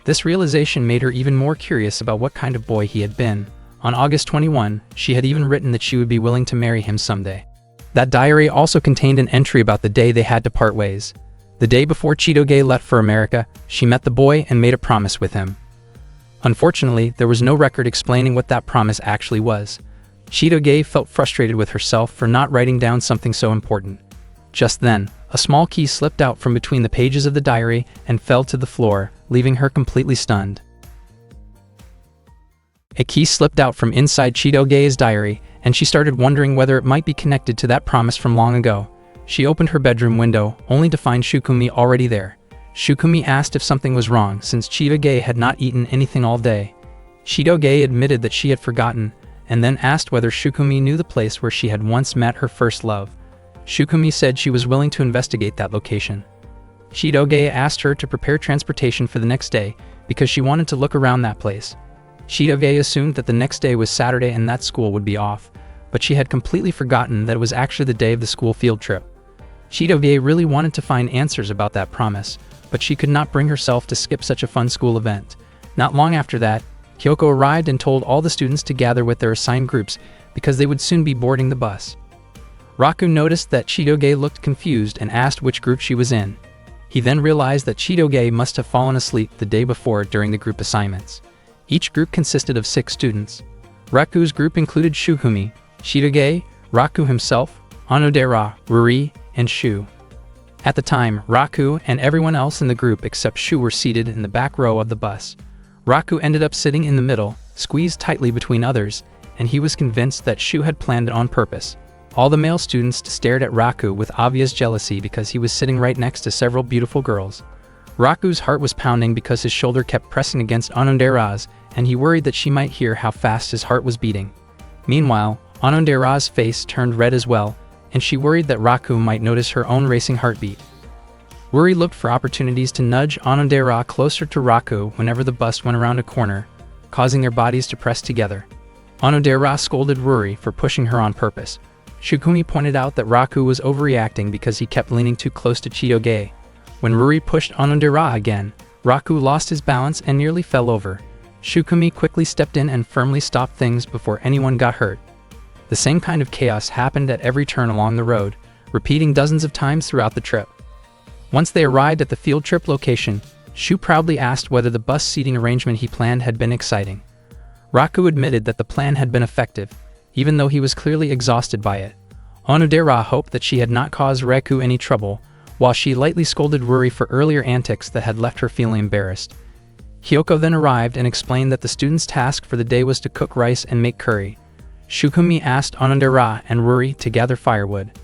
This realization made her even more curious about what kind of boy he had been. On August 21, she had even written that she would be willing to marry him someday. That diary also contained an entry about the day they had to part ways. The day before Chitoge left for America, she met the boy and made a promise with him. Unfortunately, there was no record explaining what that promise actually was. Chitoge felt frustrated with herself for not writing down something so important. Just then, a small key slipped out from between the pages of the diary and fell to the floor, leaving her completely stunned. A key slipped out from inside Chitoge's diary, and she started wondering whether it might be connected to that promise from long ago. She opened her bedroom window, only to find Shukumi already there. Shukumi asked if something was wrong since Chitoge had not eaten anything all day. Chitoge admitted that she had forgotten, and then asked whether Shukumi knew the place where she had once met her first love. Shukumi said she was willing to investigate that location. Chitoge asked her to prepare transportation for the next day because she wanted to look around that place. Chitoge assumed that the next day was Saturday and that school would be off, but she had completely forgotten that it was actually the day of the school field trip. Chitoge really wanted to find answers about that promise, but she could not bring herself to skip such a fun school event. Not long after that, Kyoko arrived and told all the students to gather with their assigned groups because they would soon be boarding the bus. Raku noticed that Chitoge looked confused and asked which group she was in. He then realized that Chitoge must have fallen asleep the day before during the group assignments. Each group consisted of 6 students. Raku's group included Shukumi, Chitoge, Raku himself, Onodera, Ruri, and Shu. At the time, Raku and everyone else in the group except Shu were seated in the back row of the bus. Raku ended up sitting in the middle, squeezed tightly between others, and he was convinced that Shu had planned it on purpose. All the male students stared at Raku with obvious jealousy because he was sitting right next to several beautiful girls. Raku's heart was pounding because his shoulder kept pressing against Onodera's, and he worried that she might hear how fast his heart was beating. Meanwhile, Onodera's face turned red as well, and she worried that Raku might notice her own racing heartbeat. Ruri looked for opportunities to nudge Onodera closer to Raku whenever the bus went around a corner, causing their bodies to press together. Onodera scolded Ruri for pushing her on purpose. Shukumi pointed out that Raku was overreacting because he kept leaning too close to Chitoge. When Ruri pushed Onodera again, Raku lost his balance and nearly fell over. Shukumi quickly stepped in and firmly stopped things before anyone got hurt. The same kind of chaos happened at every turn along the road, repeating dozens of times throughout the trip. Once they arrived at the field trip location, Shu proudly asked whether the bus seating arrangement he planned had been exciting. Raku admitted that the plan had been effective, even though he was clearly exhausted by it. Onodera hoped that she had not caused Raku any trouble, while she lightly scolded Ruri for earlier antics that had left her feeling embarrassed. Kyoko then arrived and explained that the students' task for the day was to cook rice and make curry. Shukumi asked Onodera and Ruri to gather firewood.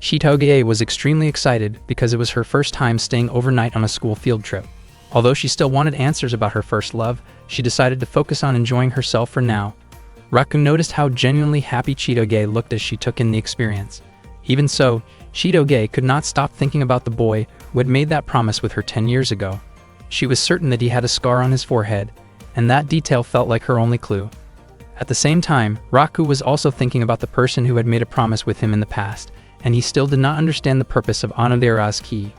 Chitoge was extremely excited because it was her first time staying overnight on a school field trip. Although she still wanted answers about her first love, she decided to focus on enjoying herself for now. Raku noticed how genuinely happy Chitoge looked as she took in the experience. Even so, Shidoge could not stop thinking about the boy who had made that promise with her 10 years ago. She was certain that he had a scar on his forehead, and that detail felt like her only clue. At the same time, Raku was also thinking about the person who had made a promise with him in the past, and he still did not understand the purpose of Onodera's key.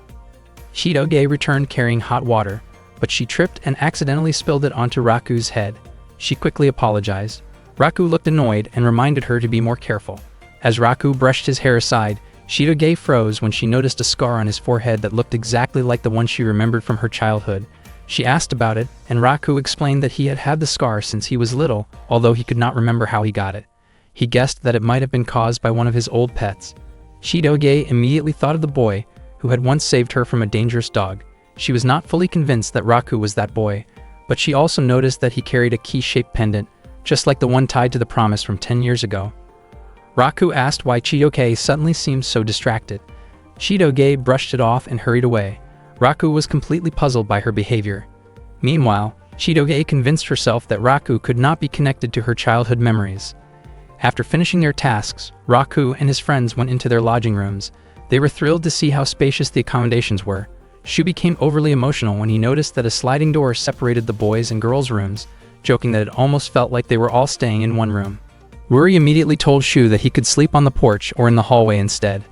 Shidoge returned carrying hot water, but she tripped and accidentally spilled it onto Raku's head. She quickly apologized. Raku looked annoyed and reminded her to be more careful. As Raku brushed his hair aside, Shidoge froze when she noticed a scar on his forehead that looked exactly like the one she remembered from her childhood. She asked about it, and Raku explained that he had had the scar since he was little, although he could not remember how he got it. He guessed that it might have been caused by one of his old pets. Shidoge immediately thought of the boy who had once saved her from a dangerous dog. She was not fully convinced that Raku was that boy, but she also noticed that he carried a key-shaped pendant, just like the one tied to the promise from 10 years ago. Raku asked why Shidoge suddenly seemed so distracted. Shidoge brushed it off and hurried away. Raku was completely puzzled by her behavior. Meanwhile, Shidoge convinced herself that Raku could not be connected to her childhood memories. After finishing their tasks, Raku and his friends went into their lodging rooms. They were thrilled to see how spacious the accommodations were. Shu became overly emotional when he noticed that a sliding door separated the boys' and girls' rooms, joking that it almost felt like they were all staying in one room. Ruri immediately told Shu that he could sleep on the porch or in the hallway instead.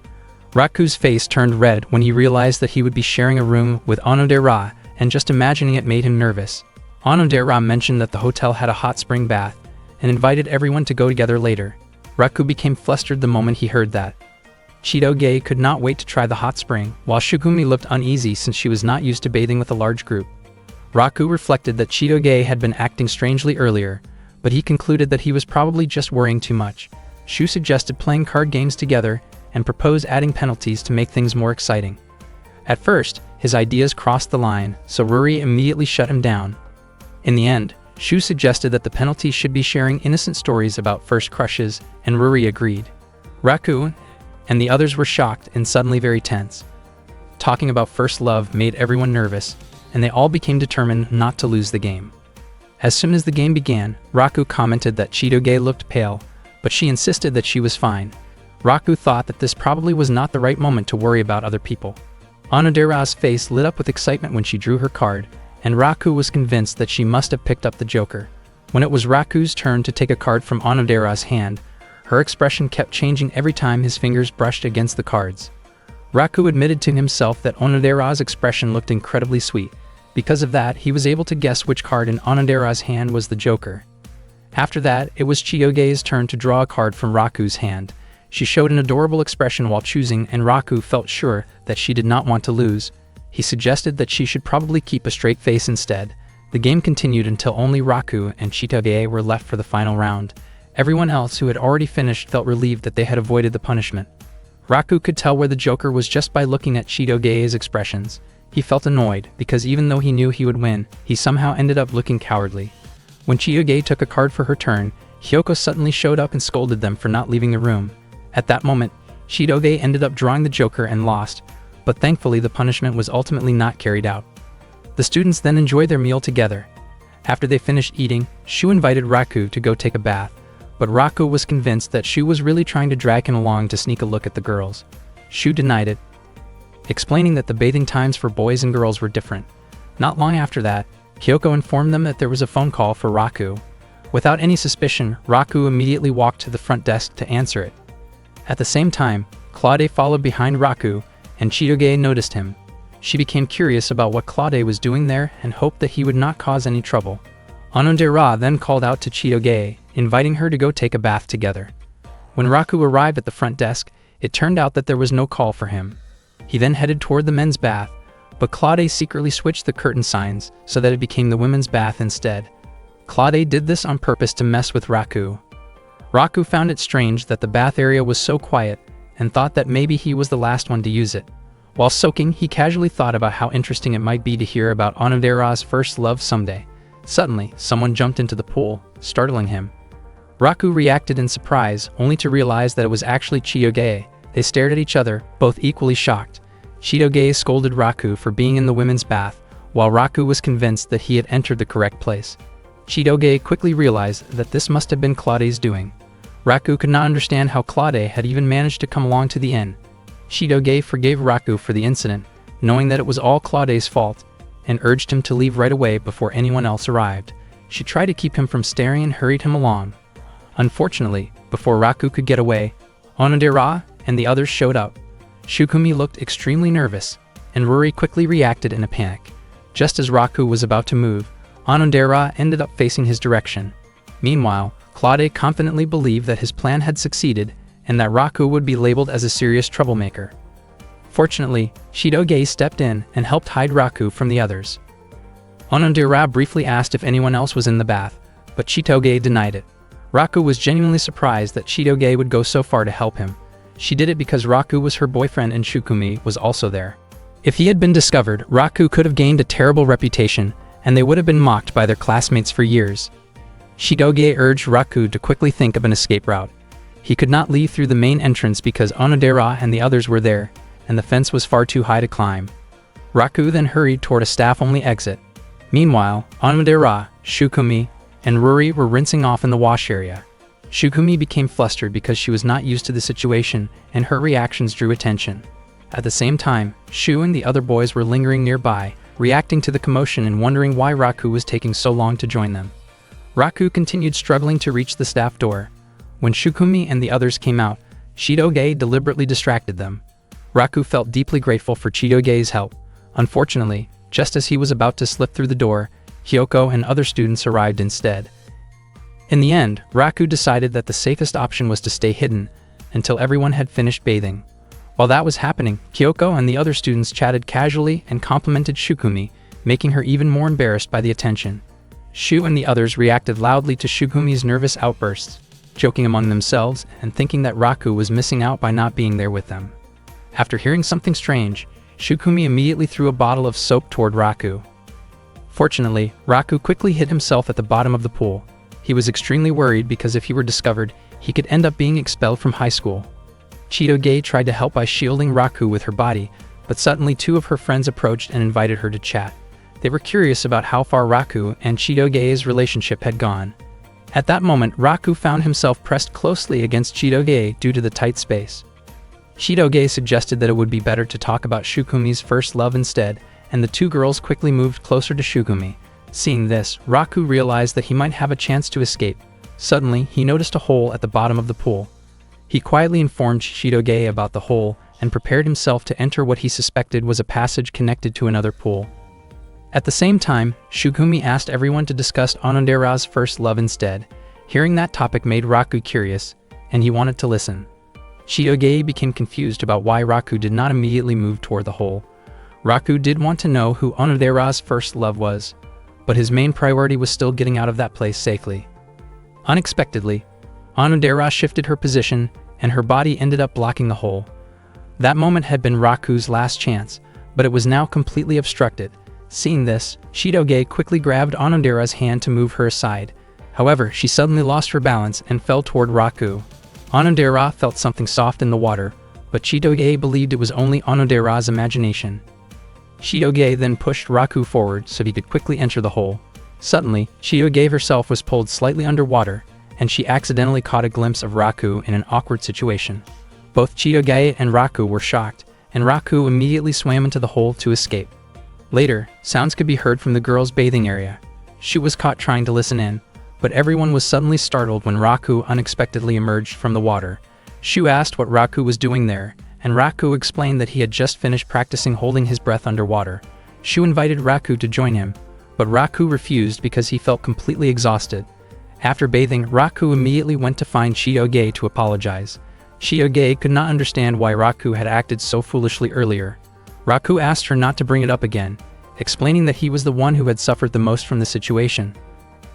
Raku's face turned red when he realized that he would be sharing a room with Onodera, and just imagining it made him nervous. Onodera mentioned that the hotel had a hot spring bath, and invited everyone to go together later. Raku became flustered the moment he heard that. Shidoge could not wait to try the hot spring, while Shugumi looked uneasy since she was not used to bathing with a large group. Raku reflected that Shidoge had been acting strangely earlier, but he concluded that he was probably just worrying too much. Shu suggested playing card games together and proposed adding penalties to make things more exciting. At first, his ideas crossed the line, so Ruri immediately shut him down. In the end, Shu suggested that the penalty should be sharing innocent stories about first crushes, and Ruri agreed. Raku and the others were shocked and suddenly very tense. Talking about first love made everyone nervous, and they all became determined not to lose the game. As soon as the game began, Raku commented that Shidoge looked pale, but she insisted that she was fine. Raku thought that this probably was not the right moment to worry about other people. Onodera's face lit up with excitement when she drew her card, and Raku was convinced that she must have picked up the Joker. When it was Raku's turn to take a card from Onodera's hand, her expression kept changing every time his fingers brushed against the cards. Raku admitted to himself that Onodera's expression looked incredibly sweet. Because of that, he was able to guess which card in Onodera's hand was the Joker. After that, it was Chiyoge's turn to draw a card from Raku's hand. She showed an adorable expression while choosing, and Raku felt sure that she did not want to lose. He suggested that she should probably keep a straight face instead. The game continued until only Raku and Chiyoge were left for the final round. Everyone else who had already finished felt relieved that they had avoided the punishment. Raku could tell where the Joker was just by looking at Chiyoge's expressions. He felt annoyed, because even though he knew he would win, he somehow ended up looking cowardly. When Chiyoge took a card for her turn, Hyoko suddenly showed up and scolded them for not leaving the room. At that moment, Chiyoge ended up drawing the Joker and lost, but thankfully the punishment was ultimately not carried out. The students then enjoyed their meal together. After they finished eating, Shu invited Raku to go take a bath, but Raku was convinced that Shu was really trying to drag him along to sneak a look at the girls. Shu denied it, explaining that the bathing times for boys and girls were different. Not long after that, Kyoko informed them that there was a phone call for Raku. Without any suspicion, Raku immediately walked to the front desk to answer it. At the same time, Claude followed behind Raku, and Chiyoge noticed him. She became curious about what Claude was doing there and hoped that he would not cause any trouble. Onodera then called out to Chiyoge, inviting her to go take a bath together. When Raku arrived at the front desk, it turned out that there was no call for him. He then headed toward the men's bath, but Claude secretly switched the curtain signs so that it became the women's bath instead. Claude did this on purpose to mess with Raku. Raku found it strange that the bath area was so quiet and thought that maybe he was the last one to use it. While soaking, he casually thought about how interesting it might be to hear about Onodera's first love someday. Suddenly, someone jumped into the pool, startling him. Raku reacted in surprise, only to realize that it was actually Chiyoge. They stared at each other, both equally shocked. Chiyoge scolded Raku for being in the women's bath, while Raku was convinced that he had entered the correct place. Chiyoge quickly realized that this must have been Claude's doing. Raku could not understand how Claude had even managed to come along to the inn. Shidoge forgave Raku for the incident, knowing that it was all Claude's fault, and urged him to leave right away before anyone else arrived. She tried to keep him from staring and hurried him along. Unfortunately, before Raku could get away, Onodera and the others showed up. Shukumi looked extremely nervous, and Ruri quickly reacted in a panic. Just as Raku was about to move, Onodera ended up facing his direction. Meanwhile, Claude confidently believed that his plan had succeeded and that Raku would be labeled as a serious troublemaker. Fortunately, Shidoge stepped in and helped hide Raku from the others. Onodera briefly asked if anyone else was in the bath, but Shidoge denied it. Raku was genuinely surprised that Shidoge would go so far to help him. She did it because Raku was her boyfriend and Shukumi was also there. If he had been discovered, Raku could have gained a terrible reputation, and they would have been mocked by their classmates for years. Shidoge urged Raku to quickly think of an escape route. He could not leave through the main entrance because Onodera and the others were there, and the fence was far too high to climb. Raku then hurried toward a staff-only exit. Meanwhile, Onodera, Shukumi, and Ruri were rinsing off in the wash area. Shukumi became flustered because she was not used to the situation, and her reactions drew attention. At the same time, Shu and the other boys were lingering nearby, reacting to the commotion and wondering why Raku was taking so long to join them. Raku continued struggling to reach the staff door. When Shukumi and the others came out, Shidoge deliberately distracted them. Raku felt deeply grateful for Shidoge's help. Unfortunately, just as he was about to slip through the door, Hyoko and other students arrived instead. In the end, Raku decided that the safest option was to stay hidden until everyone had finished bathing. While that was happening, Kyoko and the other students chatted casually and complimented Shukumi, making her even more embarrassed by the attention. Shu and the others reacted loudly to Shukumi's nervous outbursts, joking among themselves and thinking that Raku was missing out by not being there with them. After hearing something strange, Shukumi immediately threw a bottle of soap toward Raku. Fortunately, Raku quickly hid himself at the bottom of the pool. He was extremely worried because if he were discovered, he could end up being expelled from high school. Shidoge tried to help by shielding Raku with her body, but suddenly two of her friends approached and invited her to chat. They were curious about how far Raku and Shidoge's relationship had gone. At that moment, Raku found himself pressed closely against Shidoge due to the tight space. Shidoge suggested that it would be better to talk about Shukumi's first love instead, and the two girls quickly moved closer to Shukumi. Seeing this, Raku realized that he might have a chance to escape. Suddenly, he noticed a hole at the bottom of the pool. He quietly informed Shidoge about the hole and prepared himself to enter what he suspected was a passage connected to another pool. At the same time, Shukumi asked everyone to discuss Onodera's first love instead. Hearing that topic made Raku curious, and he wanted to listen. Shidoge became confused about why Raku did not immediately move toward the hole. Raku did want to know who Onodera's first love was, but his main priority was still getting out of that place safely. Unexpectedly, Onodera shifted her position, and her body ended up blocking the hole. That moment had been Raku's last chance, but it was now completely obstructed. Seeing this, Shidoge quickly grabbed Onodera's hand to move her aside. However, she suddenly lost her balance and fell toward Raku. Onodera felt something soft in the water, but Shidoge believed it was only Onodera's imagination. Shidoge then pushed Raku forward so he could quickly enter the hole. Suddenly, Shidoge herself was pulled slightly underwater, and she accidentally caught a glimpse of Raku in an awkward situation. Both Shidoge and Raku were shocked, and Raku immediately swam into the hole to escape. Later, sounds could be heard from the girls' bathing area. Shu was caught trying to listen in, but everyone was suddenly startled when Raku unexpectedly emerged from the water. Shu asked what Raku was doing there, and Raku explained that he had just finished practicing holding his breath underwater. Shu invited Raku to join him, but Raku refused because he felt completely exhausted. After bathing, Raku immediately went to find Shidoge to apologize. Shidoge could not understand why Raku had acted so foolishly earlier. Raku asked her not to bring it up again, explaining that he was the one who had suffered the most from the situation.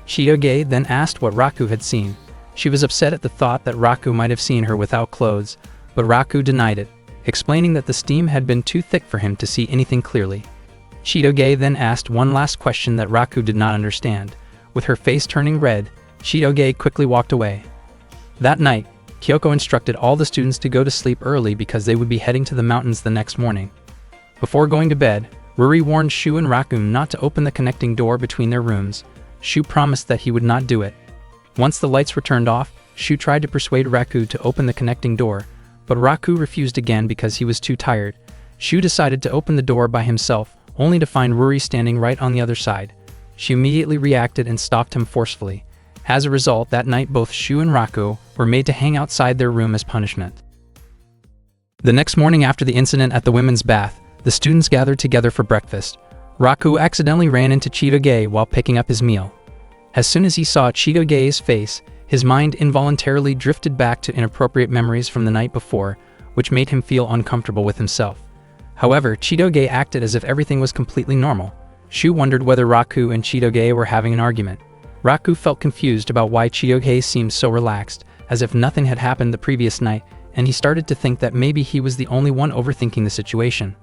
Shidoge then asked what Raku had seen. She was upset at the thought that Raku might have seen her without clothes, but Raku denied it, explaining that the steam had been too thick for him to see anything clearly. Shidoge then asked one last question that Raku did not understand. With her face turning red, Shidoge quickly walked away. That night, Kyoko instructed all the students to go to sleep early because they would be heading to the mountains the next morning. Before going to bed, Ruri warned Shu and Raku not to open the connecting door between their rooms. Shu promised that he would not do it. Once the lights were turned off, Shu tried to persuade Raku to open the connecting door, but Raku refused again because he was too tired. Shu decided to open the door by himself, only to find Ruri standing right on the other side. She immediately reacted and stopped him forcefully. As a result, that night both Shu and Raku were made to hang outside their room as punishment. The next morning after the incident at the women's bath, the students gathered together for breakfast. Raku accidentally ran into Chitoge while picking up his meal. As soon as he saw Chitoge's face, his mind involuntarily drifted back to inappropriate memories from the night before, which made him feel uncomfortable with himself. However, Chitoge acted as if everything was completely normal. Shu wondered whether Raku and Chitoge were having an argument. Raku felt confused about why Chitoge seemed so relaxed, as if nothing had happened the previous night, and he started to think that maybe he was the only one overthinking the situation.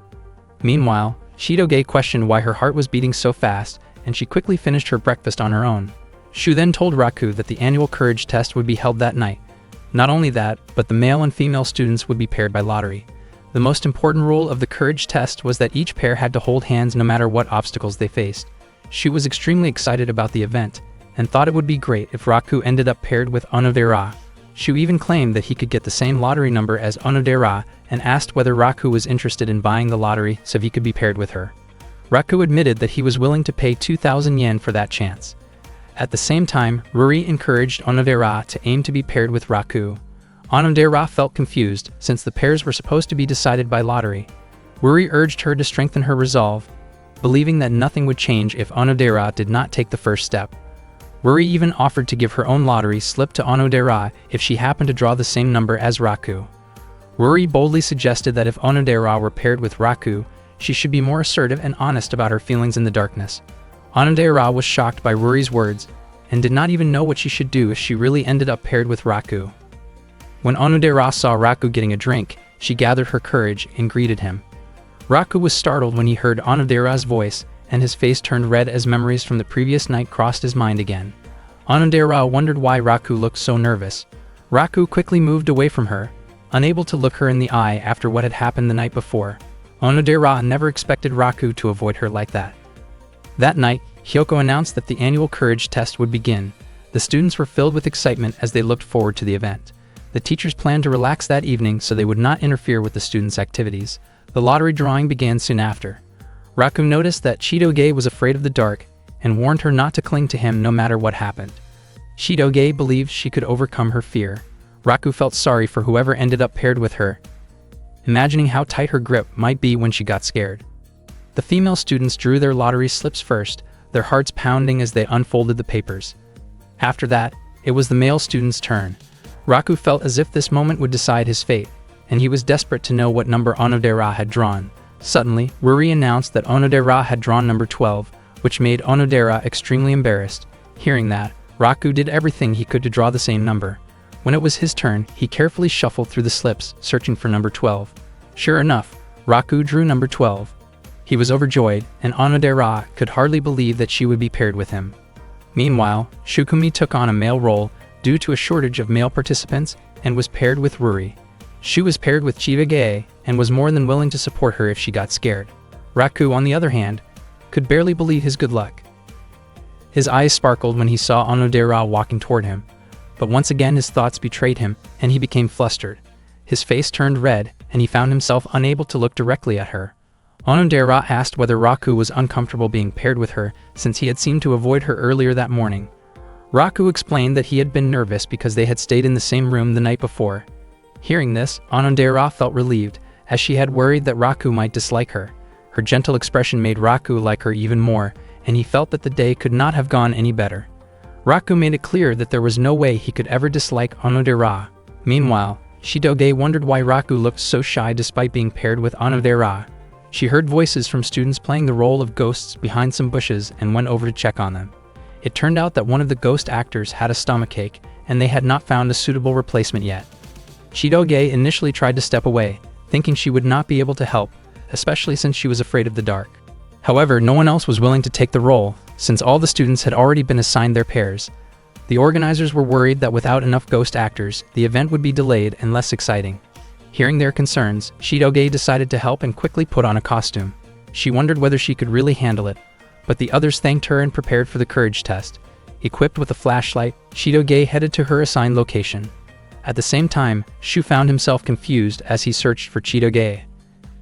Meanwhile, Chitoge questioned why her heart was beating so fast, and she quickly finished her breakfast on her own. Shu then told Raku that the annual courage test would be held that night. Not only that, but the male and female students would be paired by lottery. The most important rule of the courage test was that each pair had to hold hands no matter what obstacles they faced. Shu was extremely excited about the event, and thought it would be great if Raku ended up paired with Onodera. Shu even claimed that he could get the same lottery number as Onodera and asked whether Raku was interested in buying the lottery so he could be paired with her. Raku admitted that he was willing to pay 2,000 yen for that chance. At the same time, Ruri encouraged Onodera to aim to be paired with Raku. Onodera felt confused since the pairs were supposed to be decided by lottery. Ruri urged her to strengthen her resolve, believing that nothing would change if Onodera did not take the first step. Ruri even offered to give her own lottery slip to Onodera if she happened to draw the same number as Raku. Ruri boldly suggested that if Onodera were paired with Raku, she should be more assertive and honest about her feelings in the darkness. Onodera was shocked by Ruri's words and did not even know what she should do if she really ended up paired with Raku. When Onodera saw Raku getting a drink, she gathered her courage and greeted him. Raku was startled when he heard Onodera's voice, and his face turned red as memories from the previous night crossed his mind again. Onodera wondered why Raku looked so nervous. Raku quickly moved away from her, unable to look her in the eye after what had happened the night before. Onodera never expected Raku to avoid her like that. That night, Hyoko announced that the annual courage test would begin. The students were filled with excitement as they looked forward to the event. The teachers planned to relax that evening so they would not interfere with the students' activities. The lottery drawing began soon after. Raku noticed that Chitoge was afraid of the dark and warned her not to cling to him no matter what happened. Chitoge believed she could overcome her fear. Raku felt sorry for whoever ended up paired with her, imagining how tight her grip might be when she got scared. The female students drew their lottery slips first, their hearts pounding as they unfolded the papers. After that, it was the male student's turn. Raku felt as if this moment would decide his fate, and he was desperate to know what number Onodera had drawn. Suddenly, Ruri announced that Onodera had drawn number 12, which made Onodera extremely embarrassed. Hearing that, Raku did everything he could to draw the same number. When it was his turn, he carefully shuffled through the slips, searching for number 12. Sure enough, Raku drew number 12. He was overjoyed, and Onodera could hardly believe that she would be paired with him. Meanwhile, Shukumi took on a male role due to a shortage of male participants and was paired with Ruri. Shu was paired with Chitoge and was more than willing to support her if she got scared. Raku, on the other hand, could barely believe his good luck. His eyes sparkled when he saw Onodera walking toward him, but once again his thoughts betrayed him and he became flustered. His face turned red and he found himself unable to look directly at her. Onodera asked whether Raku was uncomfortable being paired with her since he had seemed to avoid her earlier that morning. Raku explained that he had been nervous because they had stayed in the same room the night before. Hearing this, Onodera felt relieved, as she had worried that Raku might dislike her. Her gentle expression made Raku like her even more, and he felt that the day could not have gone any better. Raku made it clear that there was no way he could ever dislike Onodera. Meanwhile, Chitoge wondered why Raku looked so shy despite being paired with Onodera. She heard voices from students playing the role of ghosts behind some bushes and went over to check on them. It turned out that one of the ghost actors had a stomachache, and they had not found a suitable replacement yet. Chitoge initially tried to step away, thinking she would not be able to help, especially since she was afraid of the dark. However, no one else was willing to take the role, since all the students had already been assigned their pairs. The organizers were worried that without enough ghost actors, the event would be delayed and less exciting. Hearing their concerns, Chitoge decided to help and quickly put on a costume. She wondered whether she could really handle it, but the others thanked her and prepared for the courage test. Equipped with a flashlight, Chitoge headed to her assigned location. At the same time, Shu found himself confused as he searched for Chitoge.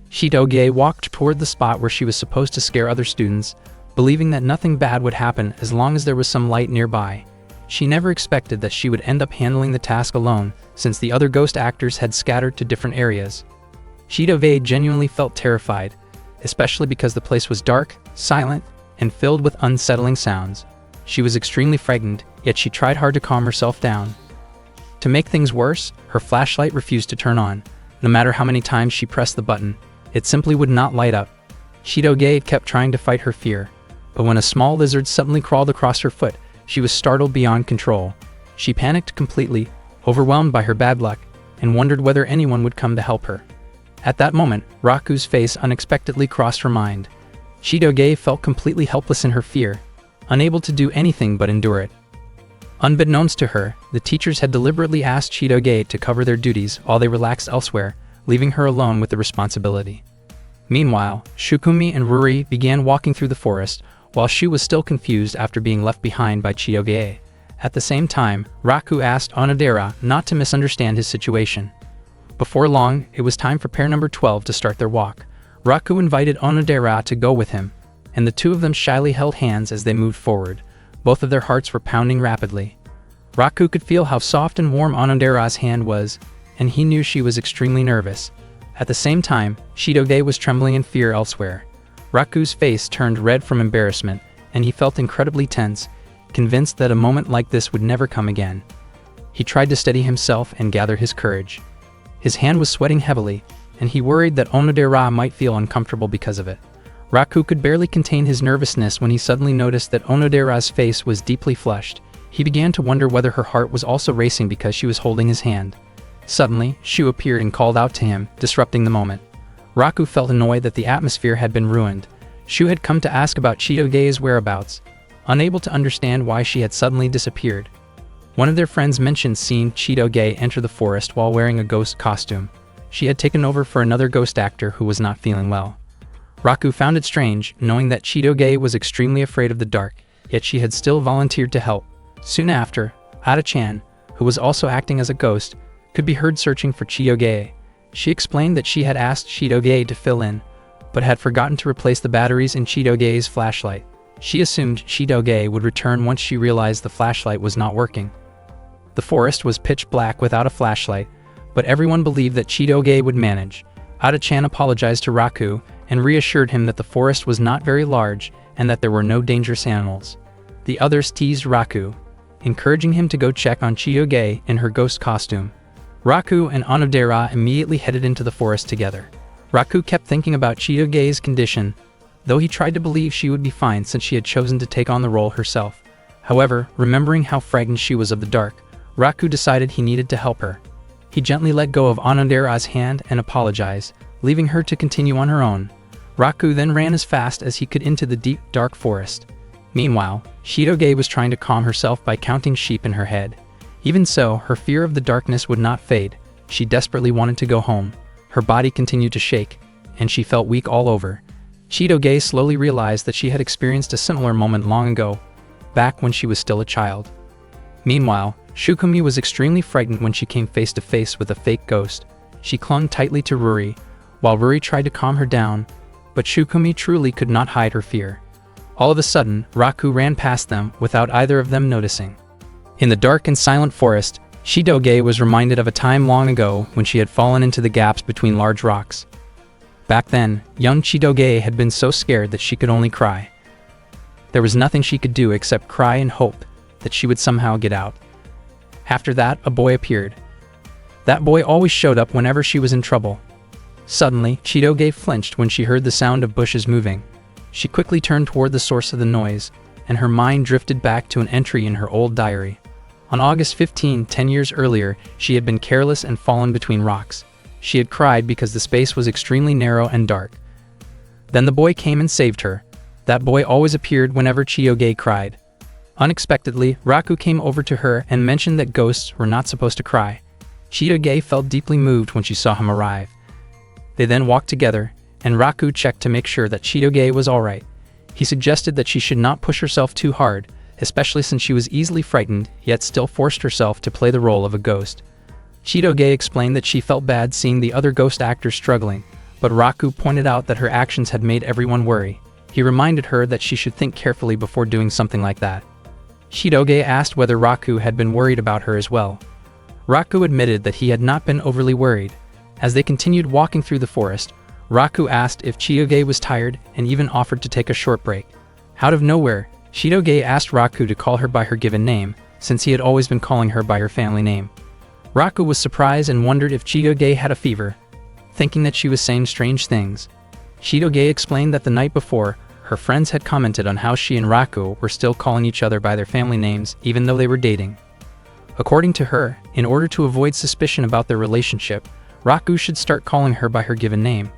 Chitoge walked toward the spot where she was supposed to scare other students, believing that nothing bad would happen as long as there was some light nearby. She never expected that she would end up handling the task alone, since the other ghost actors had scattered to different areas. Chitoge genuinely felt terrified, especially because the place was dark, silent, and filled with unsettling sounds. She was extremely frightened, yet she tried hard to calm herself down. To make things worse, her flashlight refused to turn on. No matter how many times she pressed the button, it simply would not light up. Chitoge kept trying to fight her fear, but when a small lizard suddenly crawled across her foot, she was startled beyond control. She panicked completely, overwhelmed by her bad luck, and wondered whether anyone would come to help her. At that moment, Raku's face unexpectedly crossed her mind. Chitoge felt completely helpless in her fear, unable to do anything but endure it. Unbeknownst to her, the teachers had deliberately asked Chitoge to cover their duties while they relaxed elsewhere, leaving her alone with the responsibility. Meanwhile, Shukumi and Ruri began walking through the forest, while Shu was still confused after being left behind by Chitoge. At the same time, Raku asked Onodera not to misunderstand his situation. Before long, it was time for pair number 12 to start their walk. Raku invited Onodera to go with him, and the two of them shyly held hands as they moved forward. Both of their hearts were pounding rapidly. Raku could feel how soft and warm Onodera's hand was, and he knew she was extremely nervous. At the same time, Chitoge was trembling in fear elsewhere. Raku's face turned red from embarrassment, and he felt incredibly tense, convinced that a moment like this would never come again. He tried to steady himself and gather his courage. His hand was sweating heavily, and he worried that Onodera might feel uncomfortable because of it. Raku could barely contain his nervousness when he suddenly noticed that Onodera's face was deeply flushed. He began to wonder whether her heart was also racing because she was holding his hand. Suddenly, Shu appeared and called out to him, disrupting the moment. Raku felt annoyed that the atmosphere had been ruined. Shu had come to ask about Chitoge's whereabouts, unable to understand why she had suddenly disappeared. One of their friends mentioned seeing Chitoge enter the forest while wearing a ghost costume. She had taken over for another ghost actor who was not feeling well. Raku found it strange, knowing that Chitoge was extremely afraid of the dark, yet she had still volunteered to help. Soon after, Ada-chan, who was also acting as a ghost, could be heard searching for Chitoge. She explained that she had asked Chitoge to fill in, but had forgotten to replace the batteries in Chitoge's flashlight. She assumed Chitoge would return once she realized the flashlight was not working. The forest was pitch black without a flashlight, but everyone believed that Chitoge would manage. Ada-chan apologized to Raku and reassured him that the forest was not very large and that there were no dangerous animals. The others teased Raku, encouraging him to go check on Chitoge in her ghost costume. Raku and Onodera immediately headed into the forest together. Raku kept thinking about Chitoge's condition, though he tried to believe she would be fine since she had chosen to take on the role herself. However, remembering how frightened she was of the dark, Raku decided he needed to help her. He gently let go of Onodera's hand and apologized, leaving her to continue on her own. Raku then ran as fast as he could into the deep, dark forest. Meanwhile, Chitoge was trying to calm herself by counting sheep in her head. Even so, her fear of the darkness would not fade. She desperately wanted to go home. Her body continued to shake, and she felt weak all over. Chitoge slowly realized that she had experienced a similar moment long ago, back when she was still a child. Meanwhile, Shukumi was extremely frightened when she came face to face with a fake ghost. She clung tightly to Ruri, while Ruri tried to calm her down, but Shukumi truly could not hide her fear. All of a sudden, Raku ran past them without either of them noticing. In the dark and silent forest, Chitoge was reminded of a time long ago when she had fallen into the gaps between large rocks. Back then, young Chitoge had been so scared that she could only cry. There was nothing she could do except cry and hope that she would somehow get out. After that, a boy appeared. That boy always showed up whenever she was in trouble. Suddenly, Chitoge flinched when she heard the sound of bushes moving. She quickly turned toward the source of the noise, and her mind drifted back to an entry in her old diary. On August 15, 10 years earlier, she had been careless and fallen between rocks. She had cried because the space was extremely narrow and dark. Then the boy came and saved her. That boy always appeared whenever Chitoge cried. Unexpectedly, Raku came over to her and mentioned that ghosts were not supposed to cry. Chitoge felt deeply moved when she saw him arrive. They then walked together, and Raku checked to make sure that Chitoge was alright. He suggested that she should not push herself too hard, especially since she was easily frightened, yet still forced herself to play the role of a ghost. Chitoge explained that she felt bad seeing the other ghost actors struggling, but Raku pointed out that her actions had made everyone worry. He reminded her that she should think carefully before doing something like that. Chitoge asked whether Raku had been worried about her as well. Raku admitted that he had not been overly worried. As they continued walking through the forest, Raku asked if Chitoge was tired and even offered to take a short break. Out of nowhere, Chitoge asked Raku to call her by her given name, since he had always been calling her by her family name. Raku was surprised and wondered if Chitoge had a fever, thinking that she was saying strange things. Chitoge explained that the night before, her friends had commented on how she and Raku were still calling each other by their family names even though they were dating. According to her, in order to avoid suspicion about their relationship, Raku should start calling her by her given name.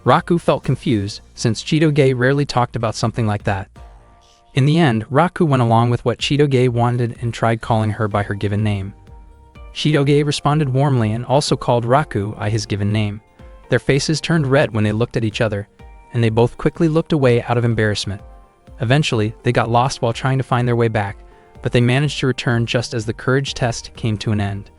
Raku felt confused, since Chitoge rarely talked about something like that. In the end, Raku went along with what Chitoge wanted and tried calling her by her given name. Chitoge responded warmly and also called Raku by his given name. Their faces turned red when they looked at each other, and they both quickly looked away out of embarrassment. Eventually, they got lost while trying to find their way back, but they managed to return just as the courage test came to an end.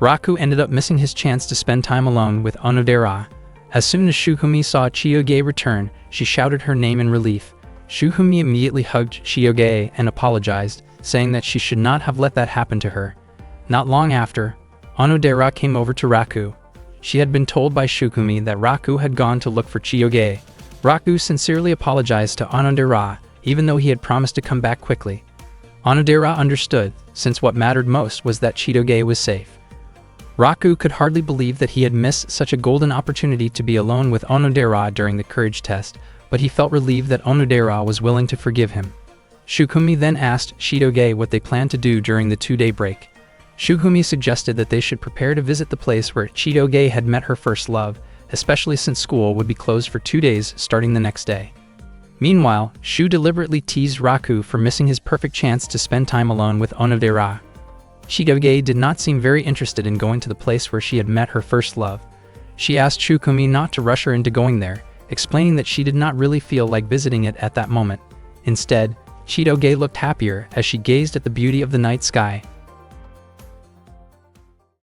Raku ended up missing his chance to spend time alone with Onodera. As soon as Shukumi saw Chitoge return, she shouted her name in relief. Shukumi immediately hugged Chitoge and apologized, saying that she should not have let that happen to her. Not long after, Onodera came over to Raku. She had been told by Shukumi that Raku had gone to look for Chitoge. Raku sincerely apologized to Onodera, even though he had promised to come back quickly. Onodera understood, since what mattered most was that Chitoge was safe. Raku could hardly believe that he had missed such a golden opportunity to be alone with Onodera during the courage test, but he felt relieved that Onodera was willing to forgive him. Shukumi then asked Chitoge what they planned to do during the 2-day break. Shukumi suggested that they should prepare to visit the place where Chitoge had met her first love, especially since school would be closed for 2 days starting the next day. Meanwhile, Shu deliberately teased Raku for missing his perfect chance to spend time alone with Onodera. Chitoge did not seem very interested in going to the place where she had met her first love. She asked Shukumi not to rush her into going there, explaining that she did not really feel like visiting it at that moment. Instead, Chitoge looked happier as she gazed at the beauty of the night sky.